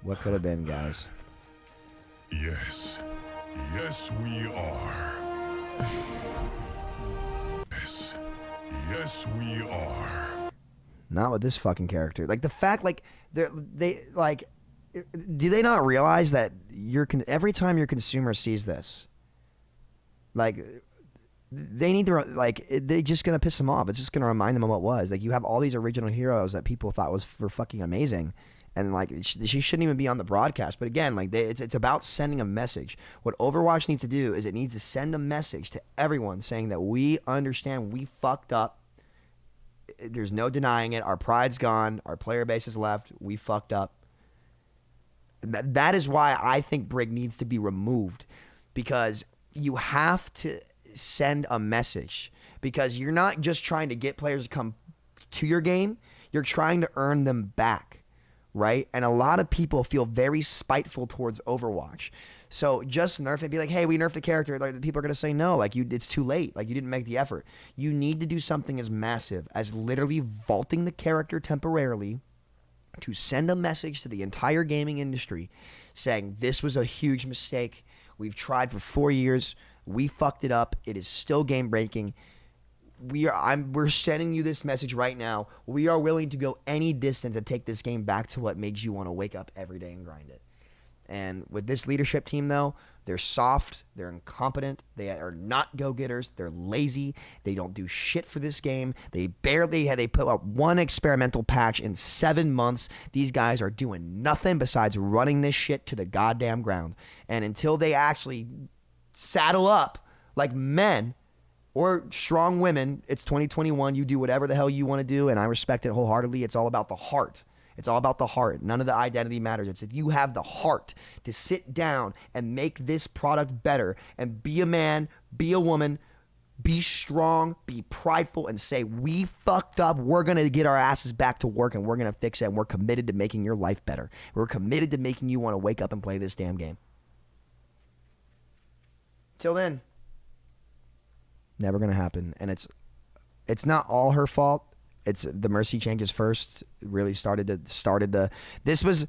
What could have been, guys? Yes. Yes, we are. Yes. Yes, we are. Not with this fucking character. Like the fact, like they like, do they not realize that every time your consumer sees this, like, they need to they're just gonna piss them off. It's just gonna remind them of what was. Like, you have all these original heroes that people thought were fucking amazing, and like she shouldn't even be on the broadcast. But again, like it's about sending a message. What Overwatch needs to do is it needs to send a message to everyone saying that we understand we fucked up. There's no denying it. Our pride's gone. Our player base is left. We fucked up. That is why I think Brig needs to be removed, because you have to send a message, because you're not just trying to get players to come to your game. You're trying to earn them back, right? And a lot of people feel very spiteful towards Overwatch. So just nerf it. Be like, hey, we nerfed a character. Like, people are gonna say no. Like, it's too late. Like, you didn't make the effort. You need to do something as massive as literally vaulting the character temporarily to send a message to the entire gaming industry saying this was a huge mistake. We've tried for 4 years. We fucked it up. It is still game breaking. We're sending you this message right now. We are willing to go any distance to take this game back to what makes you want to wake up every day and grind it. And with this leadership team, though, they're soft, they're incompetent, they are not go-getters, they're lazy, they don't do shit for this game. They put out one experimental patch in 7 months. These guys are doing nothing besides running this shit to the goddamn ground. And until they actually saddle up like men or strong women, it's 2021, you do whatever the hell you want to do, and I respect it wholeheartedly. It's all about the heart. It's all about the heart. None of the identity matters. It's if you have the heart to sit down and make this product better and be a man, be a woman, be strong, be prideful, and say, we fucked up. We're going to get our asses back to work, and we're going to fix it, and we're committed to making your life better. We're committed to making you want to wake up and play this damn game. Till then, never going to happen. And it's not all her fault. It's the Mercy changes first. Really started the. This was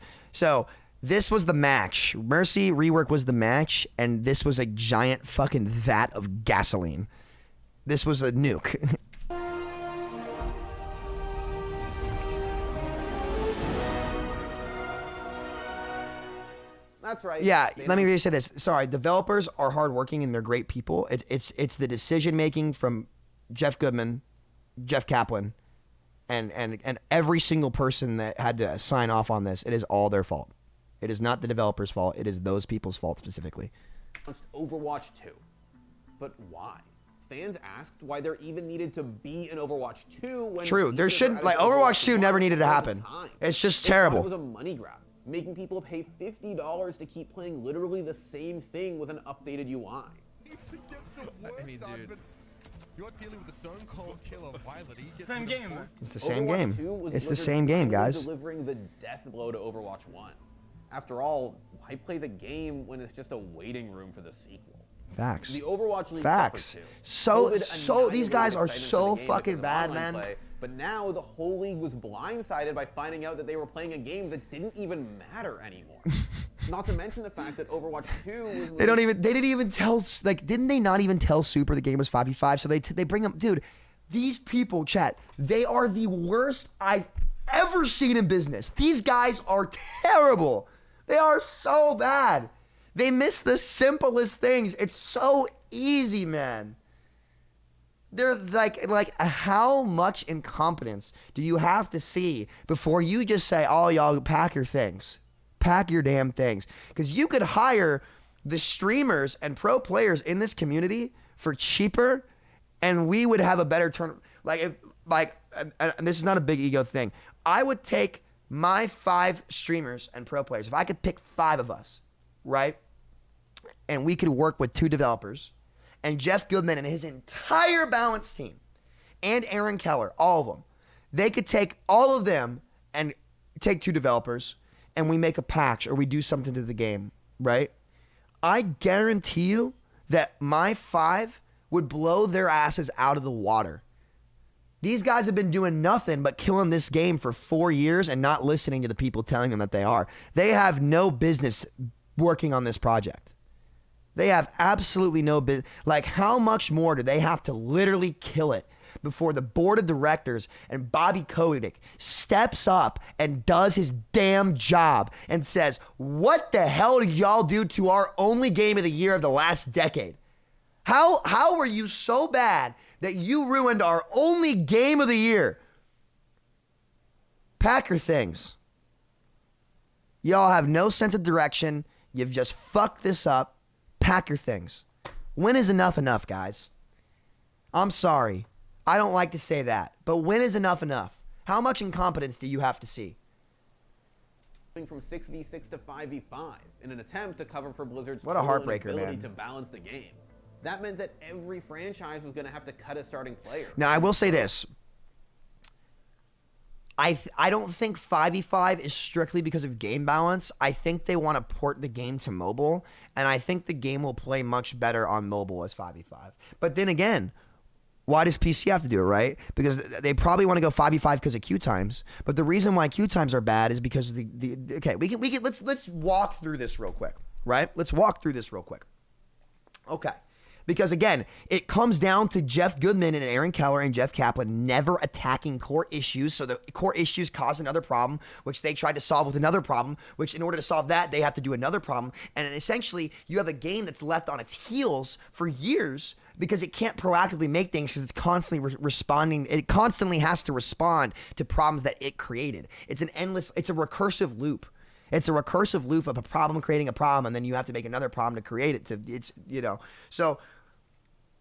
the match. Mercy rework was the match, and this was a giant fucking vat of gasoline. This was a nuke. That's right. Yeah, let me really say this. Sorry, developers are hardworking and they're great people. It's the decision making from Jeff Goodman, Jeff Kaplan, and every single person that had to sign off on this. It is all their fault. It is not the developers' fault. It is those people's fault specifically. Overwatch 2. But why? Fans asked why there even needed to be an Overwatch 2 when True, there shouldn't, like, Overwatch 2 never needed to happen. It's just terrible. It was a money grab, making people pay $50 to keep playing literally the same thing with an updated UI. I mean, dude, you're dealing with the stone cold killer Violet. Same game. It's the same game. It's the Blizzard same game, finally guys. Delivering the death blow to Overwatch 1. After all, why play the game when it's just a waiting room for the sequel? Facts. The Overwatch League Facts. suffered too. So COVID these guys are annihilated so excitement for the game fucking because of bad, online man. play, but now the whole league was blindsided by finding out that they were playing a game that didn't even matter anymore. Not to mention the fact that Overwatch 2 was... They didn't even tell, like, didn't they not even tell Super the game was 5v5? So they bring them, dude, these people, chat, they are the worst I've ever seen in business. These guys are terrible. They are so bad. They miss the simplest things. It's so easy, man. They're like how much incompetence do you have to see before you just say, oh, y'all pack your things. Pack your damn things. Because you could hire the streamers and pro players in this community for cheaper, and we would have a better turn. And this is not a big ego thing. I would take my 5 streamers and pro players. If I could pick 5 of us, right? And we could work with 2 developers, and Jeff Goodman and his entire balance team, and Aaron Keller, all of them, they could take all of them and take 2 developers, and we make a patch or we do something to the game, right? I guarantee you that my 5 would blow their asses out of the water. These guys have been doing nothing but killing this game for 4 years and not listening to the people telling them that they are. They have no business working on this project. They have absolutely no business. Like, how much more do they have to literally kill it before the board of directors and Bobby Kotick steps up and does his damn job and says, what the hell did y'all do to our only game of the year of the last decade? How were you so bad that you ruined our only game of the year? Pack your things. Y'all have no sense of direction. You've just fucked this up. Pack your things. When is enough, guys? I'm sorry. I don't like to say that. But when is enough? How much incompetence do you have to see? From 6v6 to 5v5 in an attempt to cover for Blizzard's What a heartbreaker, inability man. to balance the game. That meant that every franchise was going to have to cut a starting player. Now, I will say this. I don't think 5v5 is strictly because of game balance. I think they want to port the game to mobile, and I think the game will play much better on mobile as 5v5. But then again, why does PC have to do it, right? Because they probably want to go 5v5 because of queue times. But the reason why queue times are bad is because let's walk through this real quick, right? Let's walk through this real quick. Okay. Because again, it comes down to Jeff Goodman and Aaron Keller and Jeff Kaplan never attacking core issues. So the core issues cause another problem, which they tried to solve with another problem, which in order to solve that, they have to do another problem. And essentially, you have a game that's left on its heels for years because it can't proactively make things because it's constantly responding. It constantly has to respond to problems that it created. It's a recursive loop. It's a recursive loop of a problem creating a problem, and then you have to make another problem to create it. So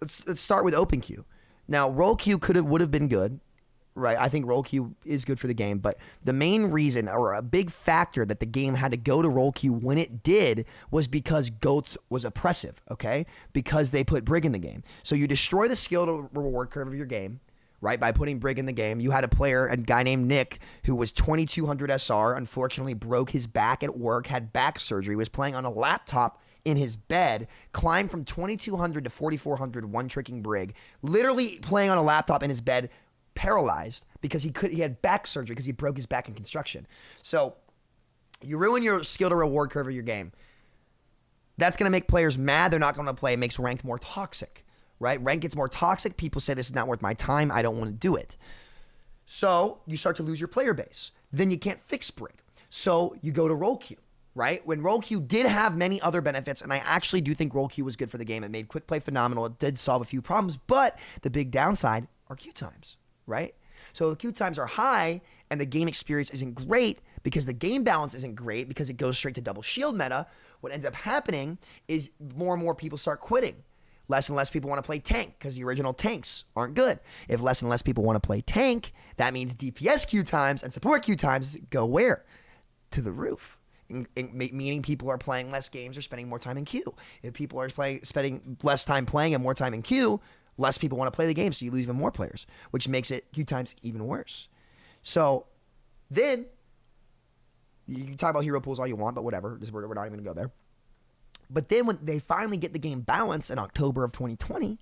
let's start with OpenQ. Now, roll queue would have been good, right? I think roll queue is good for the game, but the main reason or a big factor that the game had to go to roll queue when it did was because GOATS was oppressive, okay? Because they put Brig in the game. So you destroy the skill to reward curve of your game, right? By putting Brig in the game. You had a guy named Nick, who was 2200 SR, unfortunately broke his back at work, had back surgery, was playing on a laptop in his bed, climbed from 2200 to 4400 one-tricking Brig, literally playing on a laptop in his bed, paralyzed because he had back surgery because he broke his back in construction. So you ruin your skill to reward curve of your game. That's going to make players mad. They're not going to play. It makes ranked more toxic. Right? Rank gets more toxic. People say this is not worth my time. I don't want to do it. So you start to lose your player base. Then you can't fix Brig. So you go to roll queue, right? When roll queue did have many other benefits, and I actually do think roll queue was good for the game. It made quick play phenomenal. It did solve a few problems, but the big downside are queue times, right? So the queue times are high, and the game experience isn't great because the game balance isn't great because it goes straight to double shield meta. What ends up happening is more and more people start quitting. Less and less people want to play tank because the original tanks aren't good. If less and less people want to play tank, that means DPS queue times and support queue times go where? To the roof. Meaning people are playing less games or spending more time in queue. If people are spending less time playing and more time in queue, less people want to play the game, so you lose even more players, which makes it queue times even worse. So then, you can talk about hero pools all you want, but whatever. We're not even going to go there. But then when they finally get the game balanced in October of 2020,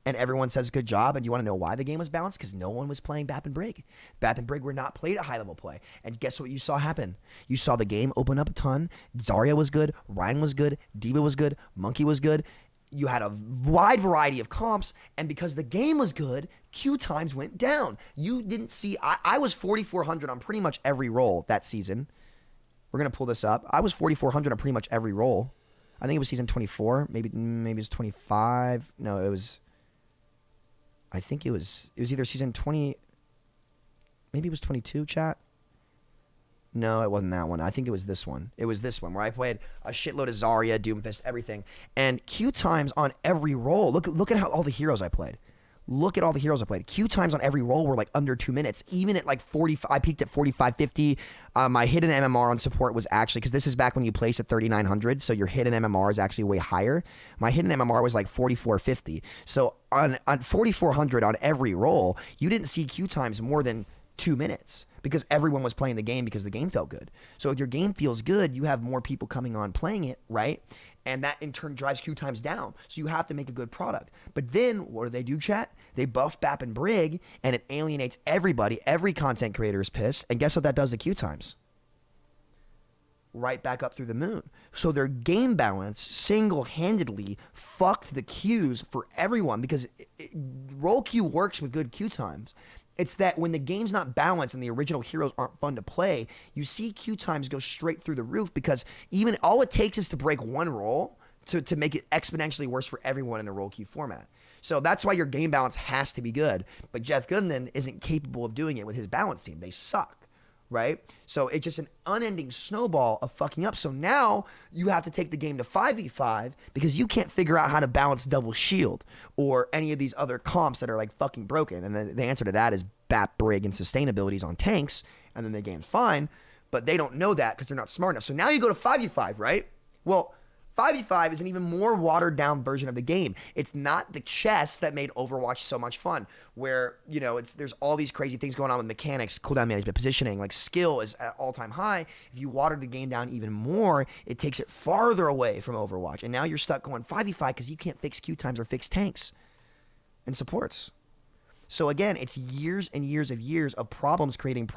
and everyone says good job, and you want to know why the game was balanced? Because no one was playing BAP and Brig. BAP and Brig were not played at high-level play. And guess what you saw happen? You saw the game open up a ton. Zarya was good. Ryan was good. D.Va was good. Monkey was good. You had a wide variety of comps, and because the game was good, queue times went down. You didn't see... I was 4,400 on pretty much every role that season. We're going to pull this up. I was 4,400 on pretty much every role. I think it was season 24. Maybe it was 25. No, it was... I think it was either season 20, maybe it was 22, chat. No, it wasn't that one. I think it was this one. It was this one where I played a shitload of Zarya, Doomfist, everything. And Q times on every role. Look at how all the heroes I played. Look at all the heroes I played. Q times on every role were like under 2 minutes. Even at like 40, I peaked at 45, 50. My hidden MMR on support was actually, because this is back when you place at 3,900, so your hidden MMR is actually way higher. My hidden MMR was like 4,450. So on 4,400 on every role, you didn't see Q times more than 2 minutes. Because everyone was playing the game because the game felt good. So if your game feels good, you have more people coming on playing it, right? And that in turn drives queue times down. So you have to make a good product. But then what do they do, chat? They buff BAP and Brig, and it alienates everybody. Every content creator is pissed. And guess what that does to queue times? Right back up through the moon. So their game balance single-handedly fucked the queues for everyone because role queue works with good queue times. It's that when the game's not balanced and the original heroes aren't fun to play, you see queue times go straight through the roof because even all it takes is to break one role to make it exponentially worse for everyone in a role queue format. So that's why your game balance has to be good. But Jeff Goodman isn't capable of doing it with his balance team. They suck. Right? So it's just an unending snowball of fucking up. So now you have to take the game to 5v5 because you can't figure out how to balance double shield or any of these other comps that are like fucking broken. And the answer to that is BAP, Brig, and sustainabilities on tanks. And then the game's fine. But they don't know that because they're not smart enough. So now you go to 5v5, right? Well, 5v5 is an even more watered down version of the game. It's not the chess that made Overwatch so much fun, where, you know, there's all these crazy things going on with mechanics, cooldown management, positioning, like skill is at all-time high. If you water the game down even more, it takes it farther away from Overwatch. And now you're stuck going 5v5 because you can't fix queue times or fix tanks and supports. So again, it's years and years of problems creating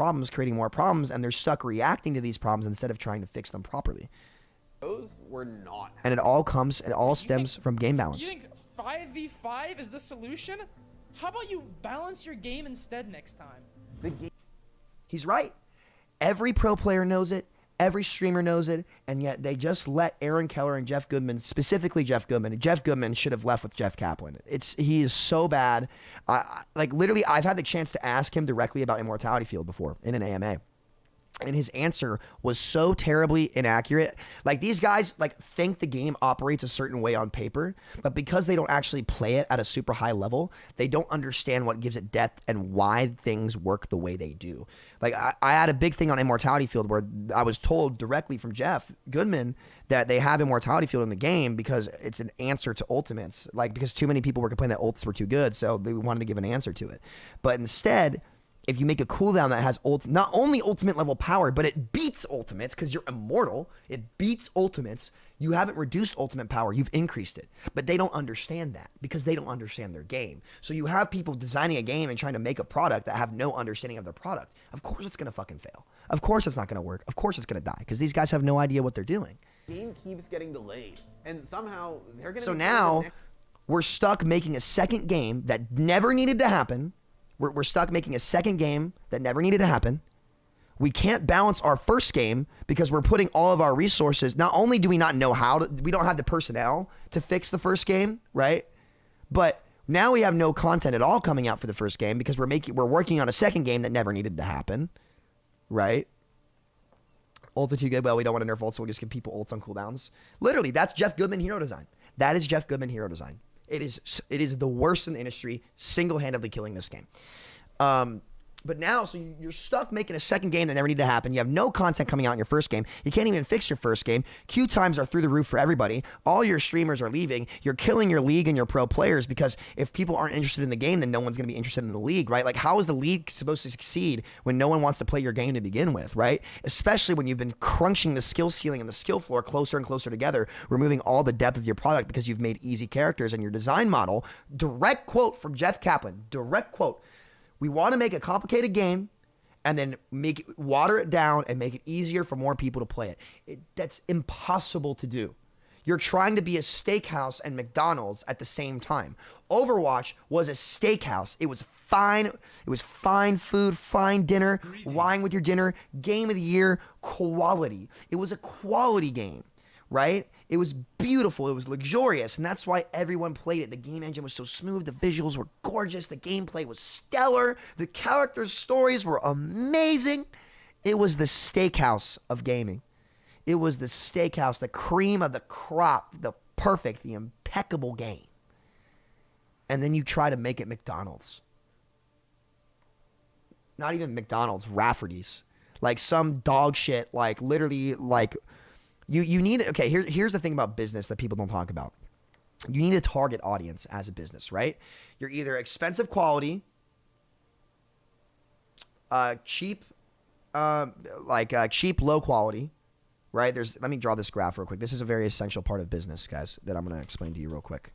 more problems, and they're stuck reacting to these problems instead of trying to fix them properly. Those were not. And it all stems from game balance. You think 5v5 is the solution? How about you balance your game instead next time? He's right. Every pro player knows it. Every streamer knows it. And yet they just let Aaron Keller and Jeff Goodman, specifically Jeff Goodman. Jeff Goodman should have left with Jeff Kaplan. He is so bad. Like literally, I've had the chance to ask him directly about Immortality Field before in an AMA. And his answer was so terribly inaccurate. Like these guys think the game operates a certain way on paper, but because they don't actually play it at a super high level, they don't understand what gives it depth and why things work the way they do. Like I had a big thing on Immortality Field where I was told directly from Jeff Goodman that they have Immortality Field in the game because it's an answer to ultimates. Like because too many people were complaining that ults were too good, so they wanted to give an answer to it. But instead, if you make a cooldown that has not only ultimate level power, but it beats ultimates because you're immortal, it beats ultimates, you haven't reduced ultimate power, you've increased it. But they don't understand that because they don't understand their game. So you have people designing a game and trying to make a product that have no understanding of their product. Of course it's going to fucking fail. Of course it's not going to work. Of course it's going to die because these guys have no idea what they're doing. Game keeps getting delayed. And somehow they're going to... So now we're stuck making a second game that never needed to happen. We're stuck making a second game that never needed to happen. We can't balance our first game because we're putting all of our resources. Not only do we not know we don't have the personnel to fix the first game, right? But now we have no content at all coming out for the first game because we're working on a second game that never needed to happen, right? Ults are too good. Well, we don't want to nerf ults, so we'll just give people ults on cooldowns. Literally, that's Jeff Goodman hero design. That is Jeff Goodman hero design. It is the worst in the industry, single-handedly killing this game. But now, so you're stuck making a second game that never needed to happen. You have no content coming out in your first game. You can't even fix your first game. Queue times are through the roof for everybody. All your streamers are leaving. You're killing your league and your pro players because if people aren't interested in the game, then no one's going to be interested in the league, right? Like, how is the league supposed to succeed when no one wants to play your game to begin with, right? Especially when you've been crunching the skill ceiling and the skill floor closer and closer together, removing all the depth of your product because you've made easy characters and your design model. Direct quote from Jeff Kaplan. Direct quote. We want to make a complicated game and then water it down and make it easier for more people to play it. That's impossible to do. You're trying to be a steakhouse and McDonald's at the same time. Overwatch was a steakhouse. It was fine. It was fine food, fine dinner, wine with your dinner, game of the year, quality. It was a quality game. right? It was beautiful. It was luxurious. And that's why everyone played it. The game engine was so smooth. The visuals were gorgeous. The gameplay was stellar. The characters' stories were amazing. It was the steakhouse of gaming. It was the steakhouse, the cream of the crop, the perfect, the impeccable game. And then you try to make it McDonald's. Not even McDonald's, Rafferty's. Like some dog shit, like literally like you need, okay, here's the thing about business that people don't talk about. You need a target audience as a business, right? You're either expensive quality, cheap, cheap, low quality, right? Let me draw this graph real quick. This is a very essential part of business, guys, that I'm going to explain to you real quick.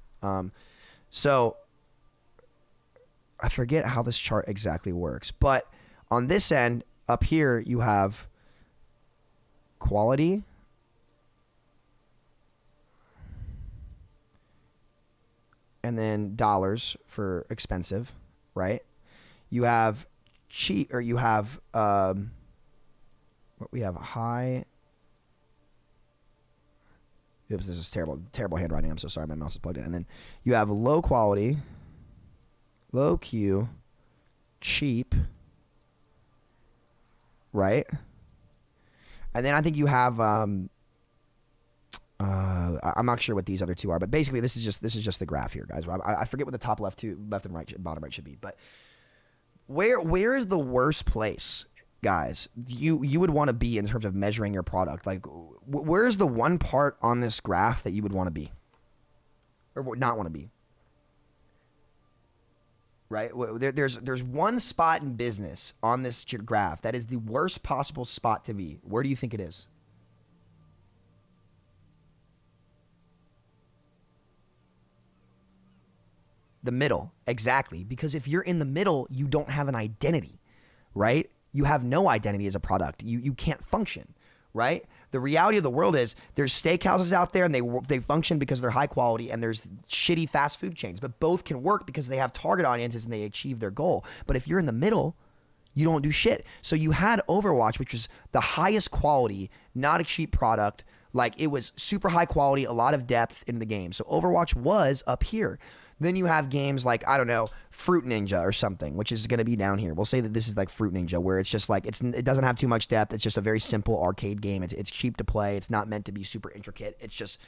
So I forget how this chart exactly works, but on this end up here, you have quality, and then dollars for expensive, right? You have cheap, or you have what we have high. Oops, this is terrible handwriting. I'm so sorry, my mouse is plugged in. And then you have low quality, low Q, cheap, right? And then I think you have I'm not sure what these other two are, but basically this is just the graph here, guys. I forget what the top left and right, bottom right should be, but where is the worst place, guys, you would want to be in terms of measuring your product? Like, where's the one part on this graph that you would want to be, or would not want to be? Right? There's one spot in business on this graph that is the worst possible spot to be. Where do you think it is? The middle, exactly. Because if you're in the middle, you don't have an identity, right? You have no identity as a product. You can't function, right? The reality of the world is there's steakhouses out there and they function because they're high quality, and there's shitty fast food chains, but both can work because they have target audiences and they achieve their goal. But if you're in the middle, you don't do shit. So you had Overwatch, which was the highest quality, not a cheap product. Like, it was super high quality, a lot of depth in the game. So Overwatch was up here. Then you have games like, I don't know, Fruit Ninja or something, which is going to be down here. We'll say that this is like Fruit Ninja, where it's just like, it doesn't have too much depth. It's just a very simple arcade game. It's cheap to play. It's not meant to be super intricate. It's just,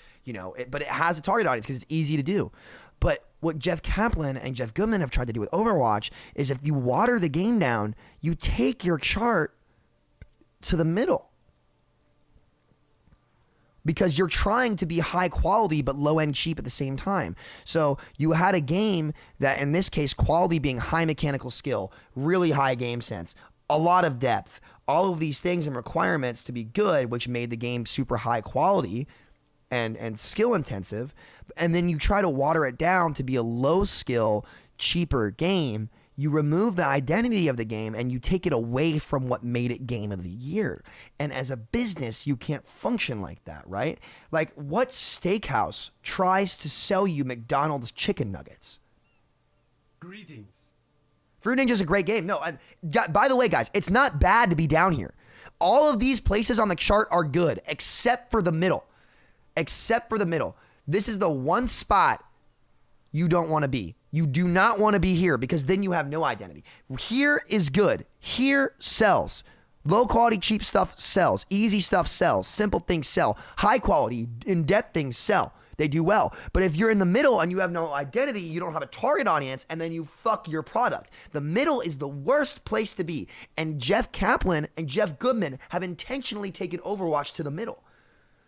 but it has a target audience because it's easy to do. But what Jeff Kaplan and Jeff Goodman have tried to do with Overwatch is, if you water the game down, you take your chart to the middle. Because you're trying to be high quality but low end cheap at the same time. So you had a game that, in this case, quality being high mechanical skill, really high game sense, a lot of depth, all of these things and requirements to be good, which made the game super high quality and skill intensive. And then you try to water it down to be a low skill, cheaper game. You remove the identity of the game and you take it away from what made it game of the year. And as a business, you can't function like that, right? Like, what steakhouse tries to sell you McDonald's chicken nuggets? Greetings. Fruit Ninja is a great game. No, by the way, guys, it's not bad to be down here. All of these places on the chart are good, except for the middle. Except for the middle. This is the one spot you don't want to be. You do not want to be here, because then you have no identity. Here is good. Here sells. Low quality, cheap stuff sells. Easy stuff sells. Simple things sell. High quality, in-depth things sell. They do well. But if you're in the middle and you have no identity, you don't have a target audience, and then you fuck your product. The middle is the worst place to be. And Jeff Kaplan and Jeff Goodman have intentionally taken Overwatch to the middle.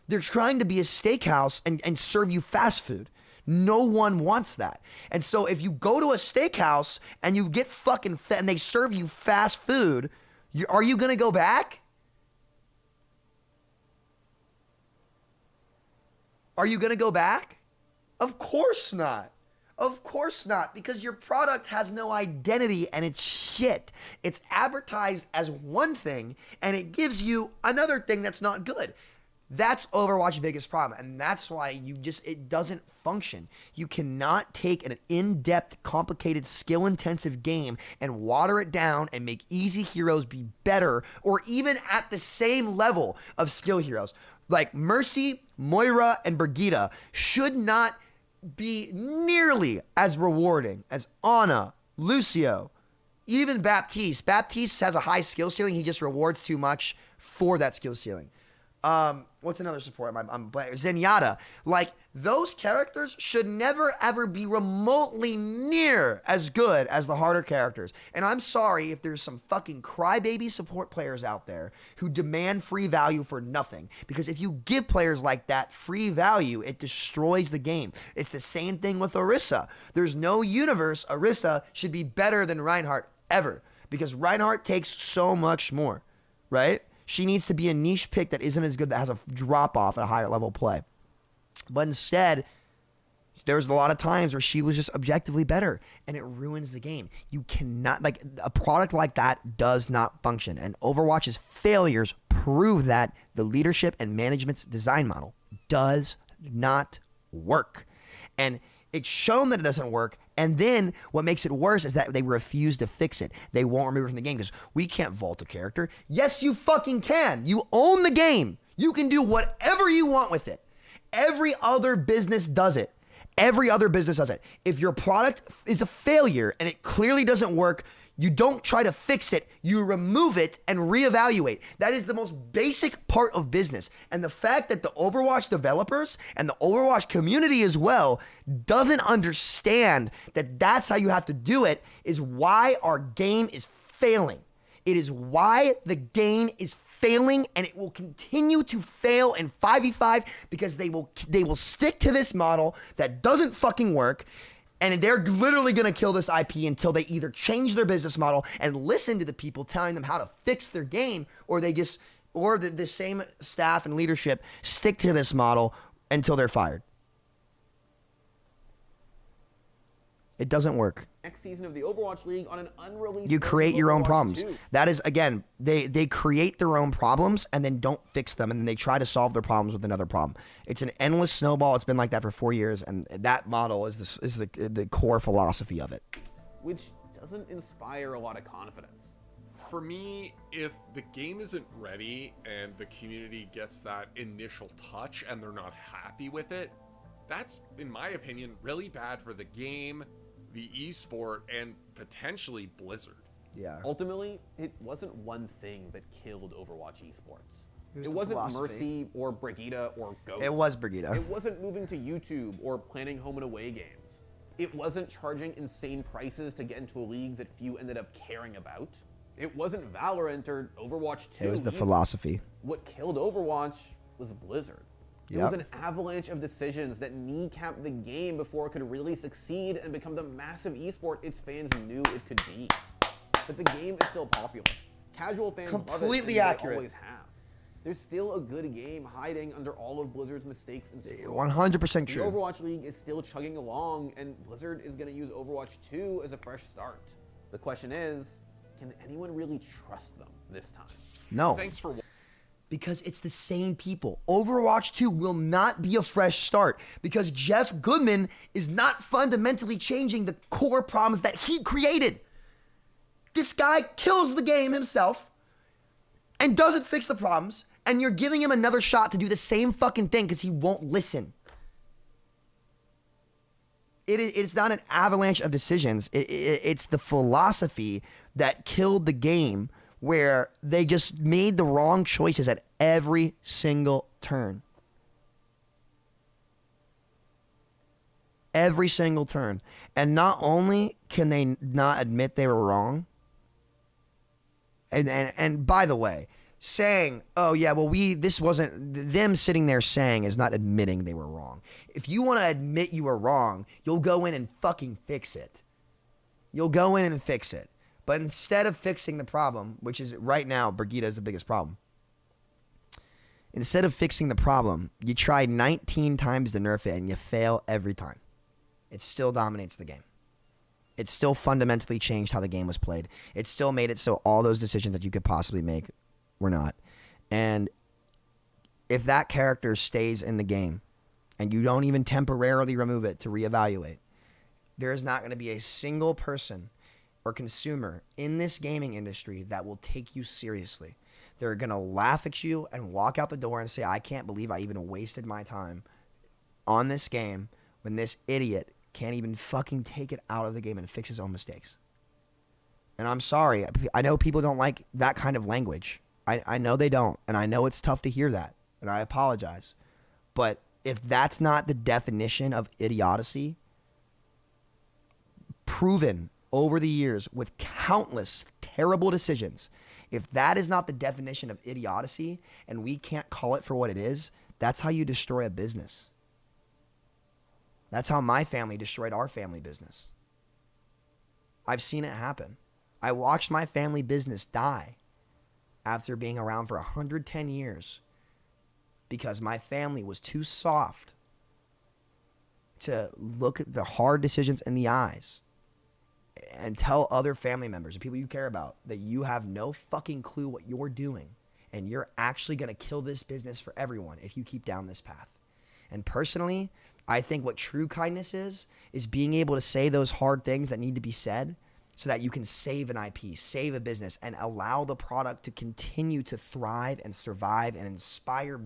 They're trying to be a steakhouse and serve you fast food. No one wants that. And so if you go to a steakhouse and you get fucking and they serve you fast food, are you going to go back? Are you going to go back? Of course not. Of course not, because your product has no identity and it's shit. It's advertised as one thing and it gives you another thing that's not good. That's Overwatch's biggest problem, and that's why it doesn't function. You cannot take an in-depth, complicated, skill-intensive game and water it down and make easy heroes be better or even at the same level of skill heroes. Like, Mercy Moira and Brigitte should not be nearly as rewarding as Ana, Lucio, even Baptiste. Baptiste has a high skill ceiling. He just rewards too much for that skill ceiling. What's another support? I'm Zenyatta. Like, those characters should never ever be remotely near as good as the harder characters. And I'm sorry if there's some fucking crybaby support players out there who demand free value for nothing. Because if you give players like that free value, it destroys the game. It's the same thing with Orisa. There's no universe Orisa should be better than Reinhardt ever. Because Reinhardt takes so much more, right? She needs to be a niche pick that isn't as good, that has a drop-off at a higher level play. But instead, there's a lot of times where she was just objectively better, and it ruins the game. You cannot, like, a product like that does not function. And Overwatch's failures prove that the leadership and management's design model does not work. And it's shown that it doesn't work. And then what makes it worse is that they refuse to fix it. They won't remove it from the game because we can't vault a character. Yes, you fucking can. You own the game. You can do whatever you want with it. Every other business does it. Every other business does it. If your product is a failure and it clearly doesn't work, you don't try to fix it. You remove it and reevaluate. That is the most basic part of business. And the fact that the Overwatch developers and the Overwatch community as well doesn't understand that that's how you have to do it is why our game is failing. It is why the game is failing, and it will continue to fail in 5v5 because they will stick to this model that doesn't fucking work. And they're literally going to kill this IP until they either change their business model and listen to the people telling them how to fix their game, or they just, or the same staff and leadership stick to this model until they're fired. It doesn't work. Next season of the Overwatch League on an unreleased. You create your own Overwatch problems. 2. That is, again, they create their own problems and then don't fix them, and then they try to solve their problems with another problem. It's an endless snowball. It's been like that for 4 years, and that model is the core philosophy of it. Which doesn't inspire a lot of confidence. For me, if the game isn't ready and the community gets that initial touch and they're not happy with it, that's, in my opinion, really bad for the game, the esport, and potentially Blizzard. Yeah. Ultimately, it wasn't one thing that killed Overwatch esports. It was It the wasn't philosophy. Mercy or Brigitte or Ghost. It was Brigitte. It wasn't moving to YouTube or planning home and away games. It wasn't charging insane prices to get into a league that few ended up caring about. It wasn't Valorant or Overwatch 2. It was the either. philosophy. What killed Overwatch was Blizzard. It Yep. was an avalanche of decisions that kneecapped the game before it could really succeed and become the massive esport its fans knew it could be. But the game is still popular. Casual fans love it, Completely and accurate. they always have. There's still a good game hiding under all of Blizzard's mistakes and screw-ups. 100% The true. Overwatch League is still chugging along, and Blizzard is going to use Overwatch 2 as a fresh start. The question is, can anyone really trust them this time? No. Thanks for because it's the same people. Overwatch 2 will not be a fresh start because Jeff Goodman is not fundamentally changing the core problems that he created. This guy kills the game himself and doesn't fix the problems, and you're giving him another shot to do the same fucking thing because he won't listen. It's not an avalanche of decisions. It's the philosophy that killed the game, where they just made the wrong choices at every single turn. Every single turn. And not only can they not admit they were wrong, and by the way, saying, oh yeah, well this wasn't, them sitting there saying is not admitting they were wrong. If you want to admit you were wrong, you'll go in and fucking fix it. You'll go in and fix it. But instead of fixing the problem, which is right now, Brigitte is the biggest problem. Instead of fixing the problem, you try 19 times to nerf it and you fail every time. It still dominates the game. It still fundamentally changed how the game was played. It still made it so all those decisions that you could possibly make were not. And if that character stays in the game and you don't even temporarily remove it to reevaluate, there is not going to be a single person or consumer in this gaming industry that will take you seriously. They're going to laugh at you and walk out the door and say, I can't believe I even wasted my time on this game when this idiot can't even fucking take it out of the game and fix his own mistakes. And I'm sorry. I know people don't like that kind of language. I know they don't. And I know it's tough to hear that. And I apologize. But if that's not the definition of idiocy, proven over the years with countless terrible decisions, if that is not the definition of idiocy and we can't call it for what it is, that's how you destroy a business. That's how my family destroyed our family business. I've seen it happen. I watched my family business die after being around for 110 years because my family was too soft to look at the hard decisions in the eyes and tell other family members and people you care about that you have no fucking clue what you're doing and you're actually going to kill this business for everyone if you keep down this path. And personally, I think what true kindness is being able to say those hard things that need to be said so that you can save an IP, save a business, and allow the product to continue to thrive and survive and inspire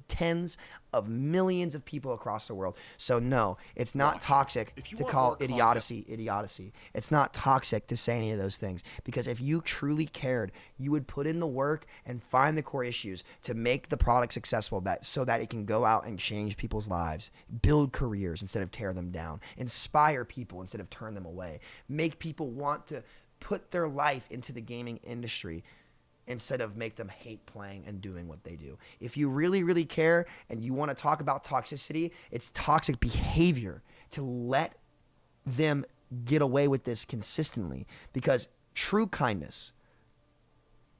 tens of millions of people across the world. So no, it's not toxic to call idiocy. It's not toxic to say any of those things, because if you truly cared, you would put in the work and find the core issues to make the product successful, so that it can go out and change people's lives, build careers instead of tear them down, inspire people instead of turn them away, make people want to put their life into the gaming industry instead of make them hate playing and doing what they do. If you really, really care and you want to talk about toxicity, it's toxic behavior to let them get away with this consistently, because true kindness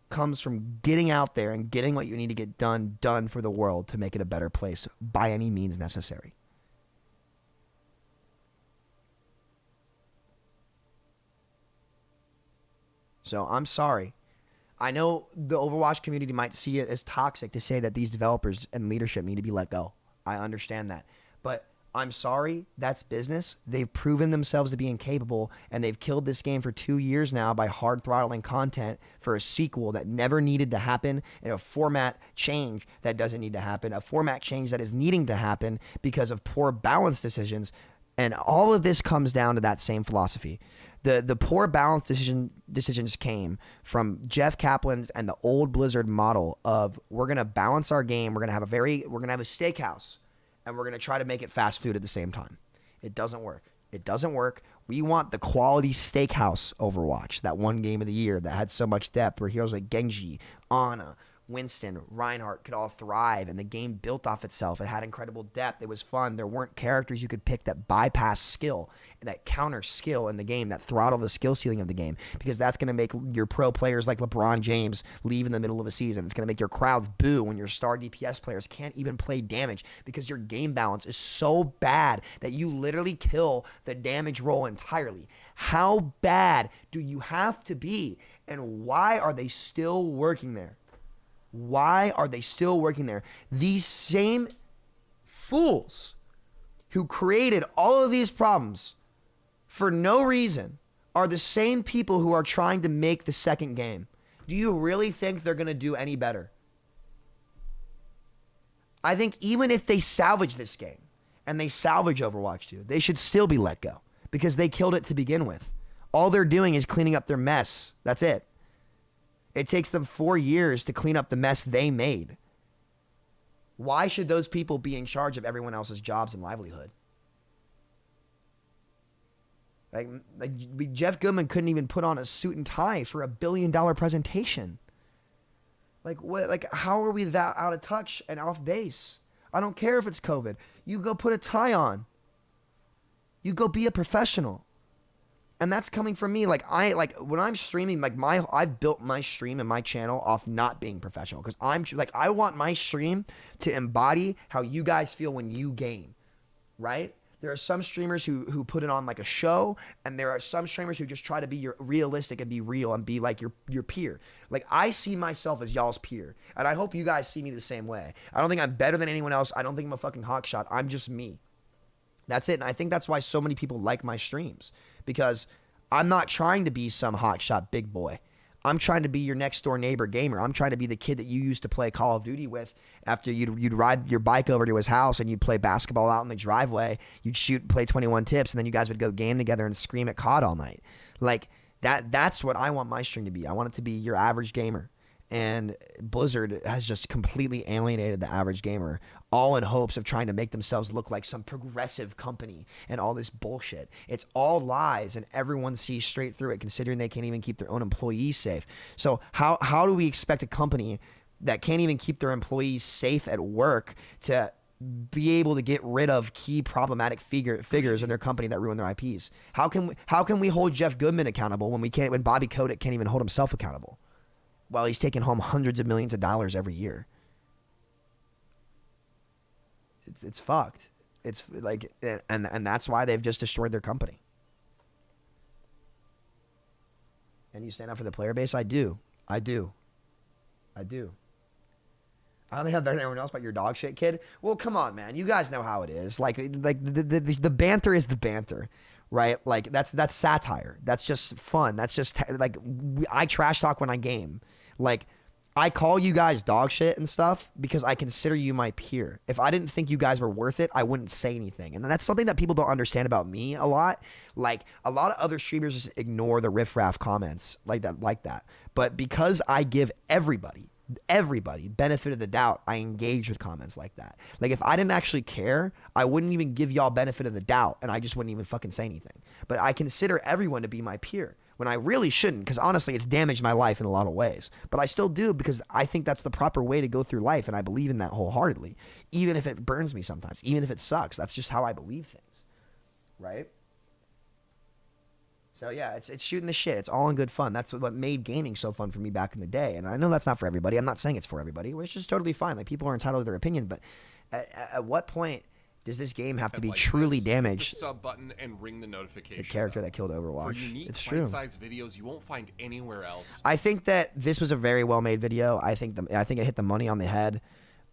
comes from getting out there and getting what you need to get done for the world to make it a better place by any means necessary. So I'm sorry. I know the Overwatch community might see it as toxic to say that these developers and leadership need to be let go. I understand that. But I'm sorry, that's business. They've proven themselves to be incapable, and they've killed this game for 2 years now by hard throttling content for a sequel that never needed to happen, and a format change that doesn't need to happen, a format change that is needing to happen because of poor balance decisions. And all of this comes down to that same philosophy. The poor balance decisions came from Jeff Kaplan's and the old Blizzard model of, we're going to balance our game. We're going to have a steakhouse, and we're going to try to make it fast food at the same time. It doesn't work. It doesn't work. We want the quality steakhouse Overwatch, that one game of the year that had so much depth, where heroes like Genji, Ana, Winston, Reinhardt could all thrive, and the game built off itself. It had incredible depth. It was fun. There weren't characters you could pick that bypass skill, that counter skill in the game, that throttle the skill ceiling of the game, because that's going to make your pro players like LeBron James leave in the middle of a season. It's going to make your crowds boo when your star DPS players can't even play damage because your game balance is so bad that you literally kill the damage roll entirely. How bad do you have to be, and why are they still working there? Why are they still working there? These same fools who created all of these problems for no reason are the same people who are trying to make the second game. Do you really think they're going to do any better? I think even if they salvage this game and they salvage Overwatch 2, they should still be let go because they killed it to begin with. All they're doing is cleaning up their mess. That's it. It takes them 4 years to clean up the mess they made. Why should those people be in charge of everyone else's jobs and livelihood? Like Jeff Goodman couldn't even put on a suit and tie for $1 billion presentation. Like what? Like how are we that out of touch and off base? I don't care if it's COVID. You go put a tie on. You go be a professional. And that's coming from me. Like when I'm streaming, I've built my stream and my channel off not being professional, because I want my stream to embody how you guys feel when you game, right? There are some streamers who put it on like a show, and there are some streamers who just try to be realistic and be real and be like your peer. Like I see myself as y'all's peer, and I hope you guys see me the same way. I don't think I'm better than anyone else. I don't think I'm a fucking hotshot. I'm just me. That's it. And I think that's why so many people like my streams, because I'm not trying to be some hotshot big boy. I'm trying to be your next door neighbor gamer. I'm trying to be the kid that you used to play Call of Duty with after you'd ride your bike over to his house and you'd play basketball out in the driveway. You'd shoot and play 21 tips, and then you guys would go game together and scream at COD all night. Like that's what I want my stream to be. I want it to be your average gamer. And Blizzard has just completely alienated the average gamer, all in hopes of trying to make themselves look like some progressive company and all this bullshit. It's all lies, and everyone sees straight through it, considering they can't even keep their own employees safe. So how do we expect a company that can't even keep their employees safe at work to be able to get rid of key problematic figures in their company that ruin their IPs? How can we hold Jeff Goodman accountable when Bobby Kotick can't even hold himself accountable, while he's taking home hundreds of millions of dollars every year? It's fucked. It's like, and that's why they've just destroyed their company. And you stand up for the player base? I do. I don't think I'm better than everyone else, but your dog shit kid. Well, come on, man. You guys know how it is. Like the banter is the banter, right? Like that's satire. That's just fun. That's just I trash talk when I game. Like, I call you guys dog shit and stuff because I consider you my peer. If I didn't think you guys were worth it, I wouldn't say anything. And that's something that people don't understand about me a lot. Like, a lot of other streamers just ignore the riffraff comments like that. But because I give everybody benefit of the doubt, I engage with comments like that. Like, if I didn't actually care, I wouldn't even give y'all benefit of the doubt, and I just wouldn't even fucking say anything. But I consider everyone to be my peer, when I really shouldn't, because honestly, it's damaged my life in a lot of ways. But I still do, because I think that's the proper way to go through life, and I believe in that wholeheartedly. Even if it burns me sometimes, even if it sucks, that's just how I believe things, right? So yeah, it's shooting the shit. It's all in good fun. That's what made gaming so fun for me back in the day. And I know that's not for everybody. I'm not saying it's for everybody, which is totally fine. Like, people are entitled to their opinion, but at what point does this game have to be truly damaged? Hit the sub button and ring the notification. The character that killed Overwatch. For unique it's true. bite-sized videos you won't find anywhere else. I think that this was a very well-made video. I think it hit the money on the head.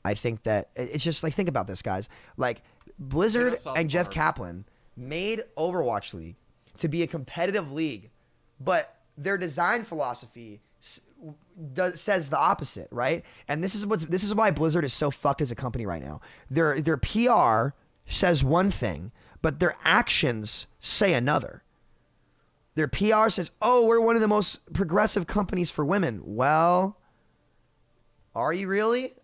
I think that it's just like, think about this, guys. Like, Blizzard and Jeff Kaplan made Overwatch League to be a competitive league, but their design philosophy says the opposite, right? And this is why Blizzard is so fucked as a company right now. Their PR says one thing, but their actions say another. Their PR says, "Oh, we're one of the most progressive companies for women." Well, are you really?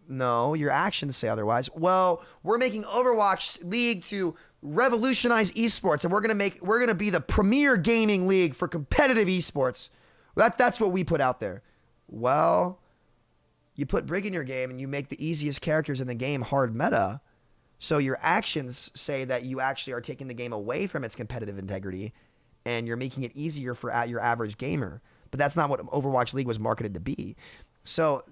No, your actions say otherwise. Well, we're making Overwatch League to revolutionize esports, and we're gonna be the premier gaming league for competitive esports. That's what we put out there. Well, you put Brig in your game and you make the easiest characters in the game hard meta, so your actions say that you actually are taking the game away from its competitive integrity, and you're making it easier for your average gamer. But that's not what Overwatch League was marketed to be. So,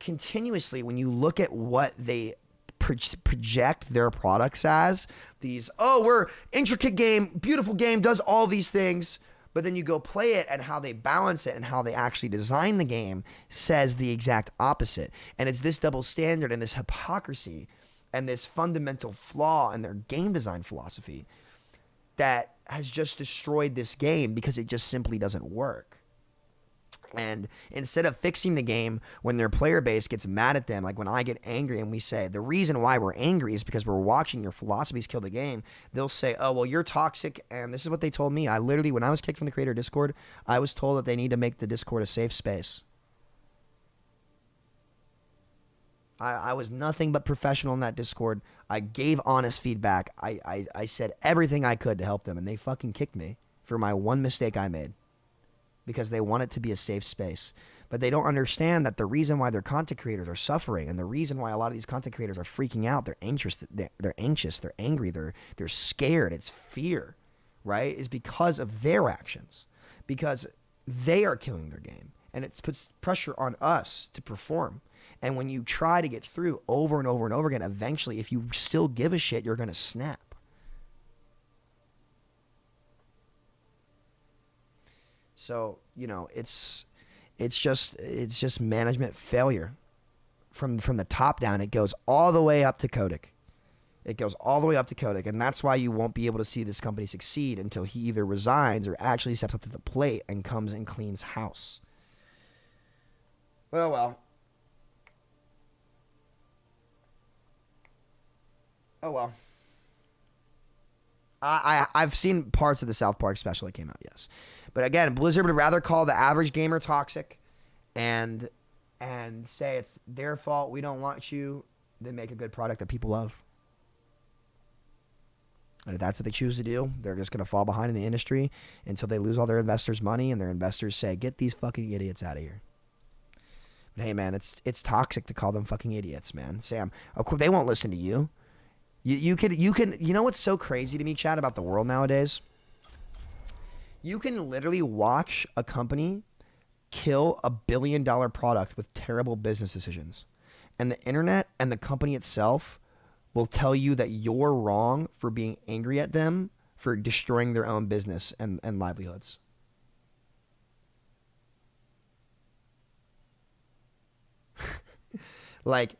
continuously, when you look at what they project their products as, we're intricate game, beautiful game, does all these things, but then you go play it, and how they balance it and how they actually design the game says the exact opposite. And it's this double standard and this hypocrisy and this fundamental flaw in their game design philosophy that has just destroyed this game, because it just simply doesn't work. And instead of fixing the game when their player base gets mad at them, like when I get angry and we say, the reason why we're angry is because we're watching your philosophies kill the game, they'll say, "Oh, well, you're toxic." And this is what they told me. I literally, when I was kicked from the creator Discord, I was told that they need to make the Discord a safe space. I was nothing but professional in that Discord. I gave honest feedback. I said everything I could to help them, and they fucking kicked me for my one mistake I made, because they want it to be a safe space. But they don't understand that the reason why their content creators are suffering, and the reason why a lot of these content creators are freaking out, they're anxious, they're angry, they're scared, it's fear, right? Is because of their actions, because they are killing their game, and it puts pressure on us to perform. And when you try to get through over and over and over again, eventually, if you still give a shit, you're going to snap. So, it's just management failure from the top down. It goes all the way up to Kotick. It goes all the way up to Kotick, and that's why you won't be able to see this company succeed until he either resigns or actually steps up to the plate and comes and cleans house. But oh well. Oh well. I've seen parts of the South Park special that came out, yes. But again, Blizzard would rather call the average gamer toxic and say it's their fault, we don't want you, than make a good product that people love. And if that's what they choose to do, they're just going to fall behind in the industry until they lose all their investors' money and their investors say, get these fucking idiots out of here. But hey, man, it's toxic to call them fucking idiots, man. Sam, of course, they won't listen to you. You know what's so crazy to me, Chad, about the world nowadays? You can literally watch a company kill $1 billion product with terrible business decisions. And the internet and the company itself will tell you that you're wrong for being angry at them for destroying their own business and livelihoods. Like,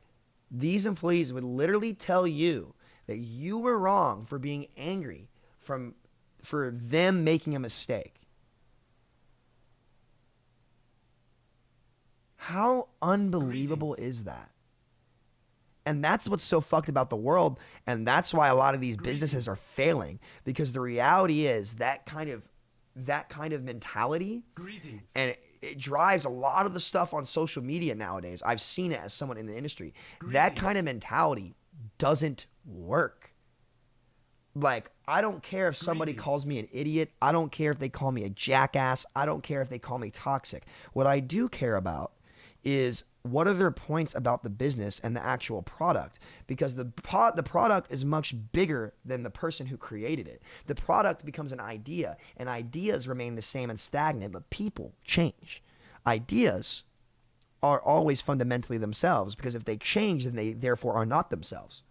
these employees would literally tell you that you were wrong for being angry for them making a mistake. How unbelievable is that? And that's what's so fucked about the world, and that's why a lot of these businesses are failing, because the reality is that kind of mentality, and it drives a lot of the stuff on social media nowadays. I've seen it as someone in the industry. That kind of mentality doesn't work. Like, I don't care if somebody calls me an idiot. I don't care if they call me a jackass. I don't care if they call me toxic. What I do care about is what are their points about the business and the actual product, because the product is much bigger than the person who created it. The product becomes an idea, and ideas remain the same and stagnant, but people change. Ideas are always fundamentally themselves, because if they change, then they therefore are not themselves.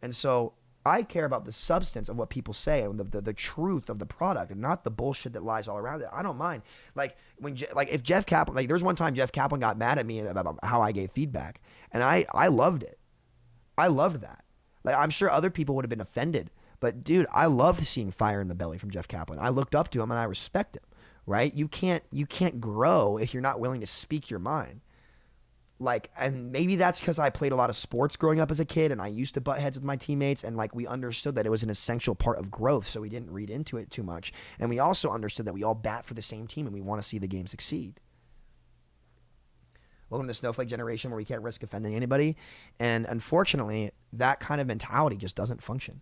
And so I care about the substance of what people say and the truth of the product, and not the bullshit that lies all around it. I don't mind. Like, if Jeff Kaplan, like, there's one time Jeff Kaplan got mad at me about how I gave feedback, and I loved it. I loved that. Like, I'm sure other people would have been offended, but dude, I loved seeing fire in the belly from Jeff Kaplan. I looked up to him and I respect him, right? You can't grow if you're not willing to speak your mind. Like, and maybe that's because I played a lot of sports growing up as a kid, and I used to butt heads with my teammates, and like, we understood that it was an essential part of growth, so we didn't read into it too much. And we also understood that we all bat for the same team and we want to see the game succeed. Welcome to the Snowflake generation, where we can't risk offending anybody. And unfortunately, that kind of mentality just doesn't function.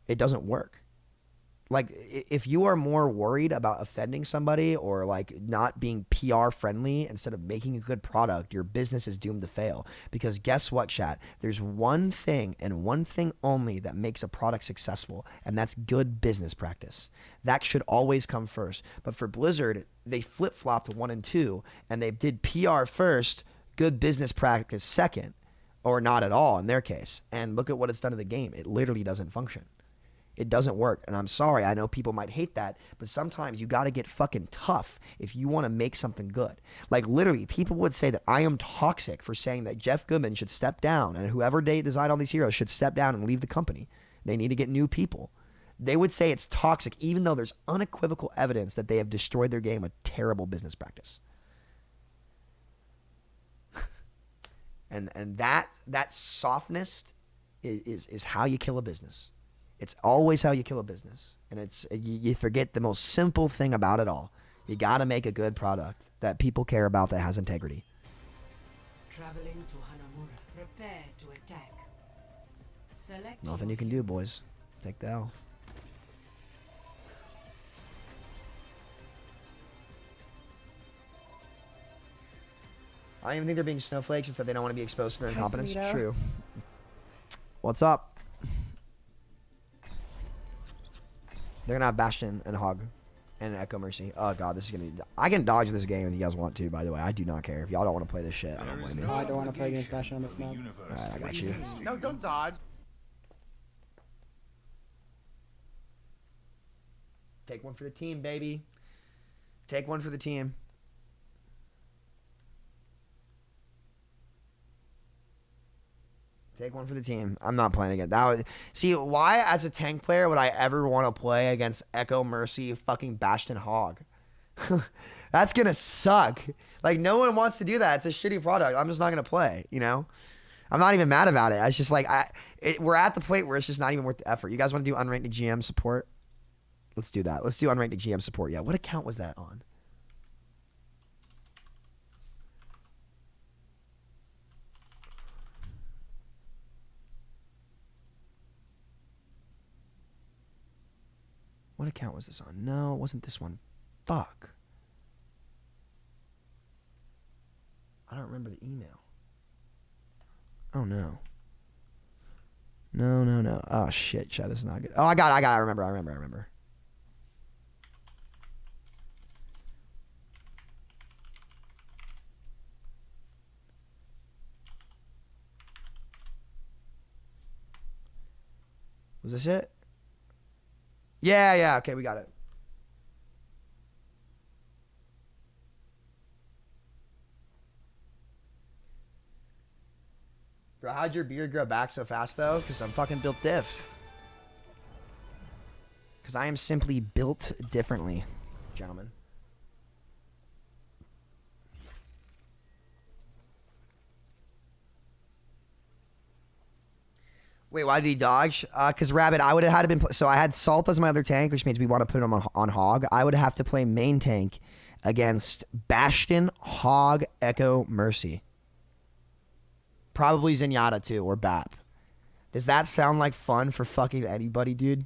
It doesn't work. Like, if you are more worried about offending somebody or like not being PR friendly instead of making a good product, your business is doomed to fail. Because guess what, chat? There's one thing and one thing only that makes a product successful, and that's good business practice. That should always come first. But for Blizzard, they flip-flopped to 1 and 2, and they did PR first, good business practice second, or not at all in their case. And look at what it's done to the game. It literally doesn't function. It doesn't work. And I'm sorry, I know people might hate that, but sometimes you got to get fucking tough if you want to make something good. Like, literally, people would say that I am toxic for saying that Jeff Goodman should step down, and whoever designed all these heroes should step down and leave the company. They need to get new people. They would say it's toxic, even though there's unequivocal evidence that they have destroyed their game with terrible business practice. and that softness is how you kill a business. It's always how you kill a business. And you forget the most simple thing about it all. You got to make a good product that people care about, that has integrity. Traveling to Hanamura. Prepare to attack. Select Nothing you can do, boys. Take the L. I don't even think they're being snowflakes. It's that they don't want to be exposed for their incompetence. Samito. True. What's up? They're going to have Bastion and Hog and Echo Mercy. Oh, God, this is going to be... I can dodge this game if you guys want to, by the way. I do not care. If y'all don't want to play this shit, I don't blame you. No, I don't want to play against Bastion on this map. Alright, I got you. No, don't dodge. Take one for the team, baby. Take one for the team. Take one for the team. I'm not playing again. That would see why as a tank player would I ever want to play against Echo Mercy fucking Bastion Hog? That's gonna suck. Like no one wants to do that. It's a shitty product. I'm just not gonna play. You know, I'm not even mad about it. It's just like we're at the point where it's just not even worth the effort. You guys want to do unranked GM support? Let's do that. Let's do unranked GM support. Yeah. What account was that on? What account was this on? No, it wasn't this one. Fuck. I don't remember the email. Oh, no. No. Oh, shit. Chad, this is not good. Oh, I got it. I remember. Was this it? Yeah. Okay, we got it. Bro, how'd your beard grow back so fast, though? Because I'm fucking built diff. Because I am simply built differently, gentlemen. Wait, why did he dodge? Because Rabbit, I would have had to been... So I had Salt as my other tank, which means we want to put him on Hog. I would have to play main tank against Bastion, Hog, Echo, Mercy. Probably Zenyatta, too, or Bap. Does that sound like fun for fucking anybody, dude?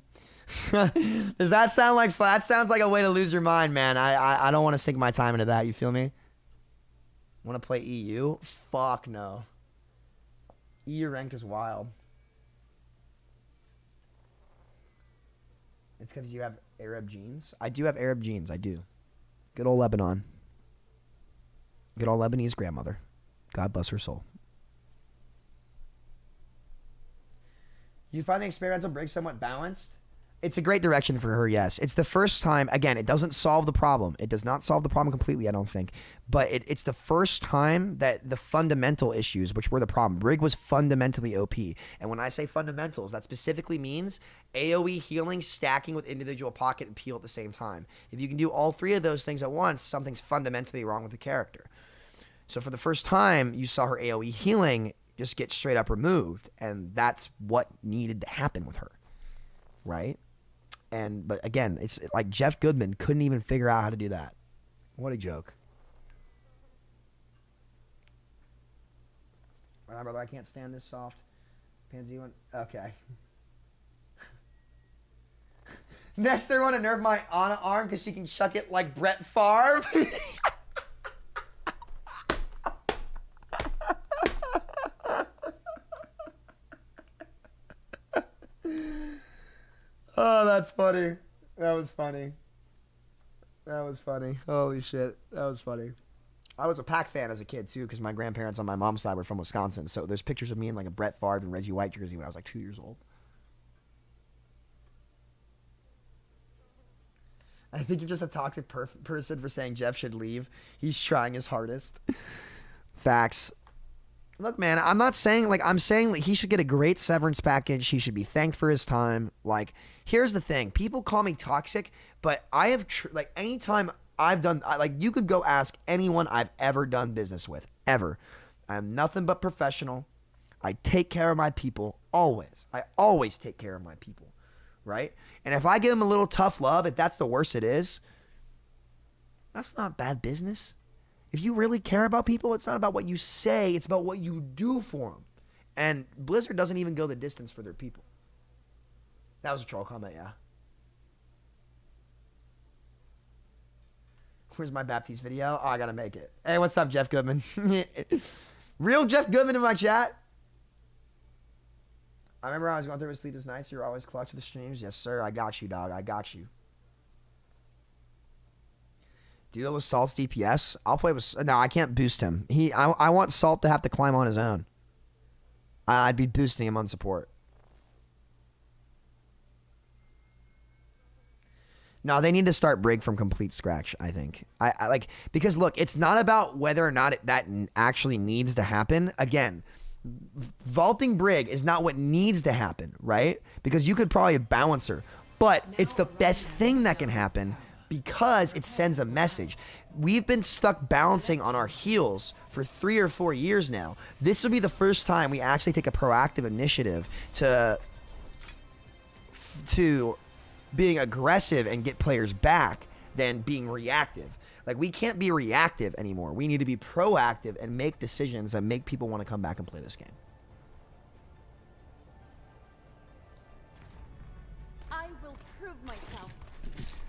Does that sound like fun? That sounds like a way to lose your mind, man. I don't want to sink my time into that. You feel me? Want to play EU? Fuck no. EU ranked is wild. It's because you have Arab genes. I do have Arab genes. I do. Good old Lebanon. Good old Lebanese grandmother. God bless her soul. You find the experimental break somewhat balanced? It's a great direction for her, yes. It's the first time, again, it doesn't solve the problem. It does not solve the problem completely, I don't think. But it's the first time that the fundamental issues, which were the problem, Brig was fundamentally OP. And when I say fundamentals, that specifically means AoE healing, stacking with individual pocket and peel at the same time. If you can do all three of those things at once, something's fundamentally wrong with the character. So for the first time, you saw her AoE healing just get straight up removed. And that's what needed to happen with her. Right? But again, it's like Jeff Goodman couldn't even figure out how to do that. What a joke. Well, brother, I can't stand this soft pansy one. Okay. Next, I want to nerf my Ana arm because she can chuck it like Brett Favre. Oh, that's funny. That was funny. That was funny. Holy shit. That was funny. I was a Pack fan as a kid, too, because my grandparents on my mom's side were from Wisconsin. So there's pictures of me in like a Brett Favre and Reggie White jersey when I was like 2 years old. I think you're just a toxic person for saying Jeff should leave. He's trying his hardest. Facts. Look, man, I'm not saying, like, I'm saying like, he should get a great severance package. He should be thanked for his time. Like, here's the thing. People call me toxic, but I have, like, anytime I've done, like, you could go ask anyone I've ever done business with, ever. I'm nothing but professional. I take care of my people, always. I always take care of my people, right? And if I give them a little tough love, if that's the worst it is, that's not bad business. If you really care about people, it's not about what you say. It's about what you do for them. And Blizzard doesn't even go the distance for their people. That was a troll comment, yeah. Where's my Baptiste video? Oh, I got to make it. Hey, what's up, Jeff Goodman? Real Jeff Goodman in my chat. I remember I was going through with sleepless nights. You're always clutch to the streams. Yes, sir. I got you, dog. I got you. Duo with Salt's DPS. I'll play with... No, I can't boost him. I want Salt to have to climb on his own. I'd be boosting him on support. No, they need to start Brig from complete scratch, I think. I like... Because, look, it's not about whether or not that actually needs to happen. Again, vaulting Brig is not what needs to happen, right? Because you could probably balance her, but it's the best thing that can happen because it sends a message. We've been stuck balancing on our heels for 3 or 4 years now. This will be the first time we actually take a proactive initiative to being aggressive and get players back than being reactive. Like, we can't be reactive anymore. We need to be proactive and make decisions that make people want to come back and play this game. I will prove myself.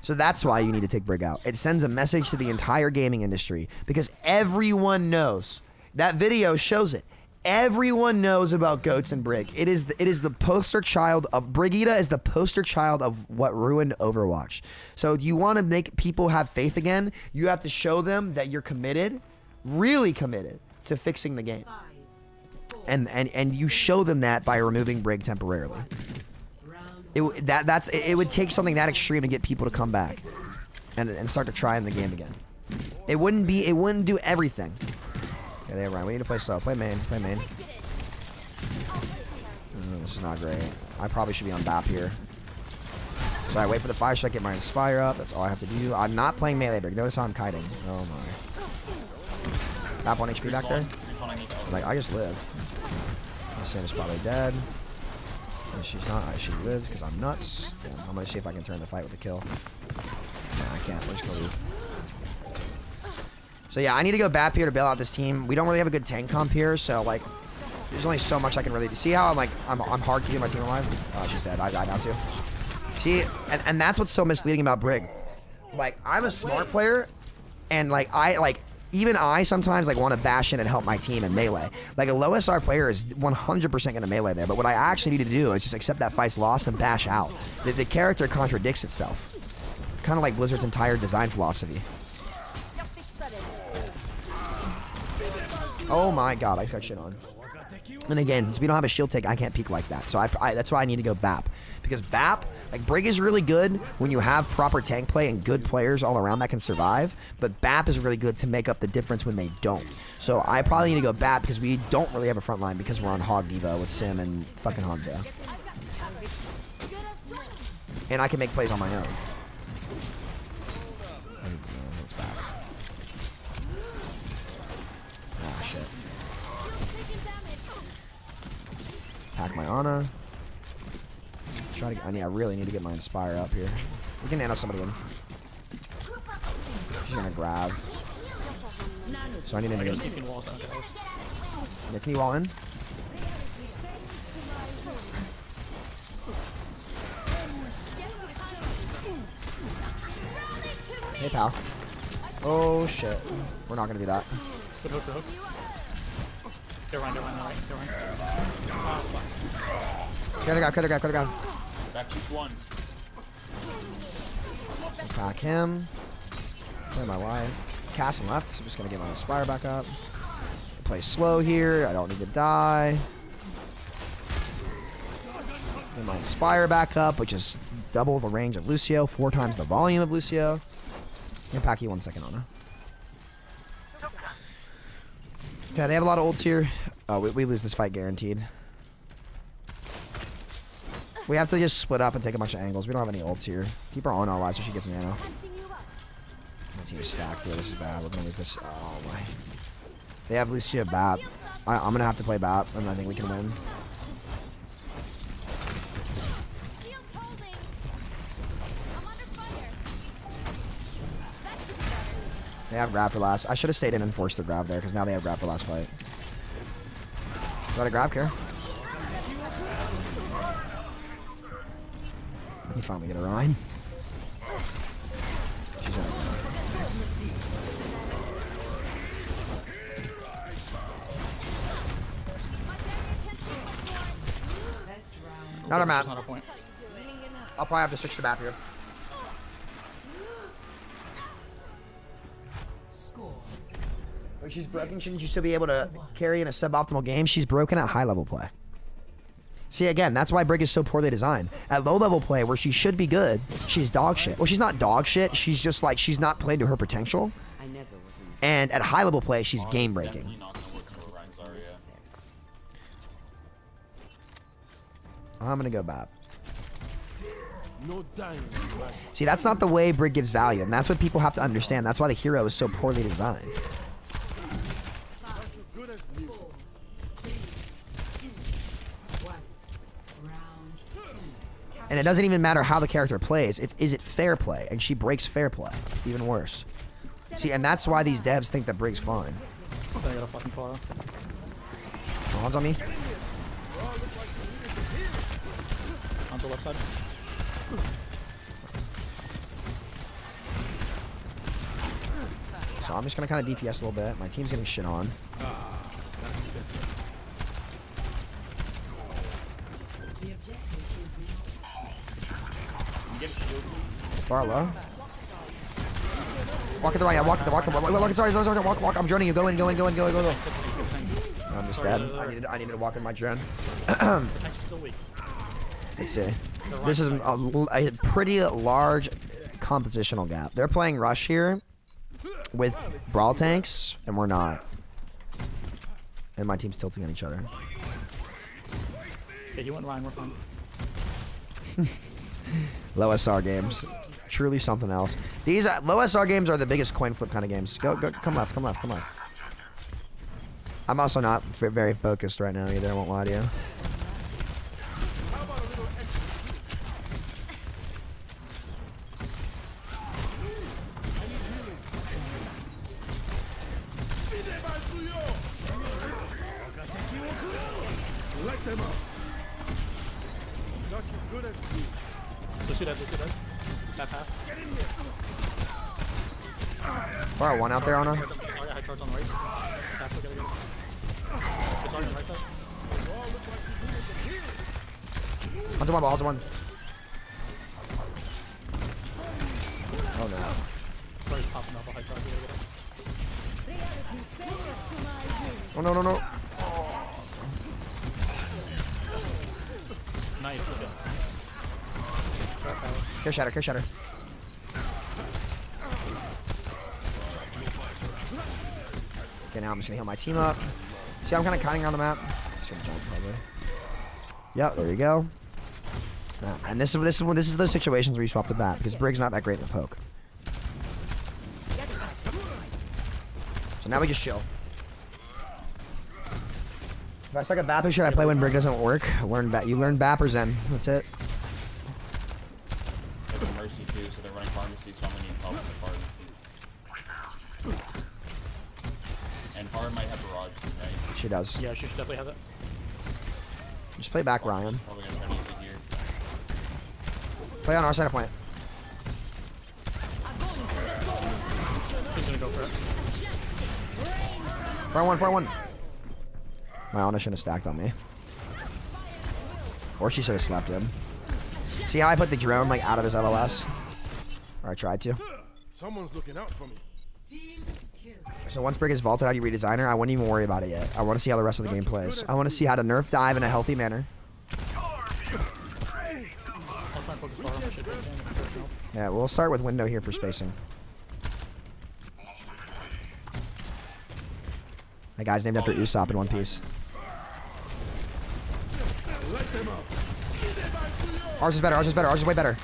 So that's why you need to take Brig out. It sends a message to the entire gaming industry because everyone knows. That video shows it. Everyone knows about goats and Brig. It is the poster child of Brigida is the poster child of what ruined Overwatch. So if you want to make people have faith again, you have to show them that you're committed, really committed to fixing the game. And you show them that by removing Brig temporarily. It would take something that extreme to get people to come back and start to try in the game again. It wouldn't do everything. Okay, they have Ryan. We need to play slow. Play main. Play main. This is not great. I probably should be on BAP here. So I wait for the fire strike, get my Inspire up. That's all I have to do. I'm not playing melee Brig. Notice how I'm kiting. Oh my. BAP 1 HP back there. Like, I just live. Sim is probably dead. And she's not. She lives because I'm nuts. Damn, I'm gonna see if I can turn the fight with a kill. Nah, I can't. We're just gonna leave. So yeah, I need to go BAP here to bail out this team. We don't really have a good tank comp here, so like, there's only so much I can really do. See how I'm hard keeping my team alive? Oh, she's dead. I died now too. See, and that's what's so misleading about Brig. Like, I'm a smart player, and even I sometimes want to bash in and help my team in melee. Like, a low SR player is 100% going to melee there, but what I actually need to do is just accept that fight's lost and bash out. The character contradicts itself. Kind of like Blizzard's entire design philosophy. Oh my god, I just got shit on. And again, since we don't have a shield take, I can't peek like that. So that's why I need to go BAP. Because BAP, Brig is really good when you have proper tank play and good players all around that can survive. But BAP is really good to make up the difference when they don't. So I probably need to go BAP because we don't really have a front line because we're on Hog Diva with Sim and fucking Honda. And I can make plays on my own. It's back. Ah, shit. Attack my Ana. I really need to get my Inspire up here. We can nano somebody in. She's gonna grab. So I need to get. Yeah, can you wall in? Hey, pal. Oh shit. We're not gonna do that. They're right. Kill the guy. Back just one. Attack him. Play my life. Casting left. I'm just gonna get my Inspire back up. Play slow here. I don't need to die. Get my Inspire back up, which is double the range of Lucio, 4 times the volume of Lucio. Impact you 1 second, Ana. Okay, they have a lot of ults here. Oh, we lose this fight guaranteed. We have to just split up and take a bunch of angles. We don't have any ults here. Keep her on alive so she gets nano. My team's stacked here. This is bad. We're gonna lose this. Oh my. They have Lucia BAP. I'm gonna have to play BAP, and I think we can win. They have grab for last. I should have stayed in and forced the grab there, because now they have grab for last fight. Got a grab, care. You finally get a Rhine. She's out. Not a map. I'll probably have to switch to map here. If she's broken, shouldn't you still be able to carry in a suboptimal game? She's broken at high level play. See, again, that's why Brig is so poorly designed. At low-level play, where she should be good, she's dog shit. Well, she's not dog shit. She's just she's not played to her potential. And at high-level play, she's game-breaking. I'm gonna go Bap. No dying. See, that's not the way Brig gives value, and that's what people have to understand. That's why the hero is so poorly designed. Good as new. And it doesn't even matter how the character plays. It's is it fair play? And she breaks fair play. Even worse. See, and that's why these devs think that Brig's fine. I got a fucking fire. Hands on me. On the left side. So I'm just gonna kind of DPS a little bit. My team's getting shit on. Far low. Walk at the right, yeah, walk. Sorry, walk. I'm joining you. Go in. I'm just dead. I needed to walk in my drone. Let's see. This is a pretty large compositional gap. They're playing Rush here with Brawl tanks, and we're not. And my team's tilting on each other. Yeah, you went line, we're fine. Low SR games. Truly something else. These low SR games are the biggest coin flip kind of games. Go, come left. I'm also not very focused right now either, I won't lie to you. Light them up. Got you good as new. Let's do that. That path. Fire one out there on her. High charge on the right. Path, go get it. It's on the right side. Onto one ball, onto one. Oh no. Sorry, it's popping off a high charge. Oh no. Nice. Kill shatter. Okay, now I'm just gonna heal my team up. See, I'm kind of cutting around the map. Just gonna jump probably. Yep, there you go. And this is those situations where you swap the bat because Brig's not that great in the poke. So now we just chill. If I suck at Bap, should I play when Brig doesn't work? You learn Bap or Zen. That's it. They have Mercy too, so they're running Pharmacy, so I'm gonna need help with the Pharmacy. And Far might have Barrage too, right? She does. Yeah, she should definitely have it. Just play back, Ryan. Probably gonna try to use it here. Play on our side of point. She's gonna go for it. Fire one. My Ana shouldn't have stacked on me. Or she should have slapped him. See how I put the drone like out of his LOS? Or I tried to. Someone's looking out for me. So once Brig is vaulted, how do you redesign her? I wouldn't even worry about it yet. I want to see how the rest of the game plays. I want to see how to nerf dive in a healthy manner. Yeah, we'll start with window here for spacing. That guy's named after Usopp in One Piece. Ours is better. Ours is way better.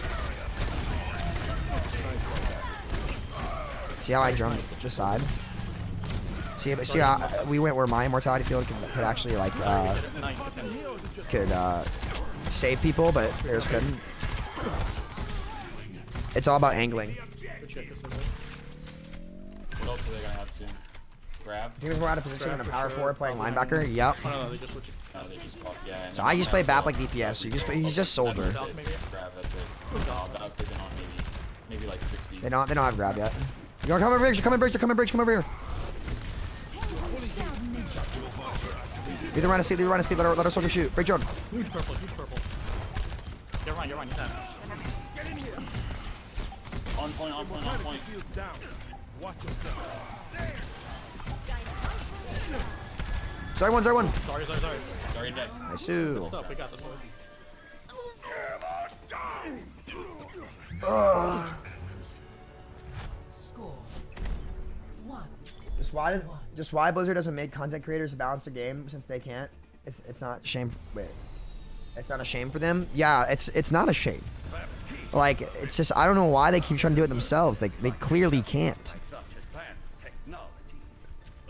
See how I jumped just side? See how we went where my immortality field could actually like save people, but theirs couldn't. It's all about angling. What else are they gonna have soon? Grab? Teams were out of position in a power forward playing linebacker. Yep. No, they just pop, yeah. So I just play Bap like DPS. So he's just soldier. Grab, that's it. Valk isn't on maybe like 60. They don't have grab yet. You're coming bridge. Come over here. Either run a sleep. Let our soldier shoot. Break Jordan. Huge purple. You're right. You can. On point. Watch yourself. Sorry one. Sorry, dead. Nice. Good stuff. We got this one. Score 1. Just why Blizzard doesn't make content creators balance their game since they can't. It's not shame. Wait. It's not a shame for them. Yeah, it's not a shame. Like, it's just, I don't know why they keep trying to do it themselves. They clearly can't.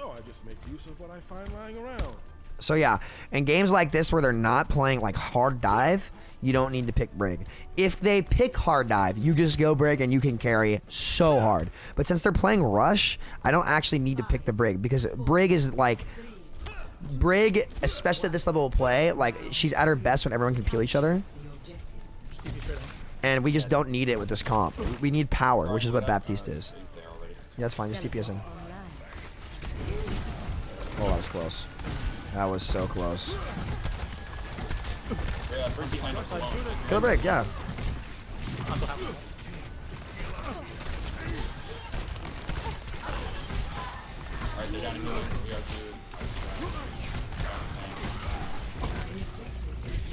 Oh, I just make use of what I find lying around. So yeah, in games like this where they're not playing like hard dive, you don't need to pick Brig. If they pick hard dive, you just go Brig and you can carry so hard. But since they're playing rush, I don't actually need to pick the Brig, because Brig is like, Brig, especially at this level of play, like she's at her best when everyone can peel each other. And we just don't need it with this comp. We need power, which is what Baptiste is. Yeah, that's fine. Just TPS in. Oh, that was close. That was so close. Kill the Brig, yeah.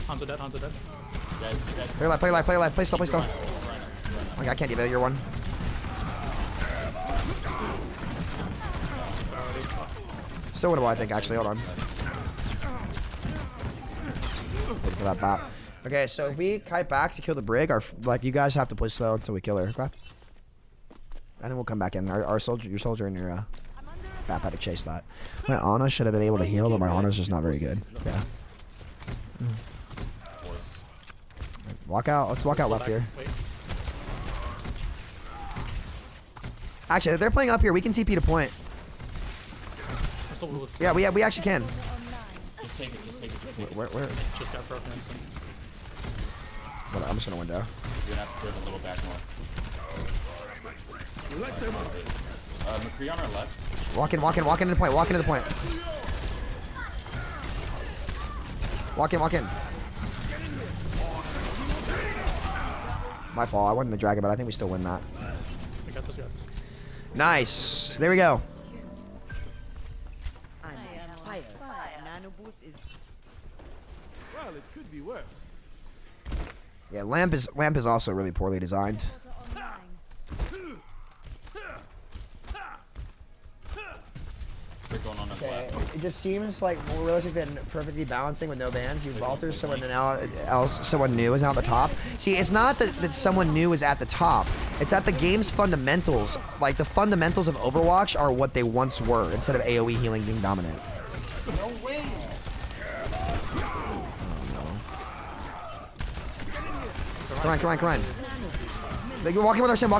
Hanzo dead, Hanzo dead. Play life, play life, play life, play slow, play slow. Okay, I can't do your one. So winnable, I think, actually. Hold on. Wait for that bop. Okay, so if we kite back to kill the Brig, like, you guys have to play slow until we kill her, okay? And then we'll come back in. Our soldier, your soldier and your Bap had to chase that. My Ana should have been able to heal, but my Ana's just not very good. Yeah. Walk out. Let's walk out left here. Actually, if they're playing up here, we can TP to point. Yeah, we actually can. Just take it, just take it, just take it. Where? Just got broken. I'm just gonna window. You're gonna have to turn a little back north. McCree on our left. Walk in into the point, walk into the point. Walk in. My fault, I won the dragon, but I think we still win that. We got this, we got this. Nice, there we go. Well, it could be worse. Yeah, lamp is also really poorly designed. Okay, it just seems like more realistic than perfectly balancing with no bans. You Walter, someone else, someone new is now at the top. See, it's not that someone new is at the top. It's that the game's fundamentals, like the fundamentals of Overwatch, are what they once were instead of AOE healing being dominant. No way. Come on. You're walking with our sim,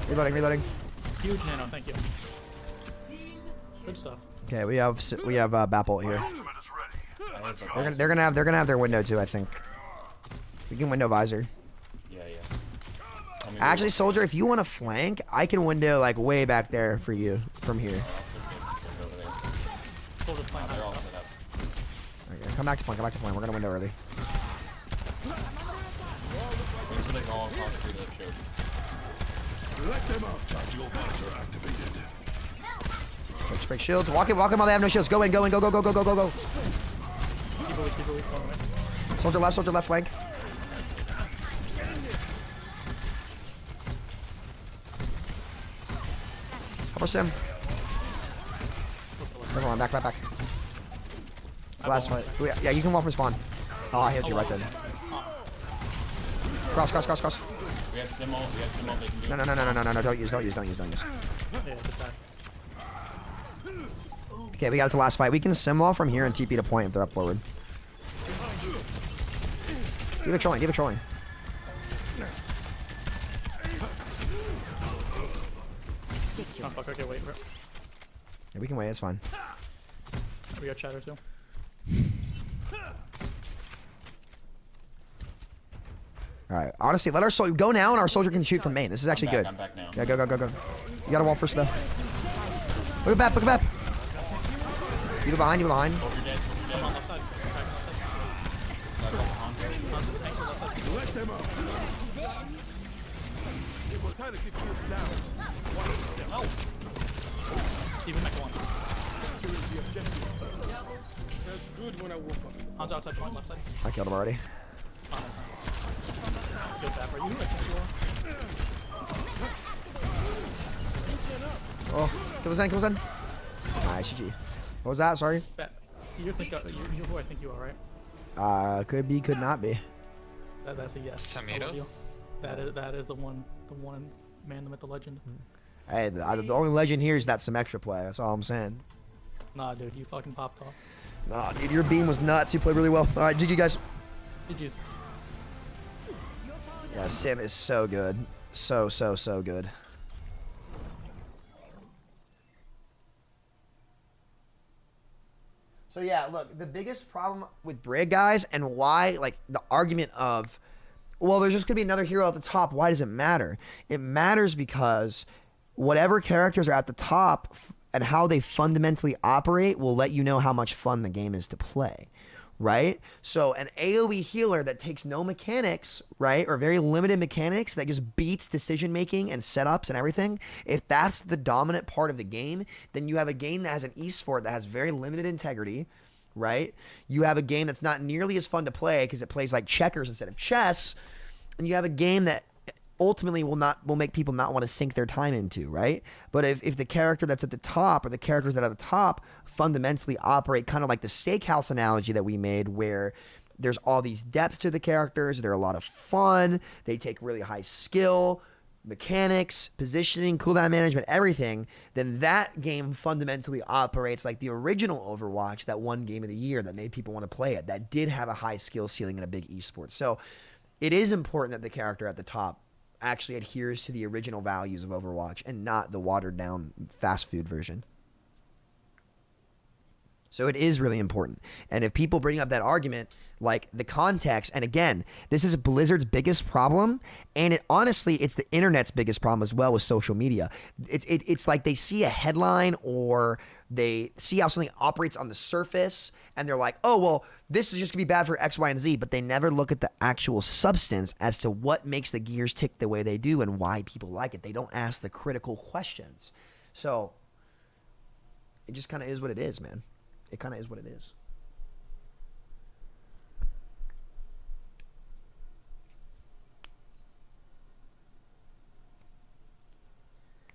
Reloading. Huge nano, thank you. Good stuff. Okay, we have Bapple here. They're gonna have their window too, I think. We can window visor. Yeah. Actually, soldier, if you want to flank, I can window like way back there for you from here. Okay, come back to point. We're gonna window early. Wait till they go all across through the choke. Let them out. Tactical visor activated. Break shields. Walk in while they have no shields. Go in. Go. Soldier left flank. Cover sim. Everyone, back. It's the last fight. Yeah, you can walk from spawn. Oh, I hit you right then. Cross. We have Simo. They can do No. Don't use. Okay, we got it to last fight. We can simwall from here and TP to point if they're up forward. Give it trolling. Oh fuck, okay, wait. Yeah, we can wait, it's fine. We got chatter too. Alright, honestly, let our soldier go now and our soldier can shoot from main. This is actually good. I'm back now. Yeah, go. You got a wall first though. Look at Bap. You behind. Come on, left side. Let them out. Immortality field down. No. Even back one. Securing the objective. Felt good when I woke up. Hanzo outside point, left side. I killed him already. Good Bap, are you? I think you are. Oh, kill his end. Nice, GG. What was that? Sorry. Bap. You think you're who I think you are, right? Could be, could not be. That's a yes. Samito? That is the one man, the myth, the legend. Hey, the only legend here is that Symmetra play. That's all I'm saying. Nah, dude, you fucking popped off. Nah, dude, your beam was nuts. You played really well. All right, GG, guys. GG's. Yeah, Sim is so good. So good. So yeah, look, the biggest problem with Brig, guys, and why, like, the argument of, well, there's just going to be another hero at the top. Why does it matter? It matters because whatever characters are at the top and how they fundamentally operate will let you know how much fun the game is to play, right? So an AoE healer that takes no mechanics, right, or very limited mechanics that just beats decision-making and setups and everything, if that's the dominant part of the game, then you have a game that has an esport that has very limited integrity, right? You have a game that's not nearly as fun to play because it plays like checkers instead of chess, and you have a game that ultimately will make people not want to sink their time into, right? But if the character that's at the top or the characters that are at the top fundamentally operate kind of like the steakhouse analogy that we made, where there's all these depths to the characters, they're a lot of fun, they take really high skill, mechanics, positioning, cooldown management, everything, then that game fundamentally operates like the original Overwatch, that one game of the year that made people want to play it, that did have a high skill ceiling and a big esport. So it is important that the character at the top actually adheres to the original values of Overwatch and not the watered down fast food version. So it is really important. And if people bring up that argument, like the context, and again, this is Blizzard's biggest problem, and honestly, it's the internet's biggest problem as well with social media. It's like they see a headline or they see how something operates on the surface, and they're like, oh, well, this is just going to be bad for X, Y, and Z, but they never look at the actual substance as to what makes the gears tick the way they do and why people like it. They don't ask the critical questions. So it just kind of is what it is, man. It kind of is what it is.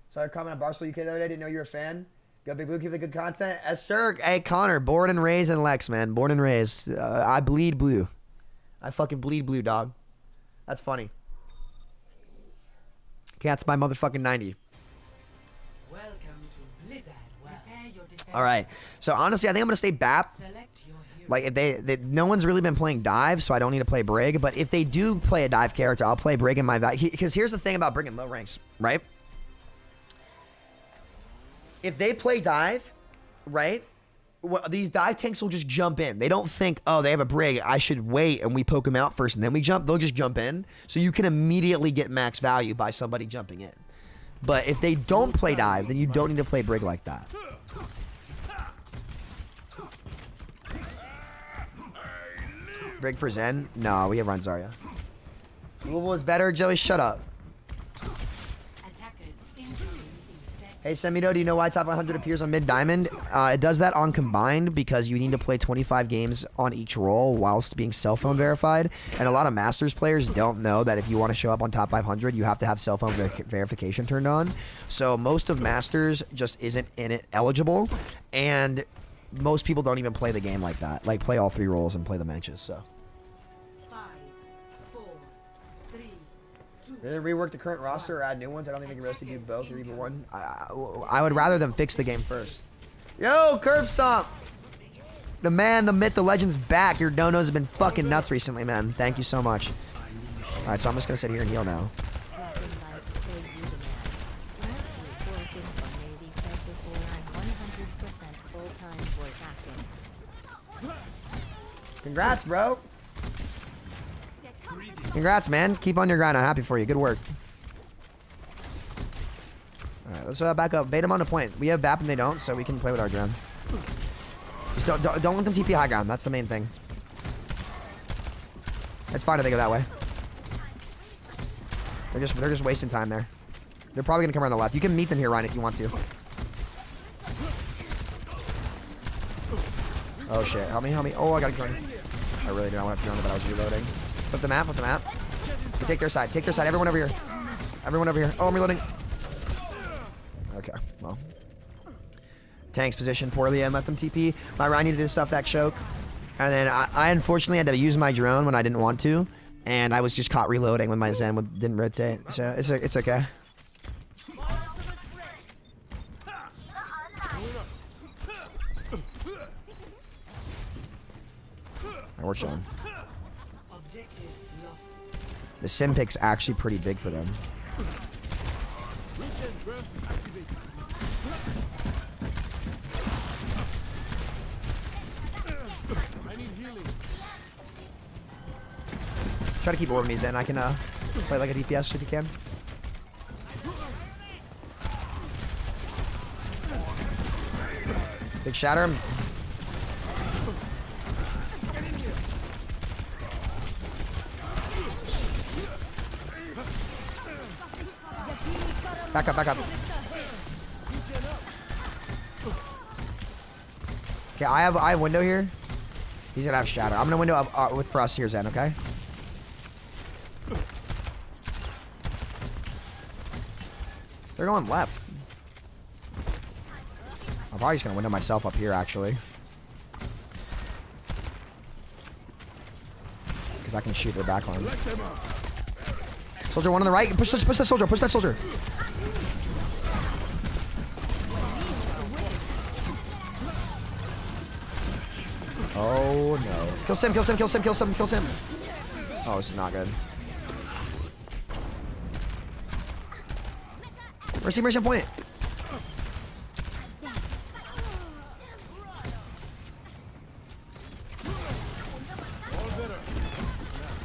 Sorry, comment on Barcelona UK the other day. Didn't know you were a fan. Go Big Blue, keep the good content. Yes, sir. Hey, Connor, born and raised in Lex, man. Born and raised. I bleed blue. I fucking bleed blue, dog. That's funny. Cat's my motherfucking 90. Welcome to Blizzard. Prepare your defense. All right. So honestly, I think I'm gonna stay BAP. Like if they no one's really been playing dive, so I don't need to play Brig. But if they do play a dive character, I'll play Brig in my because here's the thing about Brig in low ranks, right? If they play dive, right? These dive tanks will just jump in. They don't think, oh, they have a Brig, I should wait and we poke them out first and then we jump. They'll just jump in. So you can immediately get max value by somebody jumping in. But if they don't play dive, then you don't need to play Brig like that. Brig for Zen? No, we have Run Zarya. Louisville is better. Joey, shut up. Hey, Samito, do you know why top 100 appears on mid diamond? It does that on combined because you need to play 25 games on each role whilst being cell phone verified. And a lot of Masters players don't know that if you want to show up on top 500, you have to have cell phone verification turned on. So most of Masters just isn't in it eligible. And most people don't even play the game like that. Like play all 3 roles and play the matches, so. 5, 4, 3, 2. Either rework the current roster or add new ones. I don't think they can really do both or even one. I would rather them fix the game first. Yo, Curb Stomp! The man, the myth, the legend's back. Your donos have been fucking nuts recently, man. Thank you so much. Alright, so I'm just gonna sit here and heal now. Congrats, bro. Congrats, man. Keep on your grind. I'm happy for you. Good work. Alright, let's back up. Bait them on the point. We have BAP and they don't, so we can play with our drone. Just don't let them TP high ground. That's the main thing. It's fine if they go that way. They're just wasting time there. They're probably gonna come around the left. You can meet them here, Ryan, if you want to. Oh shit. Help me, help me. Oh, I gotta join. I really did not want to join, but I was reloading. Flip the map, flip the map. Okay, take their side. Take their side. Everyone over here. Everyone over here. Oh, I'm reloading. Okay, well. Tanks positioned poorly and let them TP. My Ryan needed to stuff that choke. And then I unfortunately had to use my drone when I didn't want to. And I was just caught reloading when my Zen didn't rotate. So it's okay. We're chilling. The sim pick's actually pretty big for them. Try to keep orb me, Zen. I can play like a DPS if you can. Big shatter him. Back up, back up. Okay, I have window here. He's gonna have shatter. I'm gonna window up with for us here, Zen. Okay. They're going left. I'm probably just gonna window myself up here, actually, because I can shoot their back line. Soldier one on the right. Push the soldier. Push that soldier. Oh no. Kill Sim, kill Sim, kill Sim, kill Sim, kill Sim. Oh, this is not good. Mercy, Mercy, point it.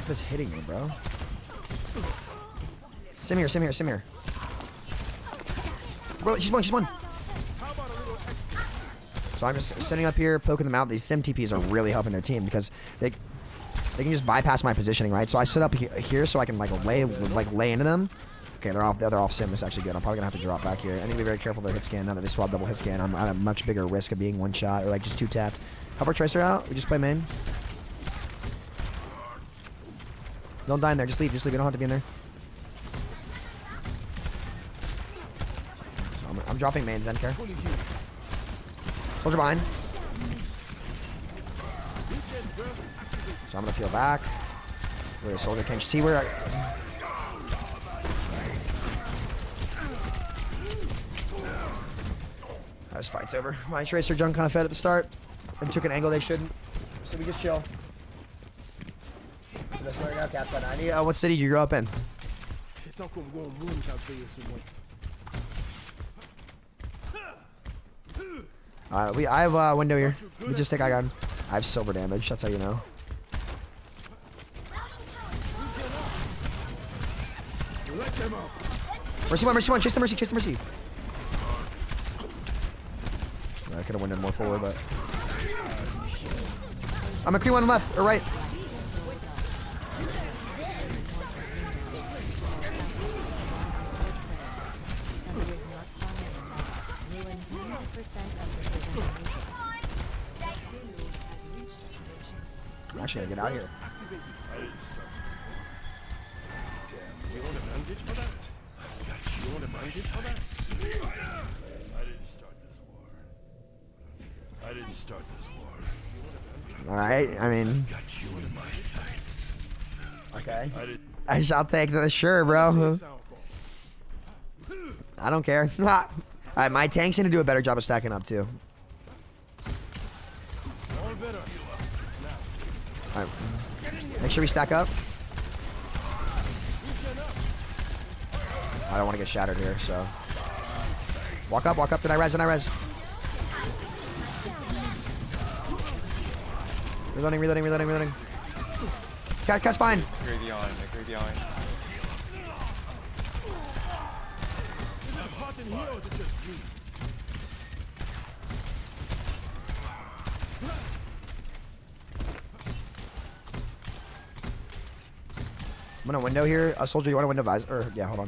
Just hitting me, bro. Sim here, Sim here, Sim here. Bro, she's one. So I'm just sitting up here, poking them out. These Sim TPs are really helping their team because they can just bypass my positioning, right? So I sit up here so I can lay into them. Okay, they're off Sim. It's actually good. I'm probably gonna have to drop back here. I need to be very careful with their hit scan now that they swap double hit scan. I'm at a much bigger risk of being one shot or just two tapped. Help our Tracer out. We just play main. Don't die in there. Just leave. You don't have to be in there. So I'm dropping main, Zen care. Soldier behind. So I'm gonna peel back. Where the soldier can see where this fight's over. My Tracer junk kind of fed at the start and took an angle they shouldn't. So we just chill. That's where I got capped by 90. What city did you grow up in? I have a window here. Let me just take eye gun. I have silver damage. That's how you know. Mercy one. Chase the mercy. I could have winded more forward, but I'm a Cree one left or right. Actually, I get out of here. Damn, you want a bandage for that? You want a bandage for that? I didn't start this war. All right, I mean. I've got you in my sights. Okay. I shall take the sure, bro. I don't care. All right, my tank's gonna do a better job of stacking up too. All right, make sure we stack up. I don't want to get shattered here, so walk up. Did I res? Reloading. Cat's fine. Agree the iron. I'm gonna window here. A soldier, you want to window visor? Or yeah, hold on.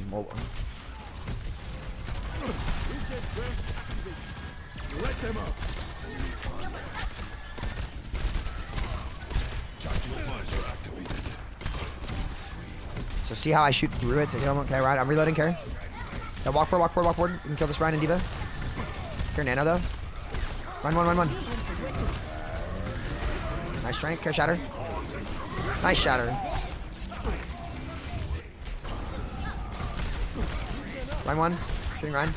Let him up. So see how I shoot through it? Okay, right. I'm reloading, Carry. Now walk forward. You can kill this Ryan and Diva. Care Nano though. Run. Nice strength. Care shatter. Nice shatter. Ryan 1. Getting Ryan.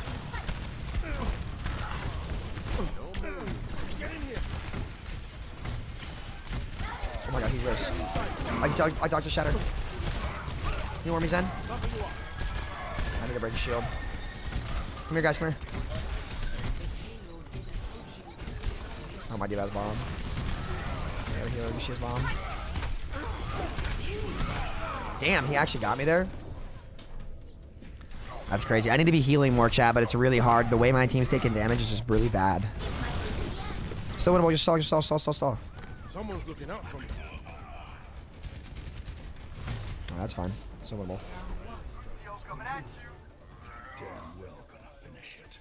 Oh my god, he lives. I dodged a shatter. You want me, Zen? I need to break the shield. Come here, guys, come here. Oh, my dude has bomb. There, healer, she has bomb. Damn, he actually got me there. That's crazy. I need to be healing more, chat, but it's really hard. The way my team's taking damage is just really bad. Still winnable. Just stall. Someone's looking out for me. Oh, that's fine. Still winnable. Damn well gonna finish it.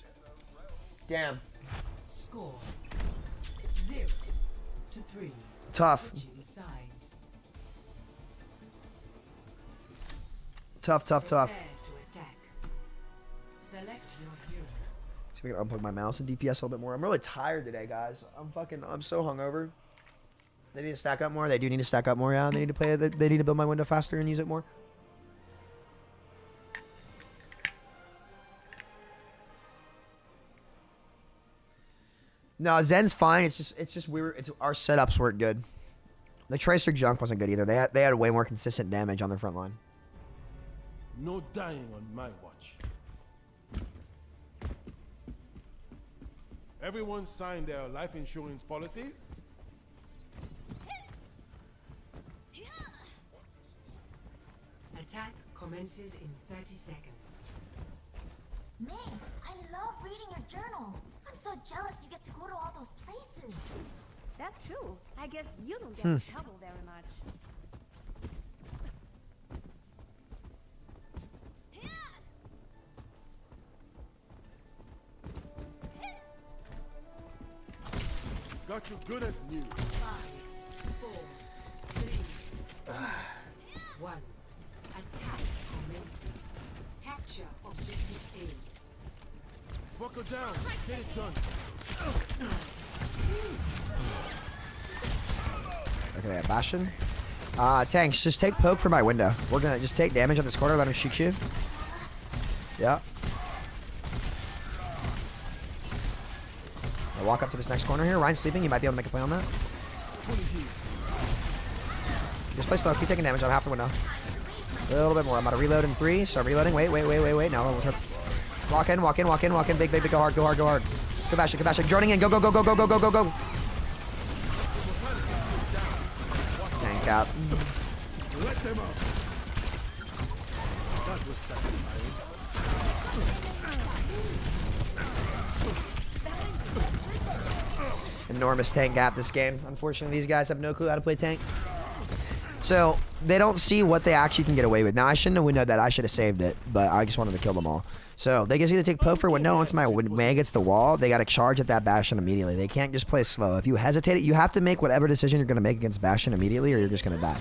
Damn. Score 0-3. Tough. Switching sides. Tough. Prepare to attack. Select your hero. See if we can unplug my mouse and DPS a little bit more. I'm really tired today, guys. I'm so hungover. They need to stack up more. They do need to stack up more, yeah. They need to play it. They need to build my window faster and use it more. No, Zen's fine. It's just our setups weren't good. The Tracer junk wasn't good either. They had way more consistent damage on their front line. No dying on my watch. Everyone signed their life insurance policies? Attack commences in 30 seconds. May, I love reading your journal. I'm so jealous you get to go to all those places. That's true. I guess you don't get in trouble very much. Got you good as new. 5, 4, 3, 2, 1. Attack commencing. Capture objective A. Fuck her down. Get it done. Okay, they have Bastion. Tanks, just take poke for my window. We're gonna just take damage on this corner, let him shoot you. Yeah. I'll walk up to this next corner here. Ryan's sleeping, you might be able to make a play on that. Just play slow, keep taking damage on half the window. A little bit more. I'm about to reload in 3, so I'm reloading. Wait. No, walk in. Big, go hard. Go Bastion. Joining in, go. Tank out. Let them out. That was satisfying. Enormous tank gap this game. Unfortunately, these guys have no clue how to play tank. So, they don't see what they actually can get away with. Now, I shouldn't have windowed that. I should have saved it, but I just wanted to kill them all. So, they just need to take poke for window. Once my May gets the wall, they got to charge at that Bastion immediately. They can't just play slow. If you hesitate, you have to make whatever decision you're going to make against Bastion immediately, or you're just going to die.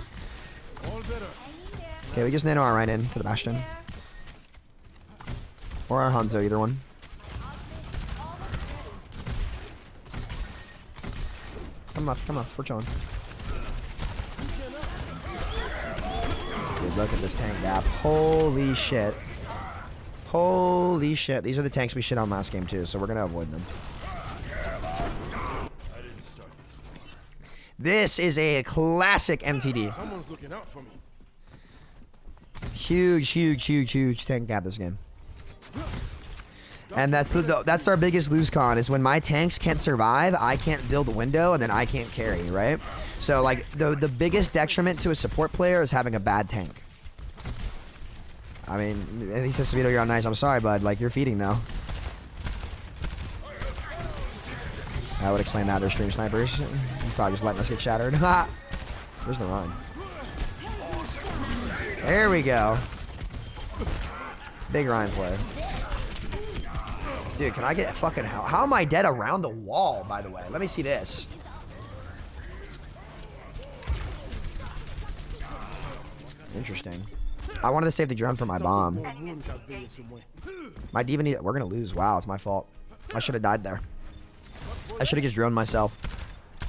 Okay, we just nano our right in to the Bastion. Or our Hanzo, either one. Come left, we're chilling. Dude, look at this tank gap. Holy shit. These are the tanks we shit on last game too, so we're gonna avoid them. This is a classic MTD. Someone's looking out for me. Huge tank gap this game. And that's our biggest lose con is when my tanks can't survive, I can't build a window, and then I can't carry, right? So like the biggest detriment to a support player is having a bad tank. I mean, he says, Samito, you're on nice. I'm sorry, bud. Like, you're feeding now. I would explain that. They're stream snipers. You're probably just letting us get shattered. Where's the run? There we go. Big Ryan play. Dude, can I get fucking how am I dead around the wall, by the way? Let me see this. Interesting. I wanted to save the drone for my bomb. My D.Va we're gonna lose. Wow, it's my fault. I should have died there. I should have just droned myself.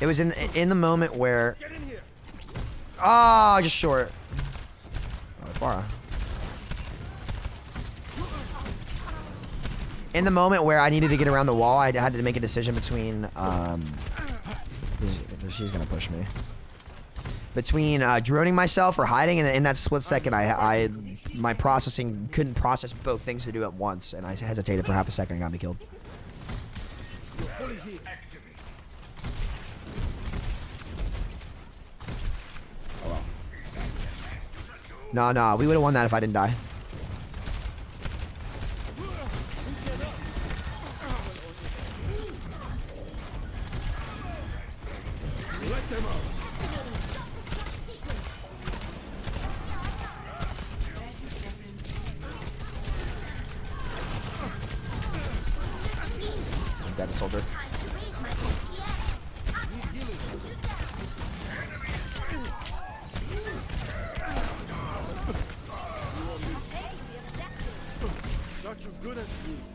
It was in the moment where... Ah, just short. Oh, far. In the moment where I needed to get around the wall, I had to make a decision between... she's gonna push me. Between droning myself or hiding, and in that split second, my processing couldn't process both things to do at once, and I hesitated for half a second and got me killed. Oh well. No, we would have won that if I didn't die. Dead soldier.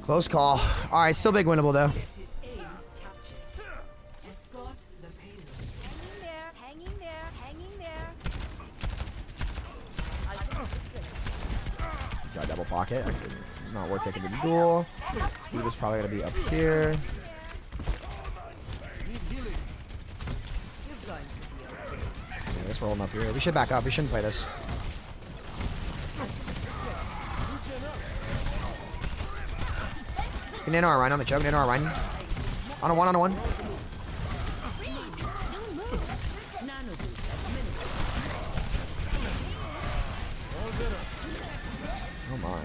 Close call. All right, still big winnable though. Got double pocket. Not worth taking the duel. D.Va's probably gonna be up here. I guess we're holding up here. We should back up. We shouldn't play this. Nano our Rhine on the choke. Nano our Rhine. On a one, on a one. Oh my.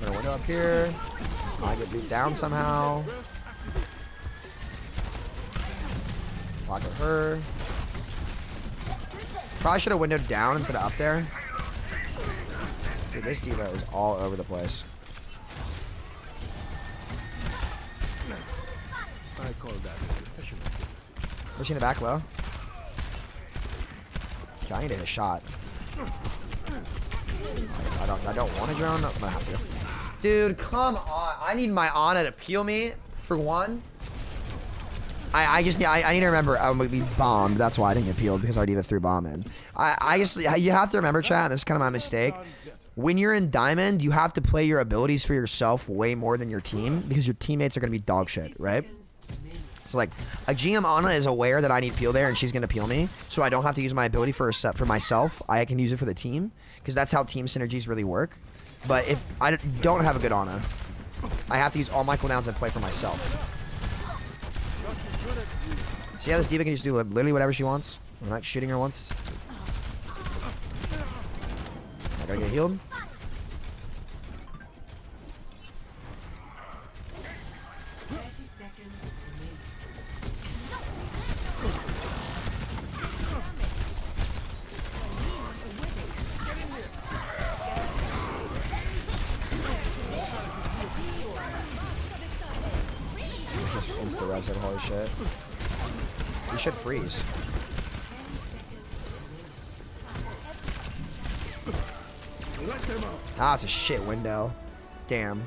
Got a window up here. I get beat down somehow. Block at her. Probably should have windowed down instead of up there. Dude, this D.Va is all over the place. I call that professional courtesy. Pushing the back low. Okay, I need to hit a shot. I don't want to drone. I'm gonna have to. Dude, come on. I need my Ana to peel me for one. I need to remember we bombed. That's why I didn't get peeled, because I already threw bomb in. You have to remember, chat, and this is kind of my mistake. When you're in Diamond, you have to play your abilities for yourself way more than your team, because your teammates are going to be dog shit, right? So like, a GM Ana is aware that I need peel there, and she's going to peel me, so I don't have to use my ability for myself. I can use it for the team, because that's how team synergies really work. But if I don't have a good Ana, I have to use all my cooldowns and play for myself. See how this D.Va can just do literally whatever she wants? I'm not shooting her once. I gotta get healed. Just insta-res it, holy shit. You should freeze. Ah, it's a shit window. Damn.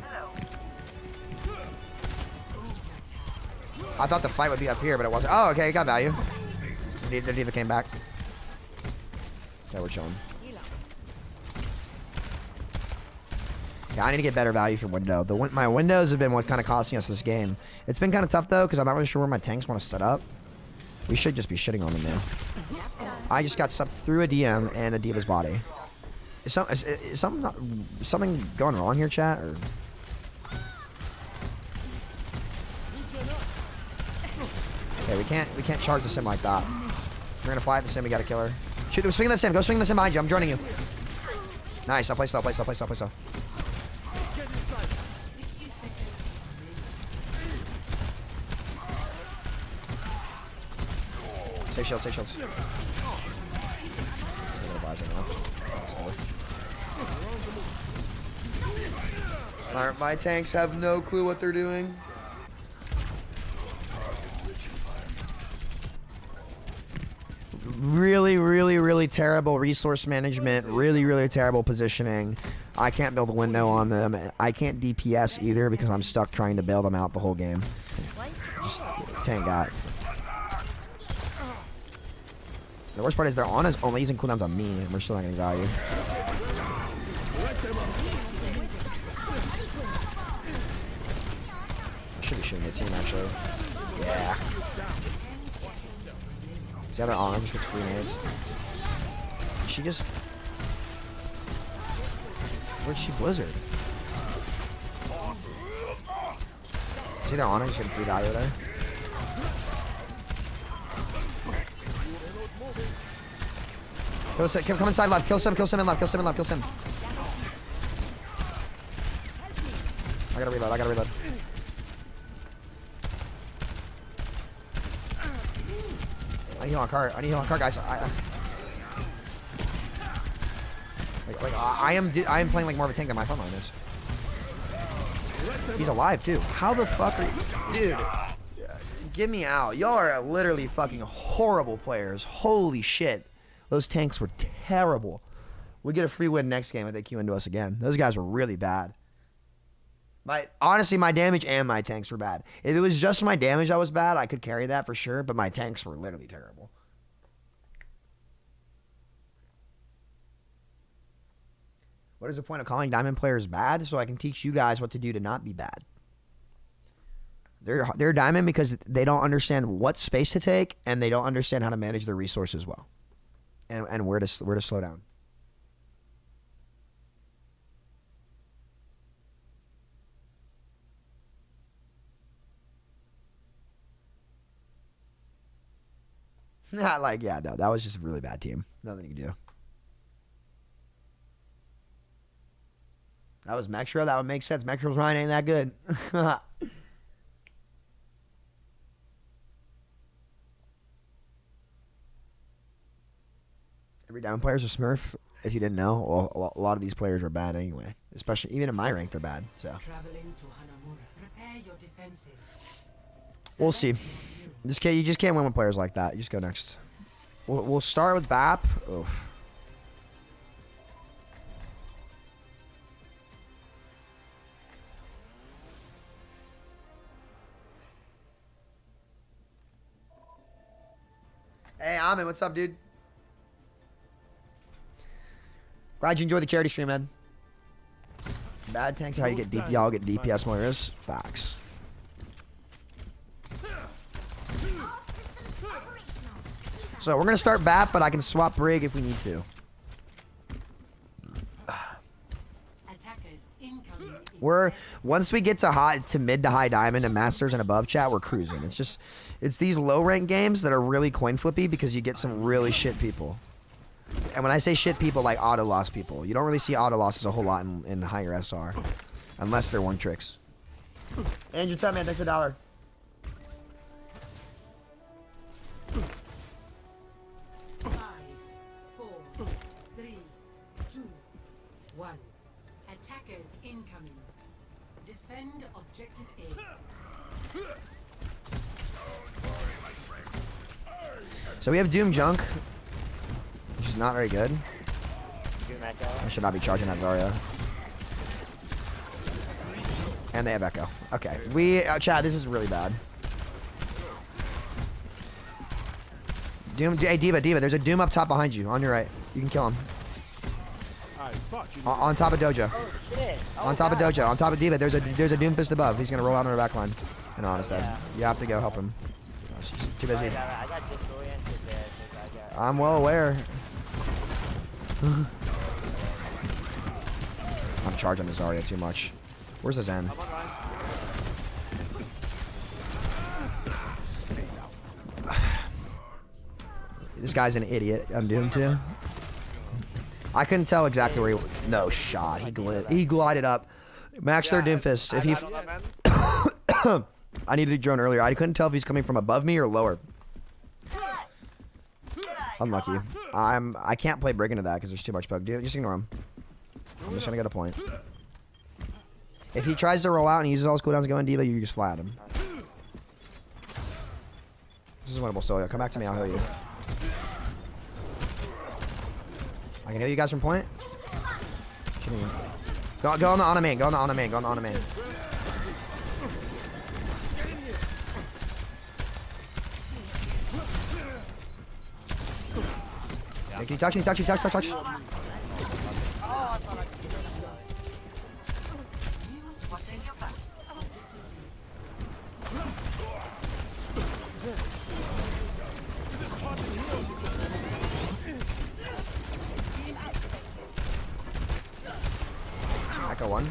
I thought the fight would be up here, but it wasn't. Oh, okay, it got value. The D.Va came back. Okay, we're chilling. Yeah, I need to get better value for window. My windows have been what's kind of costing us this game. It's been kind of tough, though, because I'm not really sure where my tanks want to set up. We should just be shitting on them now. I just got stuff through a DM and a D.Va's body. Is something going wrong here, chat? Or? Okay, we can't charge the sim like that. We're gonna fly at the sim. We gotta kill her. Shoot, swing the sim. Go swing the sim behind you. I'm joining you. Nice. I'll play slow. Play slow. Play slow. Play slow. Take shields, take shields. My tanks have no clue what they're doing. Really, really, really terrible resource management. Really, really terrible positioning. I can't build a window on them. I can't DPS either because I'm stuck trying to bail them out the whole game. Just tank got. The worst part is they're only using cooldowns on me, and we're still not getting value. I should be shooting the team, actually. Yeah. See how they're on? Just gets free nades. She just... Where'd she blizzard? See they're on? Just getting free value there. Come inside left. Kill Sim in left. Kill Sim in left. Kill Sim. I gotta reload. I need heal on cart, guys. I am playing like more of a tank than my frontline is. He's alive too. How the fuck are you, dude? Get me out. Y'all are literally fucking horrible players. Holy shit. Those tanks were terrible. We get a free win next game if they queue into us again. Those guys were really bad. Honestly, my damage and my tanks were bad. If it was just my damage that was bad, I could carry that for sure, but my tanks were literally terrible. What is the point of calling diamond players bad? So I can teach you guys what to do to not be bad. They're diamond because they don't understand what space to take, and they don't understand how to manage their resources well. And where to slow down. Not like, yeah, no, that was just a really bad team. Nothing you can do. That was Mexro. That would make sense. Mexro's Ryan ain't that good. Every diamond player is a smurf. If you didn't know, well, a lot of these players are bad anyway. Especially, even in my rank, they're bad. So we'll see. You just can't win with players like that. You just go next. We'll start with BAP. Oof. Hey, Amin, what's up, dude? Glad you enjoyed the charity stream, man. Bad tanks, how you get DP, y'all get DPS Moiras. Facts. So we're gonna start BAP, but I can swap Brig if we need to. Once we get to mid to high diamond and masters and above, chat, we're cruising. It's these low rank games that are really coin flippy because you get some really shit people. And when I say shit people, like auto loss people, you don't really see auto losses a whole lot in higher SR, unless they're one tricks. Andrew, what's up, man? Thanks for $1. 5, 4, 3, 2, 1. Attackers incoming. Defend objective A. So we have Doom Junk, which is not very good. I should not be charging that Zarya. And they have Echo. Okay, Chad, this is really bad. Doom, hey D.Va, there's a Doom up top behind you, on your right. You can kill him. On top of Dojo. On top of Dojo. On top of D.Va, there's a Doom fist above. He's gonna roll out on her back line. And honest, you have to go help him. Oh, she's too busy. I got disoriented there. I'm well aware. I'm charging the Zarya too much. Where's the Zen? This guy's an idiot. I'm doomed to. I couldn't tell exactly where he. No shot. He glided up. Max their Doomfist. If he. I needed a drone earlier. I couldn't tell if he's coming from above me or lower. Unlucky. I can't play Brig into that because there's too much poke. Dude, just ignore him. I'm just gonna get a point. If he tries to roll out and he uses all his cooldowns to go in D.Va, you just flat him. This is winnable solo. Come back to me, I'll heal you. I can heal you guys from point. Go on the Ana main. Go on the Ana main. Go on the Ana main. Yeah, can you touch? Touch. Echo one.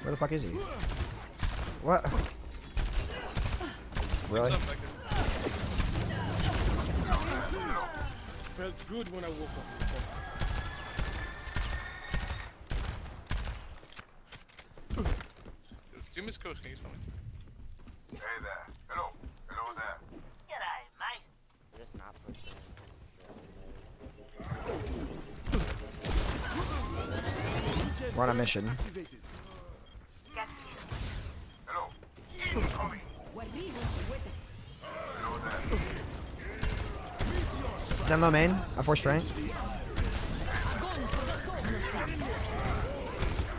Where the fuck is he? What? Really? Felt good when I woke up. Do Miss Coach, can you tell me? Hey there. Hello there. G'day, mate. Just not pushing. We're on a mission. Hello. Incoming. Zen low main. I4 strength.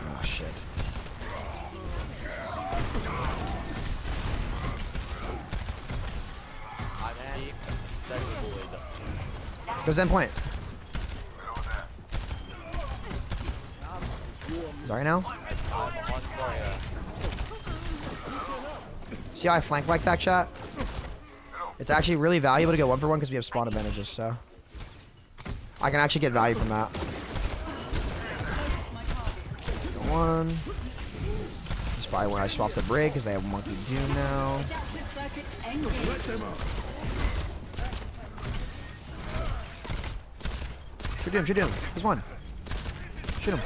Oh shit. Go Zen point. Sorry now. See how I flank like that, chat? It's actually really valuable to go 1-for-1 because we have spawn advantages, so I can actually get value from that. One. That's probably where I swapped the Brig because they have Monkey Doom now. Shoot him. He's one. Shoot him.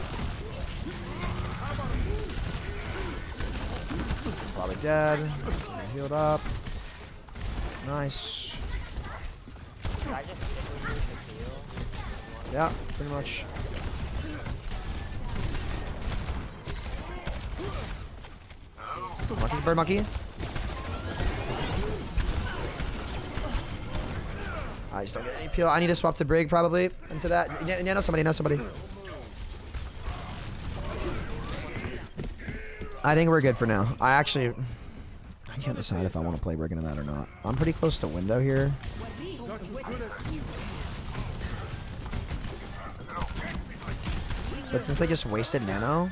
Probably dead. Healed up. Nice. Yeah, pretty much. Monkey, bird monkey. I just don't get any peel. I need to swap to Brig probably into that. Yeah, know somebody. I think we're good for now. I can't decide if I want to play Brig into that or not. I'm pretty close to window here. But since they just wasted nano.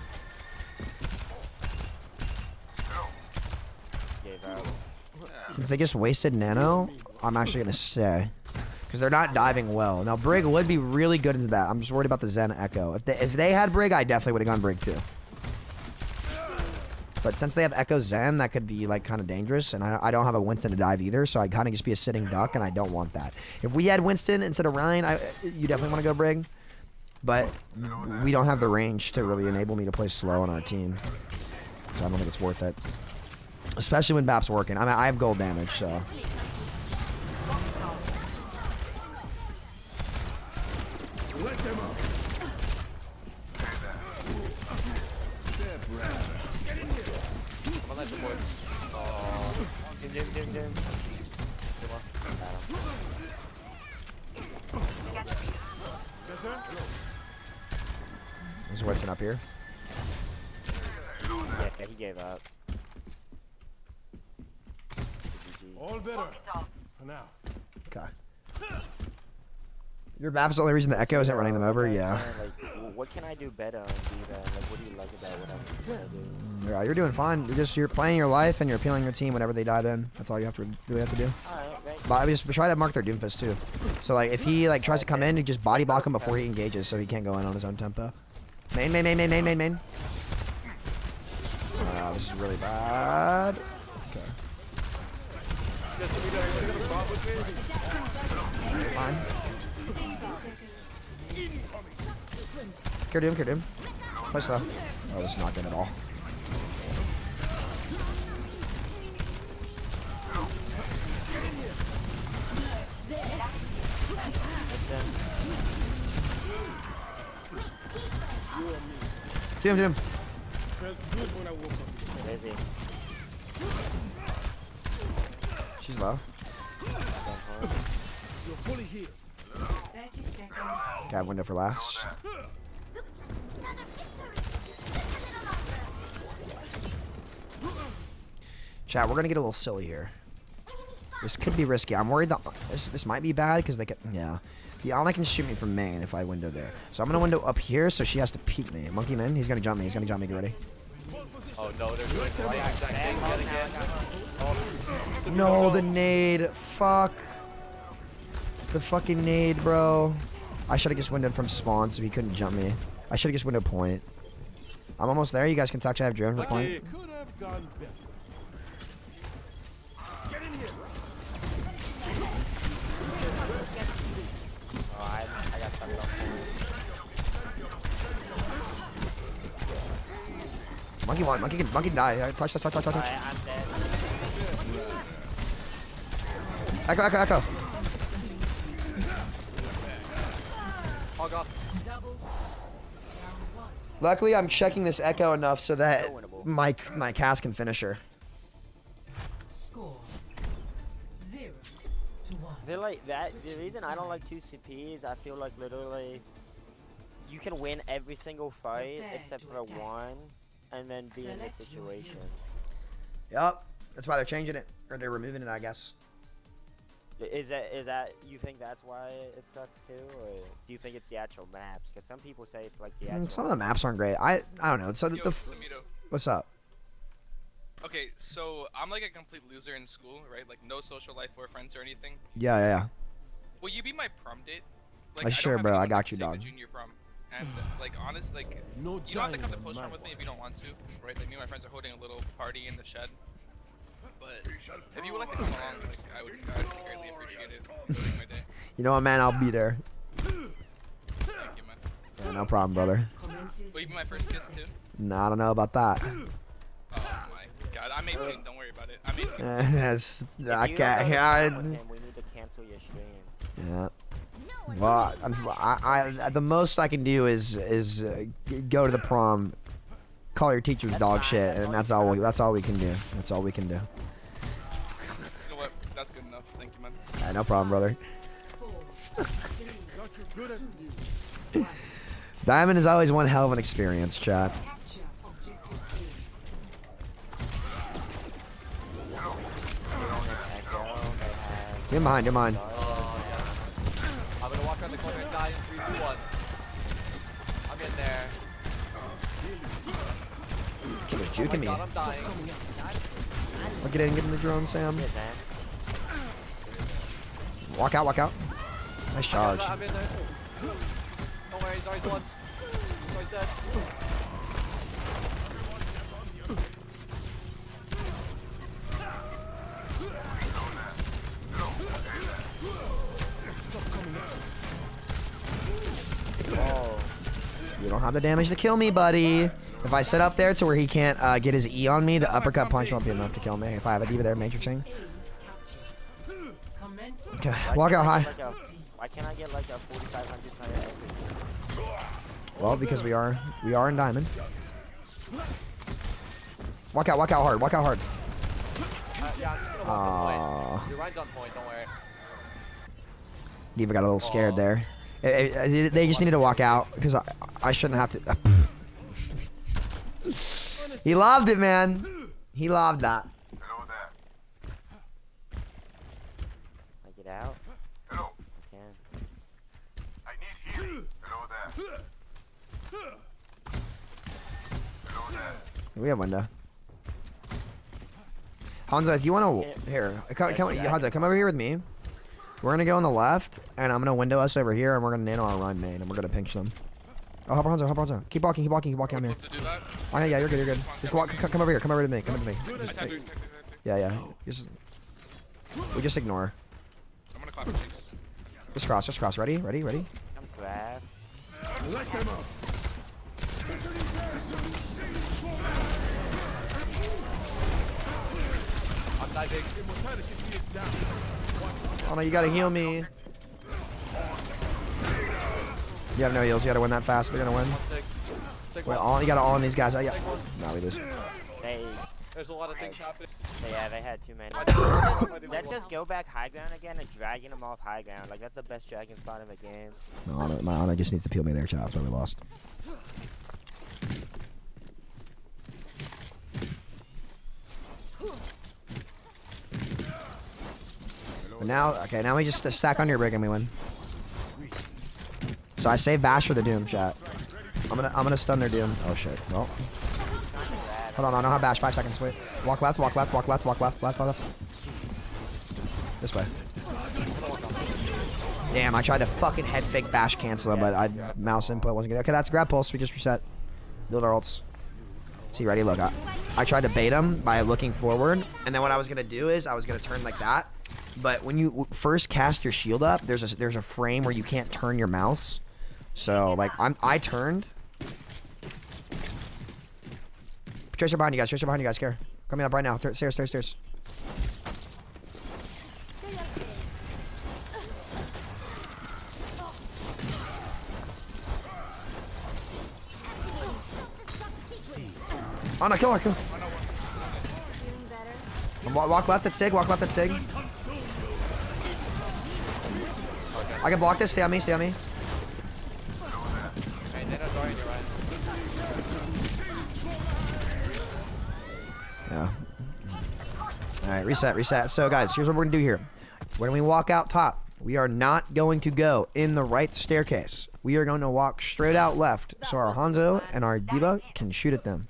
I'm actually going to stay. Because they're not diving well. Now, Brig would be really good into that. I'm just worried about the Zen Echo. If they had Brig, I definitely would have gone Brig too. But since they have Echo Zen, that could be like kind of dangerous. And I don't have a Winston to dive either. So I'd kind of just be a sitting duck. And I don't want that. If we had Winston instead of Ryan, you definitely want to go Brig. But we don't have the range to really enable me to play slow on our team. So I don't think it's worth it. Especially when BAP's working. I mean, I have gold damage, so. Let them up. Come on, let the boys. Oh, dim. There's Winston up here. Yeah, he gave up. All better for now. Okay. Your map's the only reason the Echo isn't running them over? Yeah. Like, what can I do better on D-Van? Like, what do you like about what I'm trying to do? Yeah, you're doing fine. You're playing your life and you're appealing your team whenever they dive in. That's all you really have to do. But I just try to mark their Doomfist too. So like if he like tries to come in, you just body block him before he engages so he can't go in on his own tempo. Main. This is really bad. Okay. Fine. Cure Doom. Play slow. Oh, this is not good at all. Do him. Felt good when I woke up. Busy. She's low. You're fully healed. 30 seconds. Okay, I have window for last. Chat, we're gonna get a little silly here. This could be risky. I'm worried that this might be bad because they could. Yeah, the Ana can shoot me from main if I window there. So I'm gonna window up here, so she has to peek me. Monkey man, he's gonna jump me. He's gonna jump me. Get ready. Oh no, they're doing the right exact thing yet again. No, the nade. Fuck. The fucking nade, bro. I should have just windowed from spawn so he couldn't jump me. I should have just windowed point. I'm almost there. You guys can touch. I have drone for point. Could have gone better. Get in here. Oh, I got stuck off. Monkey one. Monkey can die. Touch. I'm dead. Echo. Hog off. Luckily, I'm checking this echo enough so that my cast can finish her. Score 0-1. I feel like that. The reason I don't like 2 CPs, I feel like literally you can win every single fight except for one, and then be in this situation. Yup. That's why they're changing it, or they're removing it, I guess. Is that you think that's why it sucks too, or do you think it's the actual maps? Because some people say it's like the actual. Some of the maps aren't great. I don't know. So Samito. What's up? Okay, so I'm like a complete loser in school, right? Like no social life or friends or anything. Yeah. Will you be my prom date? Sure, bro. I got you, dog. Junior prom. And like honest, like you don't have to come to post prom with me if you don't want to, right? Like me and my friends are holding a little party in the shed. But if you would like to come along, like I would greatly appreciate it. Ruining my day. You know what, man? I'll be there. Thank you, man. Yeah, no problem, brother. Will you be my first kiss too? Nah, I don't know about that. Oh my god, I'm 18. Don't worry about it. I'm 18. Yes, I can't. We need to cancel your stream. Yeah. Well, I the most I can do is go to the prom, call your teachers dog shit, and that's all we can do. That's all we can do. You know what? That's good enough. Thank you, man. Yeah, no problem, brother. Diamond is always one hell of an experience, chat. Get behind, I'm gonna walk around the corner and die in 3, 2, 1. I'm in there. Kid was juking me. God, I'm dying. Look at it and get in the drone, Sam. Walk out. Nice charge. I'm in there. Don't worry, Zari's one. Zari's dead. Oh. You don't have the damage to kill me, buddy. If I sit up there to where he can't get his E on me, the uppercut punch won't be enough to kill me. If I have a diva there matrixing. Okay, walk out high. Why can't I get like a 4,500 player every? Well, because we are in diamond. Walk out hard. Yeah, I'm just gonna walk on point. Your ride's on point, don't worry. Diva got a little scared there. They just needed to walk out because I shouldn't have to. He loved it, man. He loved that. I get out. Hello. Can. I need healing. Hello there. We have window. Hanzo, if you want to Hanzo, come over here with me. We're gonna go on the left, and I'm gonna window us over here, and we're gonna nano our run main, and we're gonna pinch them. Oh, hop on, Hanzo. Keep walking. I'm here. Oh yeah, you're good. Just walk. Come over here. Come over to me. Yeah. We just ignore. I'm gonna clap your cheeks. Just cross. Ready? I'm glad. Let them up. I'm diving. Oh no, you gotta heal me. You have no heals. You gotta win that fast. They're gonna win. Wait, you gotta all in these guys. Oh, yeah. No, we lose. Hey. There's a lot of things happening. Yeah, they had too many. Let's just go back high ground again and dragging them off high ground. Like, that's the best dragon spot in the game. No, my Ana just needs to peel me there, child. That's why we lost. But now, okay, now we just stack on your Brig and we win. So I save Bash for the Doom, chat. I'm gonna stun their Doom. Oh shit. Well. Hold on, I don't have Bash. 5 seconds. Wait. Walk left, walk left, walk left, walk left, left, left. This way. Damn, I tried to fucking head fake Bash cancel him, but mouse input wasn't good. Okay, that's grab pulse. We just reset. Build our ults. See, ready? Look, I tried to bait him by looking forward, and then what I was gonna do is I was gonna turn like that. But when you first cast your shield up, there's a frame where you can't turn your mouse. So like I turned. Tracer behind you guys. Tracer behind you guys. Care. Coming up right now. Stairs. Stairs. Stairs. Oh no! Kill her. Kill her. Walk left at Sig. Walk left at Sig. I can block this. Stay on me. Stay on me. Yeah. Alright, reset. So guys, here's what we're gonna do here. When we walk out top, we are not going to go in the right staircase. We are going to walk straight out left so our Hanzo and our D.Va can shoot at them.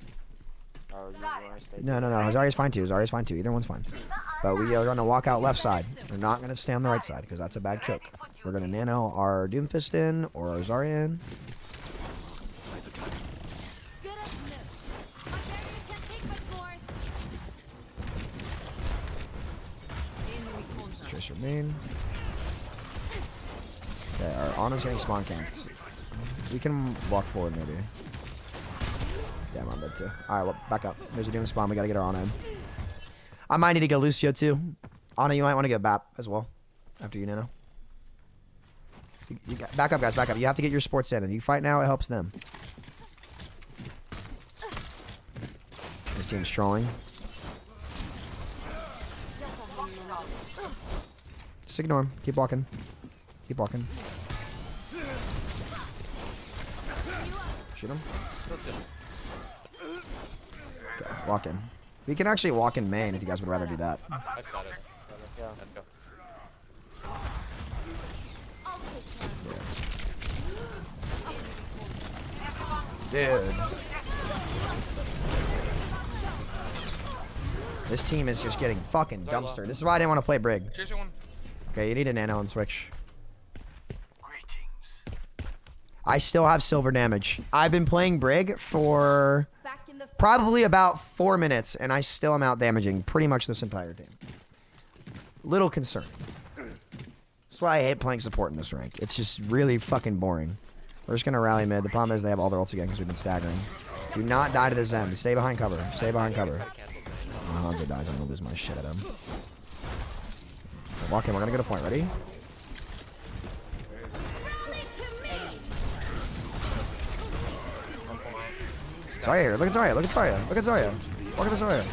No. Zarya's fine too. Either one's fine. But we are going to walk out left side. We're not going to stay on the right side because that's a bad choke. We're going to nano our Doomfist in or our Zarya in. Tracer main. Okay, our Ana's getting spawn camps. We can walk forward maybe. Damn, I'm dead too. Alright, well, back up. There's a Doom spawn. We gotta get our Ana in. I might need to go Lucio too. Ana, you might want to get BAP as well. After you nano. Back up, guys. Back up. You have to get your sports in. If you fight now, it helps them. This team's trolling. Just ignore him. Keep walking. Keep walking. Shoot him. Okay, walk in. We can actually walk in main if you guys would rather do that. I've got it. Let's go. Dude. This team is just getting fucking dumpster. This is why I didn't want to play Brig. Okay, you need a nano and switch. I still have silver damage. I've been playing Brig for probably about 4 minutes, and I still am out damaging pretty much this entire team. Little concern. That's why I hate playing support in this rank. It's just really fucking boring. We're just gonna rally mid. The problem is they have all their ults again because we've been staggering. Do not die to the Zen. Stay behind cover. Stay behind cover. Oh, Hanzo dies. I'm gonna lose my shit at him. Walk in. We're gonna get a point. Ready? Zarya here. Look at Zarya. Look at Zarya. Look at Zarya. Look at the Zarya.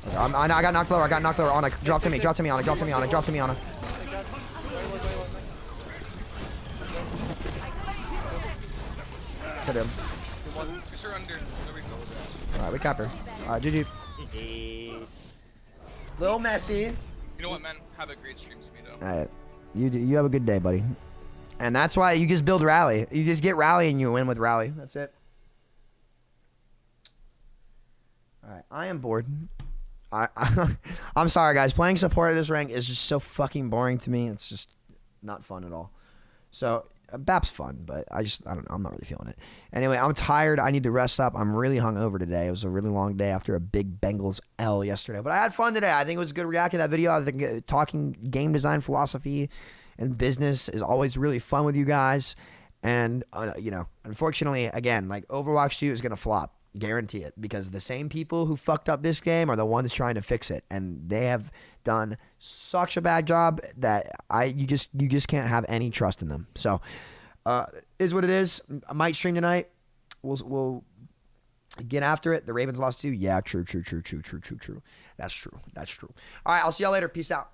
Okay, I got knocked lower. I got knocked lower. Ana, drop to me. Drop to me. Ana. Drop to me. Ana. Drop to me. Ana. Hit him. Alright, we cap her. Alright, GG. Little messy. You know what, man? Have a great stream, Samito. Alright. You have a good day, buddy. And that's why you just build rally. You just get rally and you win with rally. That's it. Alright, I am bored. I'm sorry, guys. Playing support at this rank is just so fucking boring to me. It's just not fun at all. So, BAP's fun, but I don't know. I'm not really feeling it. Anyway, I'm tired. I need to rest up. I'm really hungover today. It was a really long day after a big Bengals L yesterday. But I had fun today. I think it was good reacting to that video. I think talking game design philosophy and business is always really fun with you guys. And, you know, unfortunately, again, like Overwatch 2 is going to flop. Guarantee it. Because the same people who fucked up this game are the ones trying to fix it. And they have done such a bad job that you just can't have any trust in them. So, is what it is. I might stream tonight. We'll Get after it. The Ravens lost too. Yeah, true. That's true. All right, I'll see y'all later. Peace out.